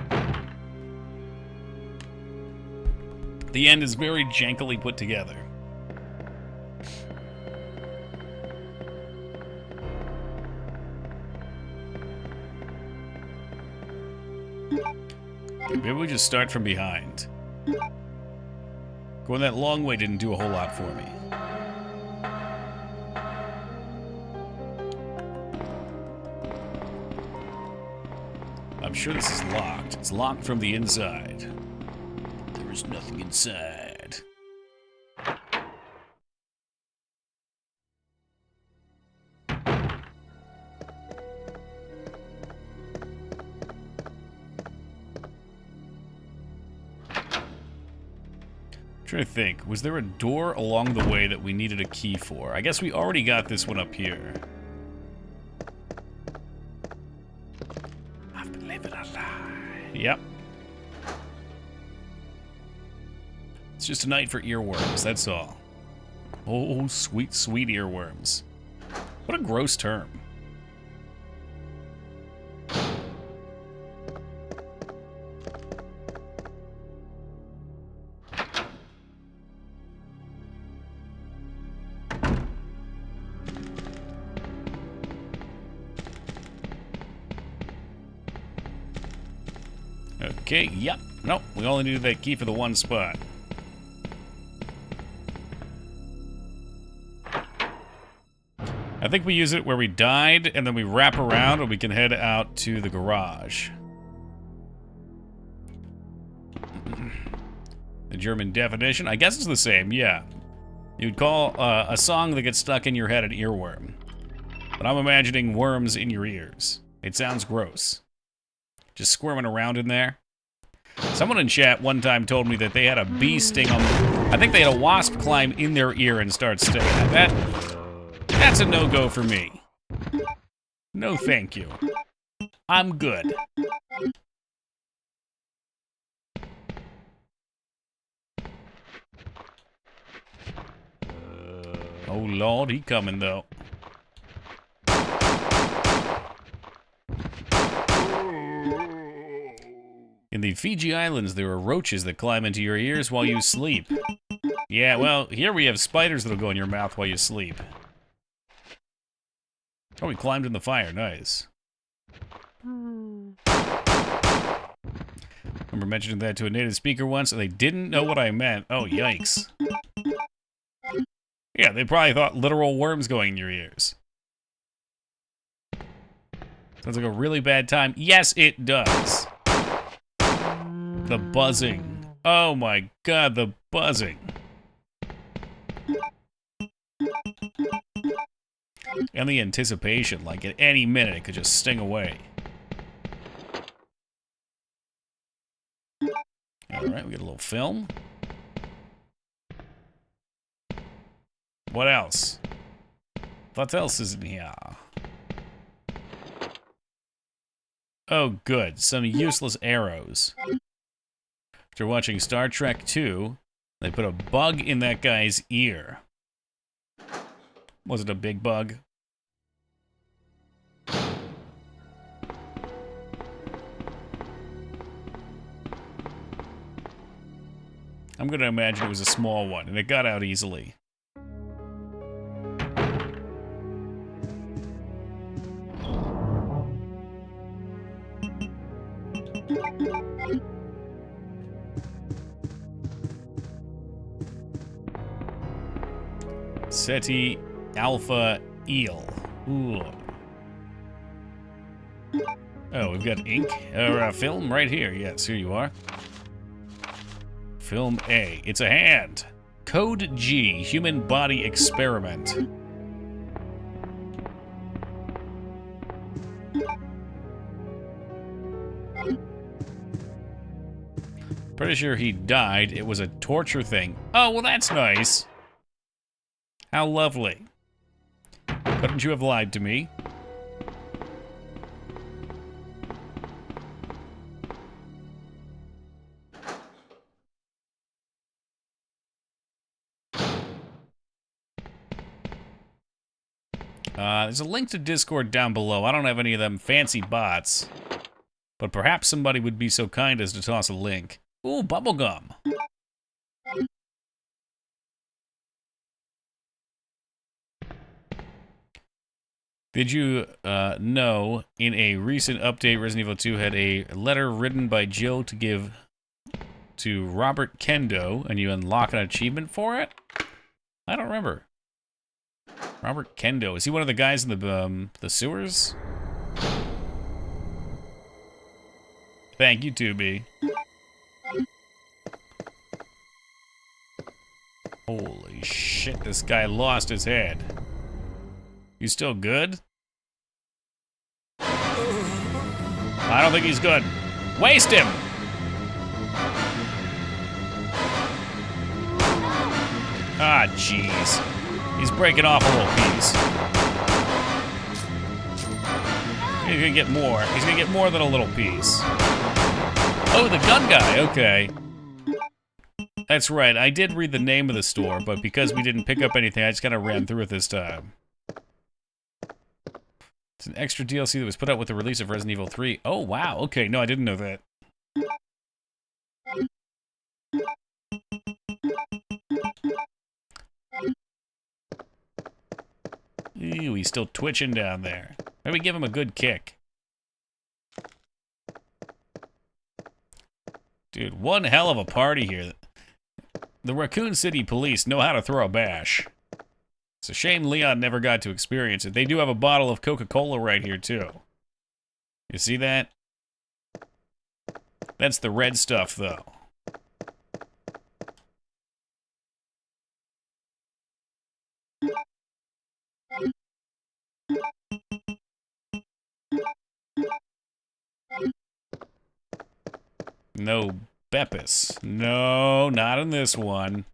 A: The end is very jankily put together. Maybe we just start from behind. Going that long way didn't do a whole lot for me. I'm sure this is locked. It's locked from the inside. There is nothing inside. Trying to think, was there a door along the way that we needed a key for? I guess we already got this one up here. I've been living a lie. Yep. It's just a night for earworms, that's all. Oh, sweet, sweet earworms. What a gross term. Okay, yep. Nope, we only needed that key for the one spot. I think we use it where we died, and then we wrap around, and we can head out to the garage. The German definition? I guess it's the same, yeah. You'd call a song that gets stuck in your head an earworm. But I'm imagining worms in your ears. It sounds gross. Just squirming around in there. Someone in chat one time told me that they had a bee sting on them. I think they had a wasp climb in their ear and start stinging. That's a no-go for me. No thank you. I'm good. Oh Lord, he coming though. In the Fiji Islands, there are roaches that climb into your ears while you sleep. Yeah, well, here we have spiders that'll go in your mouth while you sleep. Oh, he climbed in the fire. Nice. Remember mentioning that to a native speaker once, and they didn't know what I meant. Oh, yikes. Yeah, they probably thought literal worms going in your ears. Sounds like a really bad time. Yes, it does. The buzzing. Oh my god, the buzzing. And the anticipation, like at any minute it could just sting away. Alright, we get a little film. What else? What else is in here? Oh, good. Some useless arrows. After watching Star Trek II, they put a bug in that guy's ear. Was it a big bug? I'm gonna imagine it was a small one, and it got out easily. Ceti Alpha Eel. Ooh. Oh, we've got ink, or film right here. Yes, here you are. Film A. It's a hand. Code G. Human body experiment. Pretty sure he died. It was a torture thing. Oh, well, that's nice. How lovely. Couldn't you have lied to me? There's a link to Discord down below. I don't have any of them fancy bots. But perhaps somebody would be so kind as to toss a link. Ooh, bubblegum. Did you know in a recent update, Resident Evil 2 had a letter written by Jill to give to Robert Kendo, and you unlock an achievement for it? I don't remember. Robert Kendo, is he one of the guys in the sewers? Thank you, 2B. Holy shit, this guy lost his head. You still good? I don't think he's good. Waste him! Ah, jeez. He's breaking off a little piece. He's gonna get more. He's gonna get more than a little piece. Oh, the gun guy, okay. That's right, I did read the name of the store, but because we didn't pick up anything, I just kind of ran through it this time. It's an extra DLC that was put out with the release of Resident Evil 3. Oh, wow. Okay, no, I didn't know that. Ew, he's still twitching down there. Maybe give him a good kick. Dude, one hell of a party here. The Raccoon City Police know how to throw a bash. It's a shame Leon never got to experience it. They do have a bottle of Coca-Cola right here, too. You see that? That's the red stuff, though. No Beppis. No, not in this one.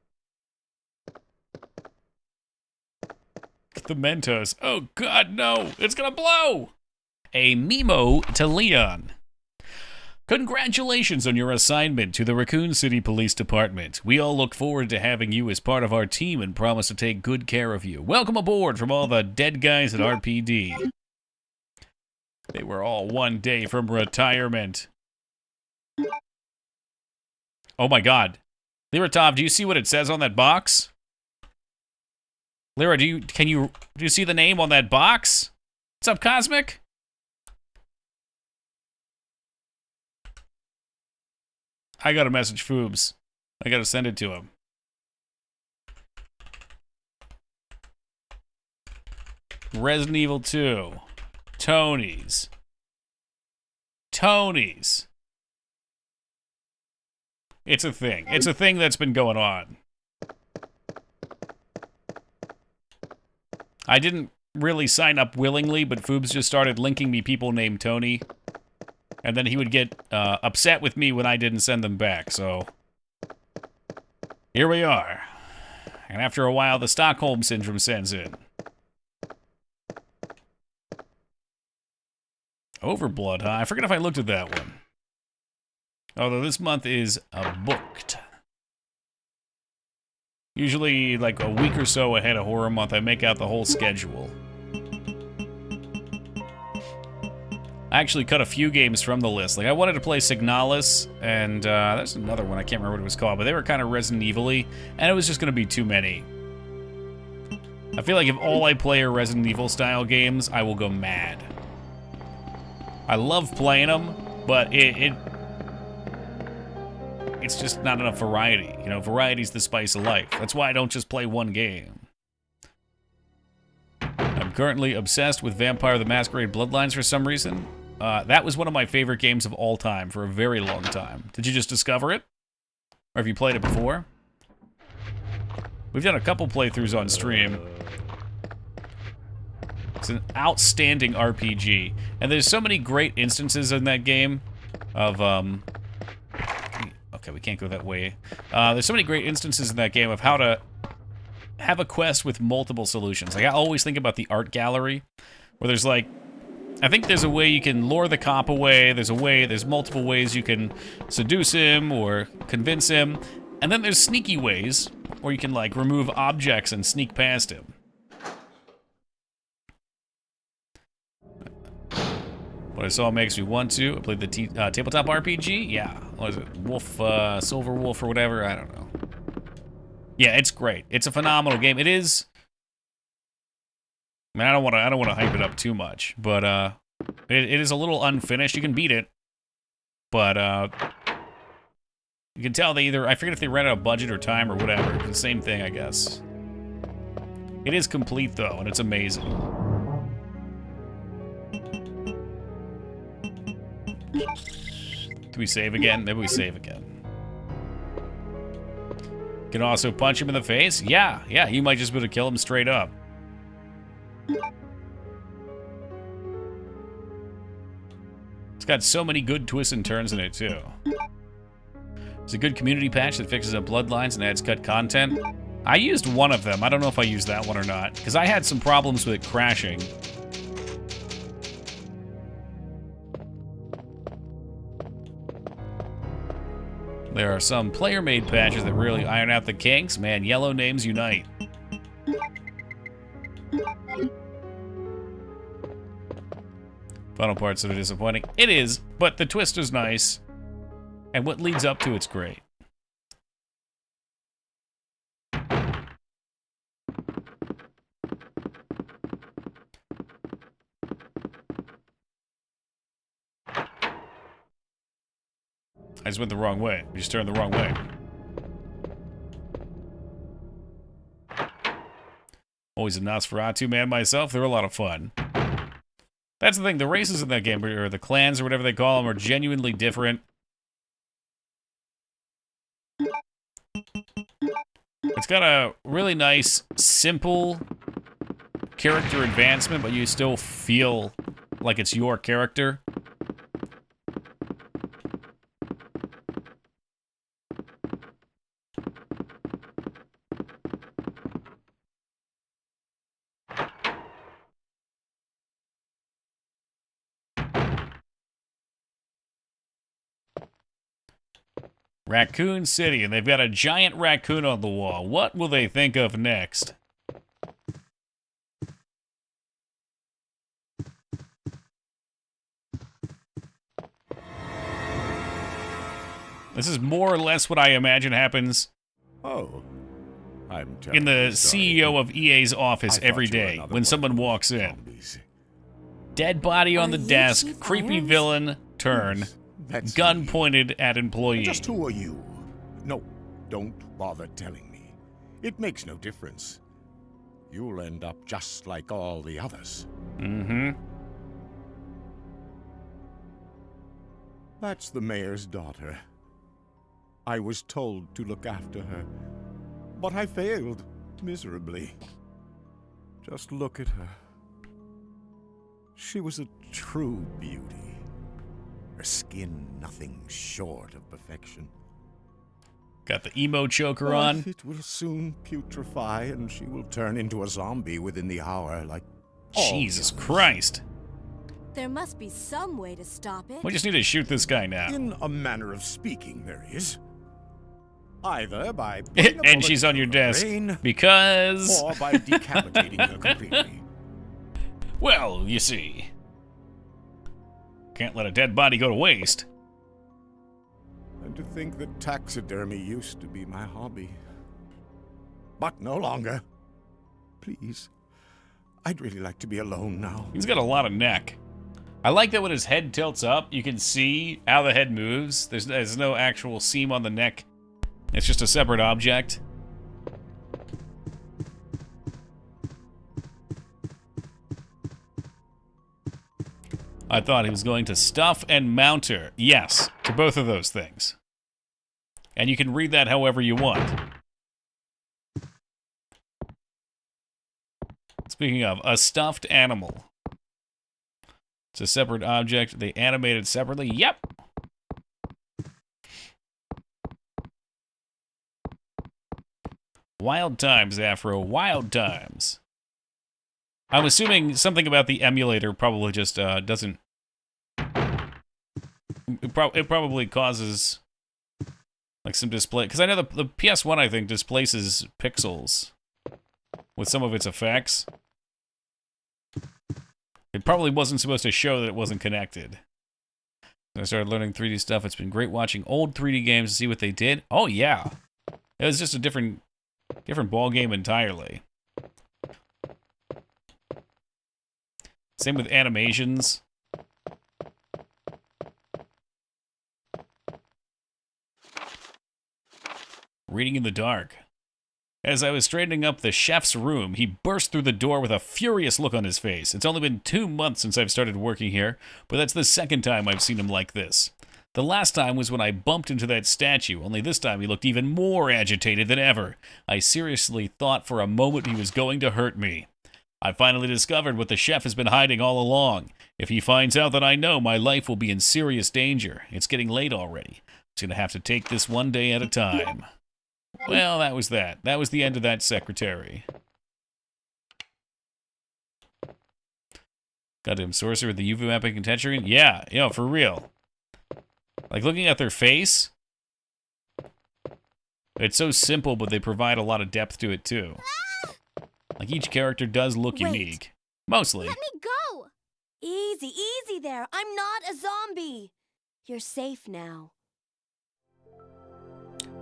A: The Mentos. Oh, God, no. It's gonna blow. A memo to Leon. Congratulations on your assignment to the Raccoon City Police Department. We all look forward to having you as part of our team and promise to take good care of you. Welcome aboard from all the dead guys at RPD. They were all one day from retirement. Oh my God. Liratov, do you see what it says on that box? Lyra, do you see the name on that box? What's up, Cosmic? I gotta message Foobs. I gotta send it to him. Resident Evil 2. Tony's. Tony's. It's a thing. It's a thing that's been going on. I didn't really sign up willingly, but Foobs just started linking me people named Tony. And then he would get upset with me when I didn't send them back, so... Here we are. And after a while, the Stockholm Syndrome sends in. Overblood, huh? I forget if I looked at that one. Although this month is booked. Usually, like a week or so ahead of Horror Month, I make out the whole schedule. I actually cut a few games from the list. Like, I wanted to play Signalis, and there's another one, I can't remember what it was called, but they were kind of Resident Evil-y, and it was just going to be too many. I feel like if all I play are Resident Evil-style games, I will go mad. I love playing them, but it's just not enough variety. You know, variety's the spice of life. That's why I don't just play one game. I'm currently obsessed with Vampire the Masquerade Bloodlines for some reason. That was one of my favorite games of all time for a very long time. Did you just discover it? Or have you played it before? We've done a couple playthroughs on stream. It's an outstanding RPG. And there's so many great instances in that game of, okay, we can't go that way. There's so many great instances in that game of how to have a quest with multiple solutions. Like, I always think about the art gallery, where there's like, I think there's a way you can lure the cop away, there's multiple ways you can seduce him or convince him, and then there's sneaky ways, where you can like remove objects and sneak past him. What I saw makes me want to. I played the tabletop RPG? Yeah. What is it? Wolf, Silver Wolf or whatever? I don't know. Yeah, it's great. It's a phenomenal game. It is... I mean, I don't want to hype it up too much, but it is a little unfinished. You can beat it, but you can tell they either... I forget if they ran out of budget or time or whatever. It's the same thing, I guess. It is complete, though, and it's amazing. Do we save again? Maybe we save again. Can also punch him in the face? Yeah, you might just be able to kill him straight up. It's got so many good twists and turns in it, too. It's a good community patch that fixes up bloodlines and adds cut content. I used one of them. I don't know if I used that one or not, because I had some problems with it crashing. There are some player-made patches that really iron out the kinks. Man, yellow names unite. Final part's sort of disappointing. It is, but the twist is nice. And what leads up to it's great. I just went the wrong way. We just turned the wrong way. Always a Nosferatu man myself. They're a lot of fun. That's the thing. The races in that game, or the clans or whatever they call them, are genuinely different. It's got a really nice, simple character advancement, but you still feel like it's your character. Raccoon City, and they've got a giant raccoon on the wall. What will they think of next? This is more or less what I imagine happens
E: Oh, I'm
A: in
E: terribly
A: the
E: sorry.
A: CEO of EA's office
E: I thought
A: every
E: you were
A: day
E: another
A: when
E: one
A: someone
E: of those
A: walks in.
E: zombies.
A: Dead body on
D: Are
A: the
D: you
A: desk,
D: Chief
A: creepy
D: Irons?
A: villain turn,
E: That's
A: gun
E: me.
A: pointed at employee.
E: Just who are you? No, don't bother telling me. It makes no difference. You'll end up just like all the others.
A: Mm-hmm.
E: That's the mayor's daughter. I was told to look after her, but I failed miserably. Just look at her. She was a true beauty. Her skin nothing short of perfection.
A: Got the emo choker
E: But
A: on.
E: it will soon putrefy, and she will turn into a zombie within the hour, like all the
A: Jesus
E: others.
A: Christ.
D: There must be some way to stop it.
A: We just need to shoot this guy now.
E: In a manner of speaking, there is. Either by putting a
A: And
E: bullet
A: she's on your
E: through her
A: desk.
E: brain,
A: Because,
E: or by decapitating her completely.
A: well, you see. Can't let a dead body go to waste.
E: And to think that taxidermy used to be my hobby. But no longer. Please. I'd really like to be alone now.
A: He's got a lot of neck. I like that when his head tilts up, you can see how the head moves. There's no actual seam on the neck. It's just a separate object. I thought he was going to stuff and mount her. Yes, to both of those things. And you can read that however you want. Speaking of, a stuffed animal. It's a separate object. They animate it separately. Yep. Wild times, Afro. Wild times. I'm assuming something about the emulator probably just doesn't... It probably causes like some display... Because I know the PS1, I think, displaces pixels with some of its effects. It probably wasn't supposed to show that it wasn't connected. I started learning 3D stuff. It's been great watching old 3D games to see what they did. Oh, yeah. It was just a different ball game entirely. Same with animations. Reading in the dark. As I was straightening up the chef's room, he burst through the door with a furious look on his face. It's only been 2 months since I've started working here, but that's the second time I've seen him like this. The last time was when I bumped into that statue, only this time he looked even more agitated than ever. I seriously thought for a moment he was going to hurt me. I finally discovered what the chef has been hiding all along. If he finds out that I know, my life will be in serious danger. It's getting late already. I'm going to have to take this one day at a time. Well, that was that. That was the end of that secretary. Goddamn sorcerer with the UV mapping and texturing? Yeah, for real. Like, looking at their face, it's so simple, but they provide a lot of depth to it, too. Like, each character does look
D: Wait.
A: unique. Mostly.
D: Let me go! Easy, easy there. I'm not a zombie. You're safe now.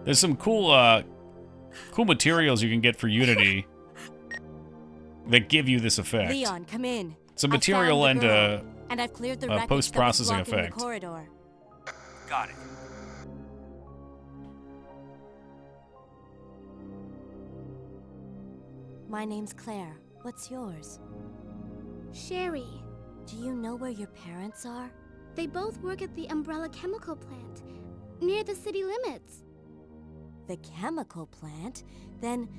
A: There's some cool materials you can get for Unity that give you this effect.
D: Leon, come in.
A: Some
D: I
A: material
D: found the
A: and
D: girl, and I've cleared the
A: a
D: wreckage
A: post-processing
D: that was blocking
A: effect.
D: the corridor.
F: Got it.
D: My name's Claire. What's yours?
G: Sherry.
D: Do you know where your parents are?
G: They both work at the Umbrella Chemical Plant, near the city limits.
D: The chemical plant? Then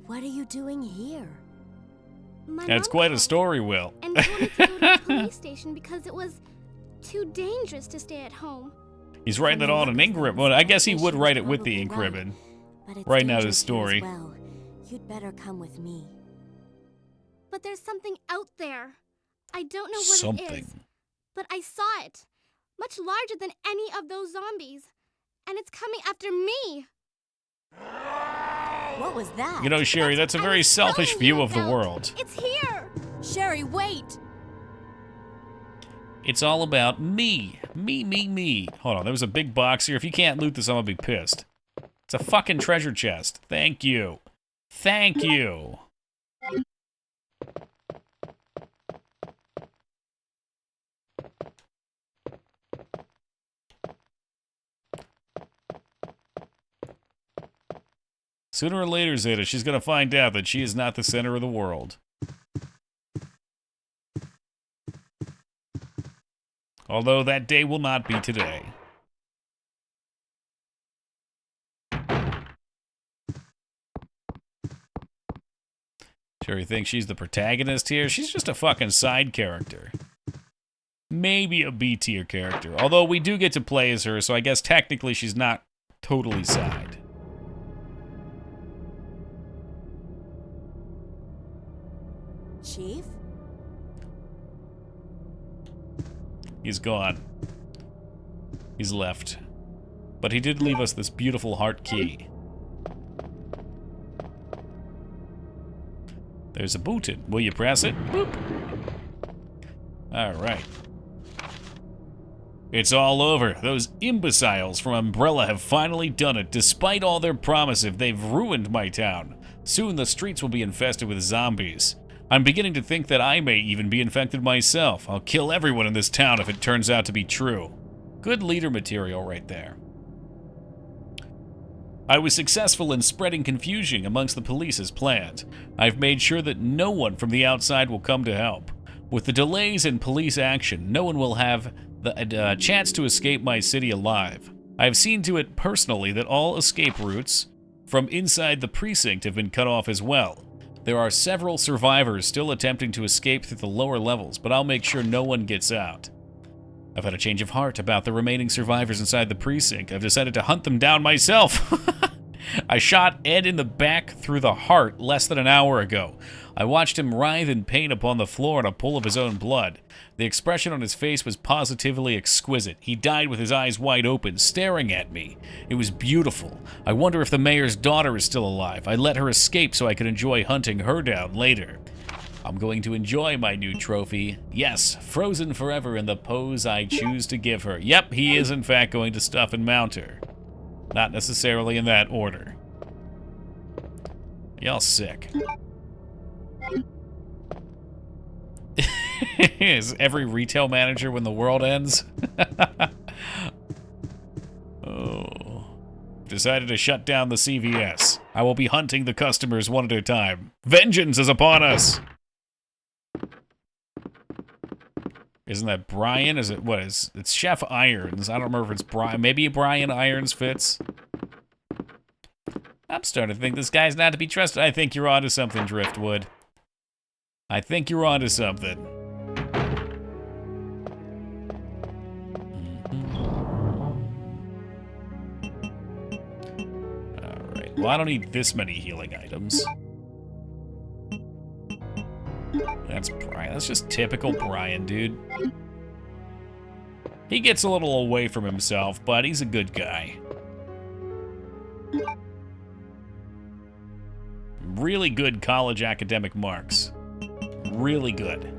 D: what are you doing here?
G: My
A: That's
G: mom
A: quite a
G: called
A: story, Will.
G: and told me to go to the police station because it was too dangerous to stay at home.
A: He's writing it all in an ink ribbon. Well, I guess he would write it with the ink
D: Probably right.
A: ribbon.
D: But it's
A: Writing out
D: dangerous
A: his
D: here as
A: story.
D: Well, you'd better come with me.
G: But there's something out there. I don't know what it is,
A: Something.
G: but I saw it. Much larger than any of those zombies. And it's coming after me.
D: What was that?
A: You know, Sherry, that's a
G: I
A: very
G: was
A: selfish
G: telling
A: view
G: you
A: of the
G: about.
A: world.
G: It's here.
D: Sherry, wait!
A: It's all about me. Me. Hold on, there was a big box here. If you can't loot this, I'm gonna be pissed. It's a fucking treasure chest. Thank you. Thank you. Sooner or later, Zeta, she's gonna find out that she is not the center of the world. Although that day will not be today. Sherry thinks she's the protagonist here. She's just a fucking side character. Maybe a B tier character. Although we do get to play as her, so I guess technically she's not totally side.
D: Chief?
A: He's gone. He's left. But he did leave us this beautiful heart key. There's a button. Will you press it? Boop. Alright. It's all over. Those imbeciles from Umbrella have finally done it. Despite all their promises, they've ruined my town. Soon the streets will be infested with zombies. I'm beginning to think that I may even be infected myself. I'll kill everyone in this town if it turns out to be true. Good leader material right there. I was successful in spreading confusion amongst the police as planned. I've made sure that no one from the outside will come to help. With the delays in police action, no one will have the chance to escape my city alive. I've seen to it personally that all escape routes from inside the precinct have been cut off as well. There are several survivors still attempting to escape through the lower levels, but I'll make sure no one gets out. I've had a change of heart about the remaining survivors inside the precinct. I've decided to hunt them down myself. I shot Ed in the back through the heart less than an hour ago. I watched him writhe in pain upon the floor in a pool of his own blood. The expression on his face was positively exquisite. He died with his eyes wide open, staring at me. It was beautiful. I wonder if the mayor's daughter is still alive. I let her escape so I could enjoy hunting her down later. I'm going to enjoy my new trophy. Yes, frozen forever in the pose I choose to give her. Yep, he is in fact going to stuff and mount her. Not necessarily in that order. Y'all sick. Is every retail manager when the world ends? Oh. Decided to shut down the CVS. I will be hunting the customers one at a time. Vengeance is upon us! Isn't that Brian? Is it, what is, it's Chef Irons. I don't remember if it's Brian. Maybe Brian Irons fits. I'm starting to think this guy's not to be trusted. I think you're onto something, Driftwood. I think you're onto something. Alright, well I don't need this many healing items. That's Brian. That's just typical Brian, dude. He gets a little away from himself, but he's a good guy. Really good college academic marks. Really good.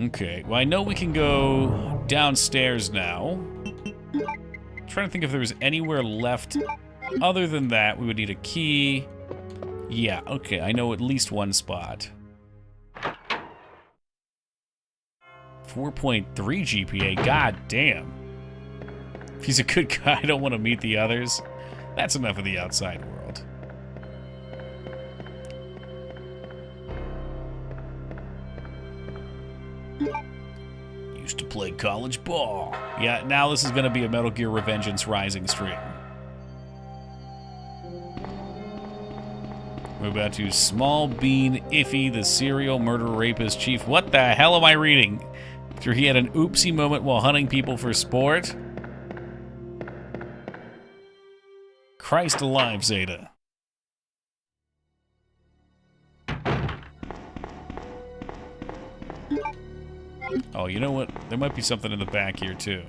A: Okay. Well, I know we can go downstairs now. I'm trying to think if there's anywhere left. Other than that, we would need a key. Yeah, okay. I know at least one spot. 4.3 GPA. God damn. If he's a good guy, I don't want to meet the others. That's enough of the outside world. Used to play college ball. Yeah, now this is going to be a Metal Gear Revengeance Rising stream. We're about to Small Bean Iffy, the serial murder rapist chief. What the hell am I reading? After he had an oopsie moment while hunting people for sport? Christ alive, Zeta. Oh, you know what? There might be something in the back here, too.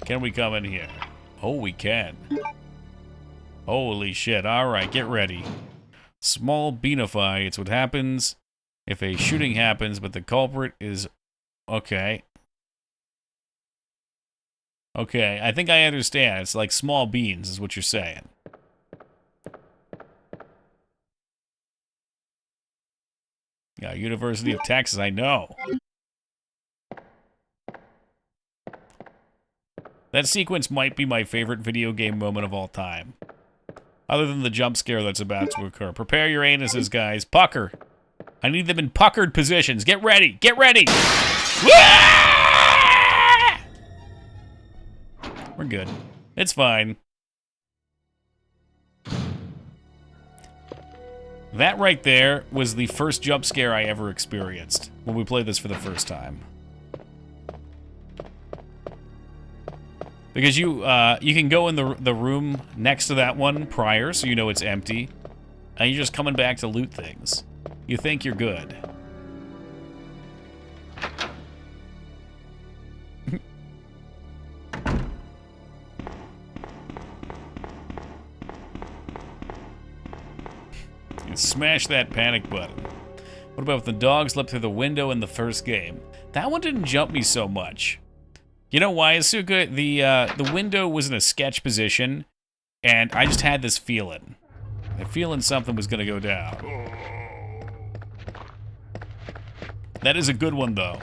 A: Can we come in here? Oh, we can. Holy shit. Alright, get ready. Small Beanify. It's what happens if a shooting happens, but the culprit is... Okay. Okay, I think I understand. It's like small beans, is what you're saying. Yeah, University of Texas, I know. That sequence might be my favorite video game moment of all time. Other than the jump scare that's about to occur. Prepare your anuses, guys. Pucker. I need them in puckered positions. Get ready. Get ready. We're good. It's fine. That right there was the first jump scare I ever experienced when we played this for the first time. Because you can go in the room next to that one prior, so you know it's empty, and you're just coming back to loot things. You think you're good. You smash that panic button. What about if the dog slept through the window in the first game? That one didn't jump me so much. You know why, Asuka? The window was in a sketch position, and I just had this feeling. The feeling something was gonna go down. That is a good one, though.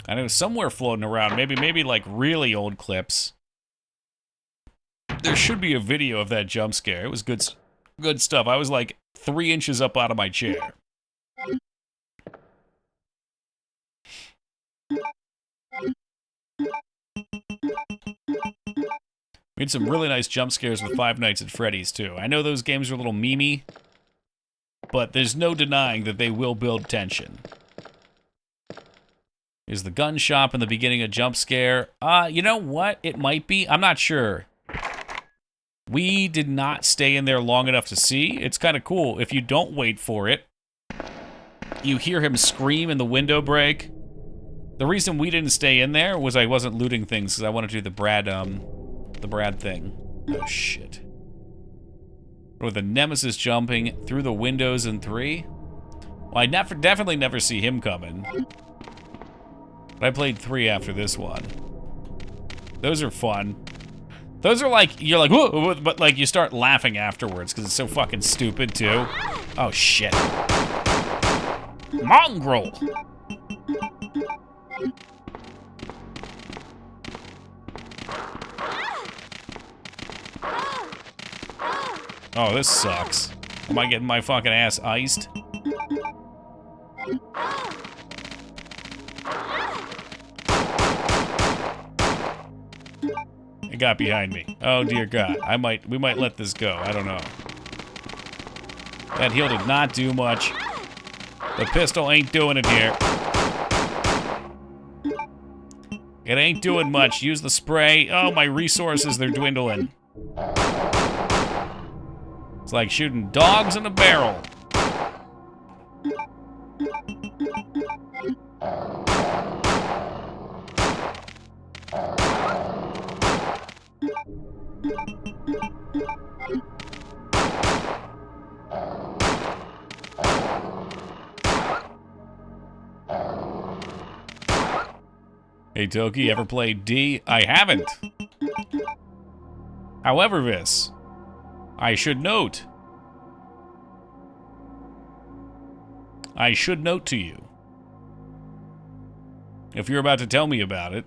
A: I know somewhere floating around, maybe like really old clips. There should be a video of that jump scare. It was good stuff. I was like 3 inches up out of my chair. We had some really nice jump scares with Five Nights at Freddy's, too. I know those games are a little memey, but there's no denying that they will build tension. Is the gun shop in the beginning a jump scare? You know what? It might be. I'm not sure. We did not stay in there long enough to see. It's kind of cool. If you don't wait for it, you hear him scream and the window break. The reason we didn't stay in there was I wasn't looting things because I wanted to do the Brad thing. Oh, shit. Or the Nemesis jumping through the windows in 3? Well, I definitely never see him coming. But I played 3 after this one. Those are fun. Those are like, you're like, whoa, but like you start laughing afterwards because it's so fucking stupid too. Oh shit. Mongrel! Oh, this sucks. Am I getting my fucking ass iced? It got behind me. Oh dear God. We might let this go. I don't know. That heal did not do much. The pistol ain't doing it here. It ain't doing much. Use the spray. Oh, my resources, they're dwindling. It's like shooting dogs in a barrel. Hey, Toki, ever played D? I haven't. However, Vis, I should note to you, if you're about to tell me about it,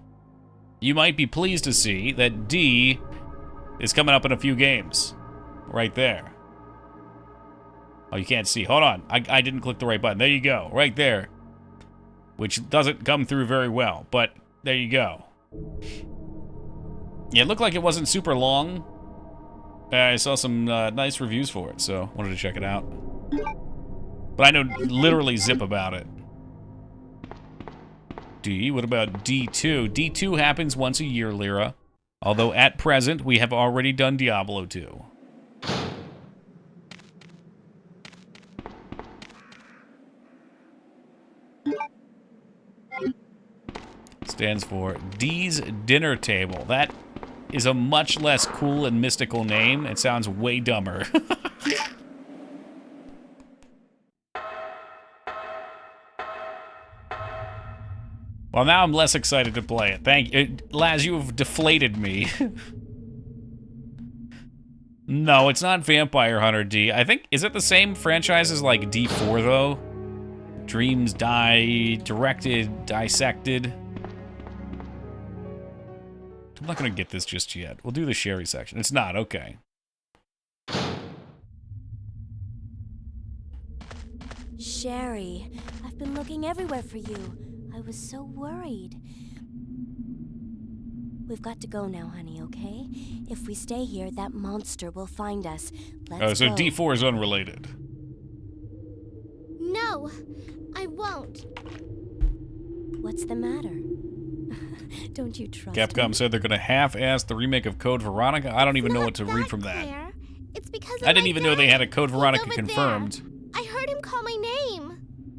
A: you might be pleased to see that D is coming up in a few games. Right there. Oh, you can't see. Hold on. I didn't click the right button. There you go. Right there. Which doesn't come through very well, but there you go. Yeah, it looked like it wasn't super long. I saw some nice reviews for it, so wanted to check it out. But I know literally zip about it. D, what about D2? D2 happens once a year, Lyra. Although at present, we have already done Diablo 2. Stands for D's Dinner Table. That is a much less cool and mystical name. It sounds way dumber. Well, now I'm less excited to play it. Thank you. Laz, you have deflated me. No, it's not Vampire Hunter D. I think, is it the same franchise as like D4 though? Dreams Die, Directed, Dissected. I'm not gonna get this just yet. We'll do the Sherry section. It's not, okay.
D: Sherry, I've been looking everywhere for you. I was so worried. We've got to go now, honey, okay? If we stay here, that monster will find us. Let's
A: so
D: go.
A: D4 is unrelated.
G: No, I won't.
D: What's the matter? Don't you trust
A: Capcom
D: me?
A: said they're gonna half-ass the remake of Code Veronica. I don't even know what to read from that.
G: Claire. It's because of
A: I didn't
G: my
A: even know they
G: dad.
A: had a Code
G: He's
A: Veronica
G: over
A: confirmed.
G: there. I heard him call my name.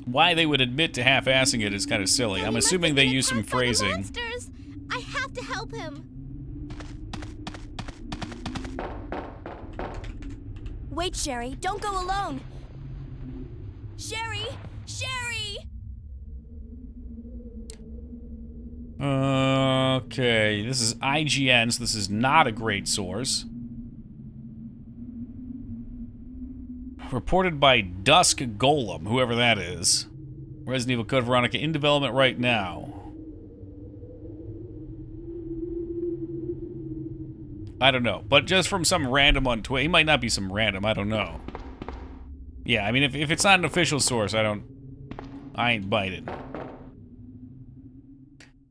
A: Why they would admit to half-assing it is kind of silly. I'm
G: Daddy must
A: assuming
G: have
A: they
G: been
A: use some
G: attacked by the
A: phrasing.
G: monsters. I have to help him.
D: Wait, Sherry, don't go alone. Sherry! Sherry!
A: Okay, this is IGN, so this is not a great source. Reported by Dusk Golem, whoever that is. Resident Evil Code Veronica in development right now. I don't know, but just from some random on Twitter, he might not be some random, I don't know. Yeah, I mean, if it's not an official source, I ain't biting.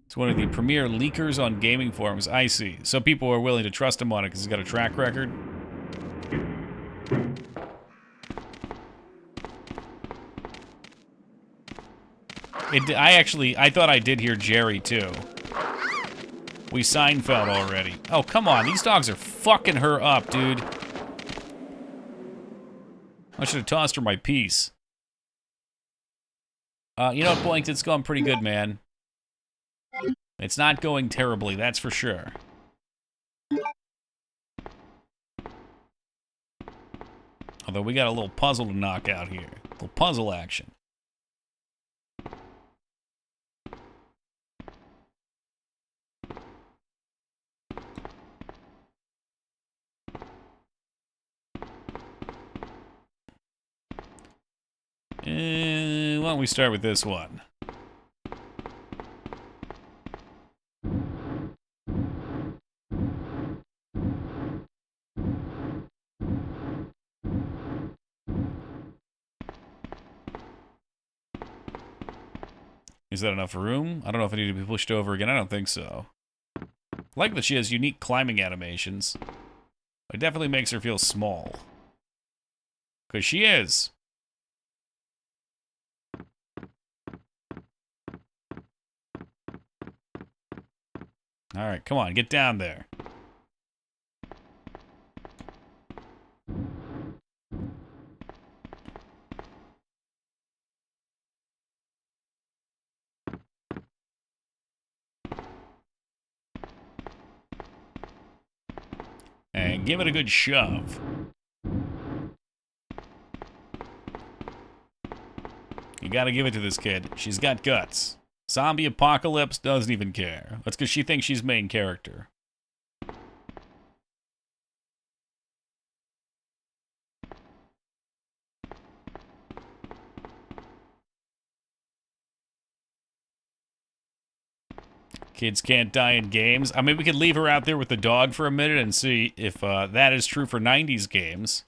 A: It's one of the premier leakers on gaming forums. I see. So people are willing to trust him on it because he's got a track record. I thought I did hear Jerry too. We Seinfeld already. Oh, come on. These dogs are fucking her up, dude. I should have tossed her my piece. You know what, Boinked? It's going pretty good, man. It's not going terribly, that's for sure. Although we got a little puzzle to knock out here. A little puzzle action. Why don't we start with this one? Is that enough room? I don't know if I need to be pushed over again. I don't think so. I like that she has unique climbing animations. It definitely makes her feel small. Because she is. Alright, come on, get down there. And give it a good shove. You gotta give it to this kid. She's got guts. Zombie apocalypse, doesn't even care. That's because she thinks she's main character. Kids can't die in games. I mean, we could leave her out there with the dog for a minute and see if that is true for 90s games.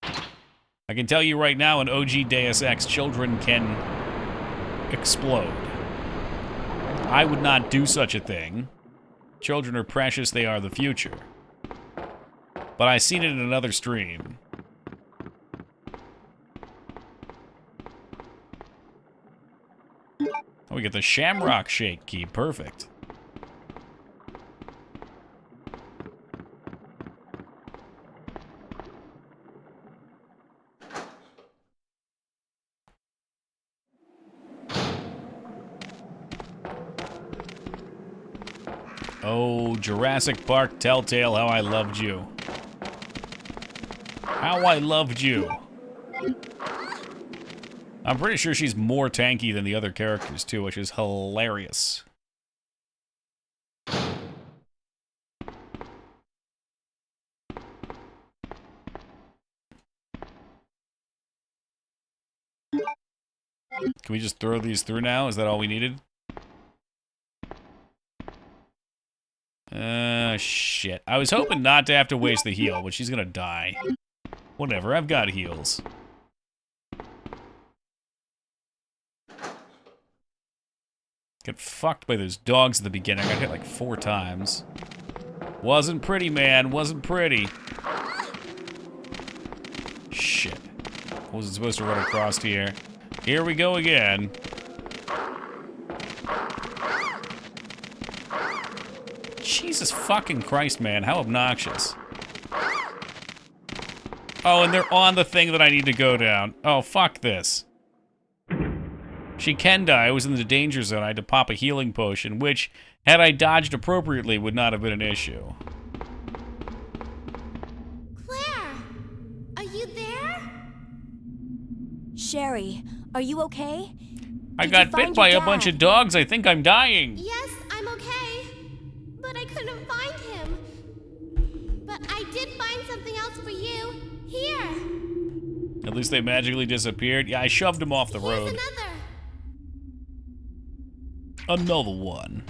A: I can tell you right now, in OG Deus Ex, children can explode. I would not do such a thing. Children are precious, they are the future. But I seen it in another stream. Oh, we get the Shamrock Shake key, perfect. Oh, Jurassic Park Telltale, how I loved you. How I loved you. I'm pretty sure she's more tanky than the other characters, too, which is hilarious. Can we just throw these through now? Is that all we needed? Shit. I was hoping not to have to waste the heal, but she's gonna die. Whatever, I've got heals. Get fucked by those dogs at the beginning. I got hit like 4 times. Wasn't pretty, man. Wasn't pretty. Shit. Wasn't supposed to run across here. Here we go again. Jesus fucking Christ, man. How obnoxious. Oh, and they're on the thing that I need to go down. Oh, fuck this. She can die. I was in the danger zone. I had to pop a healing potion, which, had I dodged appropriately, would not have been an issue.
G: Claire, are you there?
D: Sherry, are you okay?
A: I
D: Did
A: got
D: you
A: bit
D: find
A: by
D: your
A: a bunch
D: dad?
A: of dogs. I think I'm dying.
G: Yes, I'm okay. But I couldn't find him. But I did find something else for you. Here.
A: At least they magically disappeared. Yeah, I shoved them off the
G: Here's
A: road.
G: another.
A: Another one.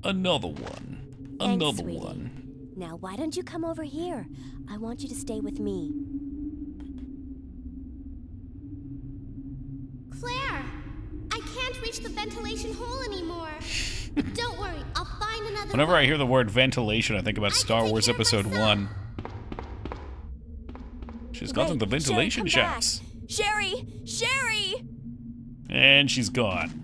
A: Another one.
D: Thanks,
A: Another
D: sweetie.
A: one.
D: Now, why don't you come over here? I want you to stay with me.
G: Claire, I can't reach the ventilation hole anymore. Don't worry, I'll find another
A: Whenever
G: one.
A: I hear the word ventilation, I think about
G: I can
A: Star
G: take
A: Wars
G: care of
A: Episode
G: myself.
A: 1. She's gotten the
D: Wait,
A: ventilation
D: Sherry, come back.
A: shafts.
D: Sherry! Sherry!
A: And she's gone.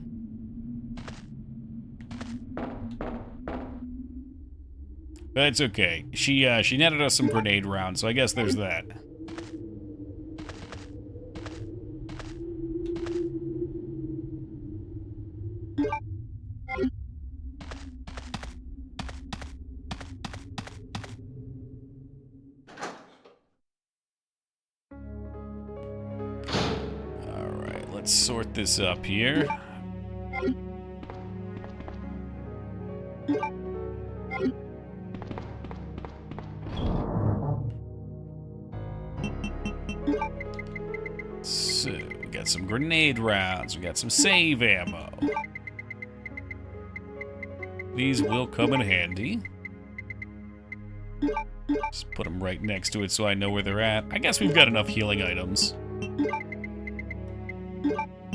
A: But it's okay. She netted us some grenade rounds, so I guess there's that. Alright, let's sort this up here. So, we got some grenade rounds, we got some save ammo. These will come in handy. Just put them right next to it so I know where they're at. I guess we've got enough healing items.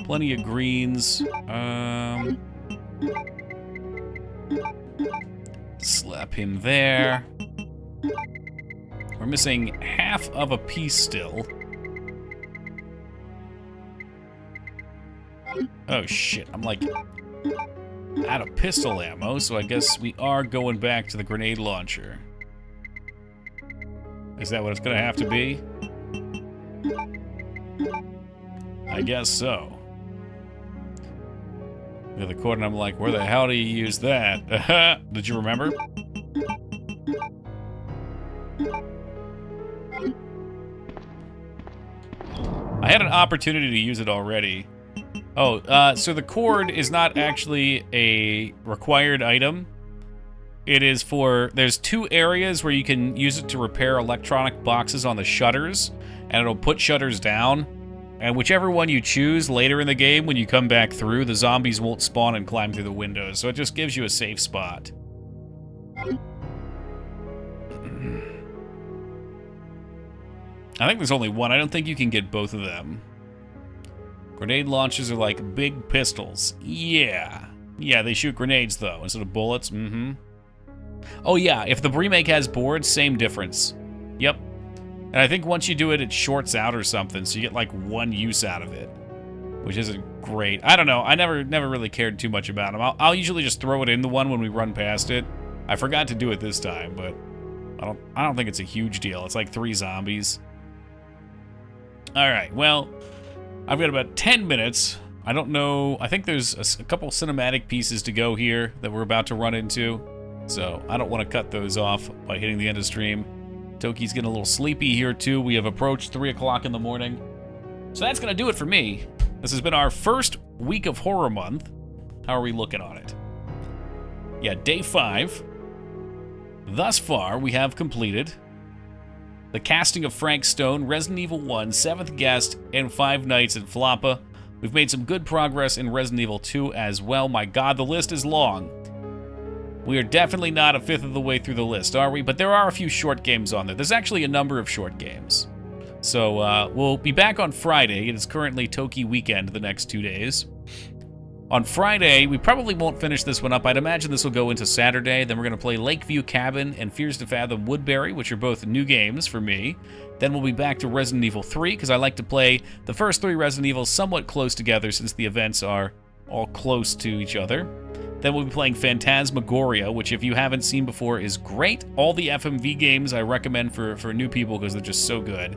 A: Plenty of greens. Slap him there. We're missing half of a piece still. Oh shit, I'm like out of pistol ammo, so I guess we are going back to the grenade launcher. Is that what it's gonna have to be? I guess so. The other corner, I'm like, where the hell do you use that? Did you remember? I had an opportunity to use it already. Oh, so the cord is not actually a required item. It is for, there's 2 areas where you can use it to repair electronic boxes on the shutters, and it'll put shutters down. And whichever one you choose later in the game, when you come back through, the zombies won't spawn and climb through the windows, so it just gives you a safe spot. I think there's only one. I don't think you can get both of them. Grenade launchers are like big pistols. Yeah. Yeah, they shoot grenades, though, instead of bullets. Mm-hmm. Oh, yeah, if the remake has boards, same difference. Yep. And I think once you do it, it shorts out or something, so you get, like, 1 use out of it. Which isn't great. I don't know. I never really cared too much about them. I'll usually just throw it in the one when we run past it. I forgot to do it this time, but I don't think it's a huge deal. It's like 3 zombies. Alright, well, I've got about 10 minutes. I don't know. I think there's a couple cinematic pieces to go here that we're about to run into. So I don't want to cut those off by hitting the end of stream. Toki's getting a little sleepy here too. We have approached 3 o'clock in the morning. So that's going to do it for me. This has been our first week of Horror Month. How are we looking on it? Yeah, day 5. Thus far, we have completed the casting of Frank Stone, Resident Evil 1, 7th Guest, and Five Nights at Floppa. We've made some good progress in Resident Evil 2 as well. My God, the list is long. We are definitely not a fifth of the way through the list, are we? But there are a few short games on there. There's actually a number of short games. So we'll be back on Friday. It is currently Toki weekend the next 2 days. On Friday, we probably won't finish this one up. I'd imagine this will go into Saturday. Then we're going to play Lakeview Cabin and Fears to Fathom Woodbury, which are both new games for me. Then we'll be back to Resident Evil 3, because I like to play the first 3 Resident Evils somewhat close together since the events are all close to each other. Then we'll be playing Phantasmagoria, which if you haven't seen before is great. All the FMV games I recommend for new people because they're just so good.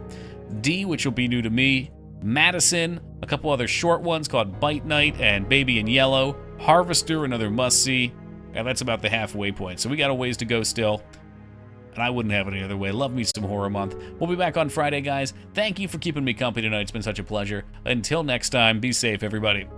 A: D, which will be new to me. Madison, a couple other short ones called Bite Night and Baby in Yellow. Harvester, another must-see. And that's about the halfway point. So we got a ways to go still. And I wouldn't have it any other way. Love me some Horror Month. We'll be back on Friday, guys. Thank you for keeping me company tonight. It's been such a pleasure. Until next time, be safe, everybody.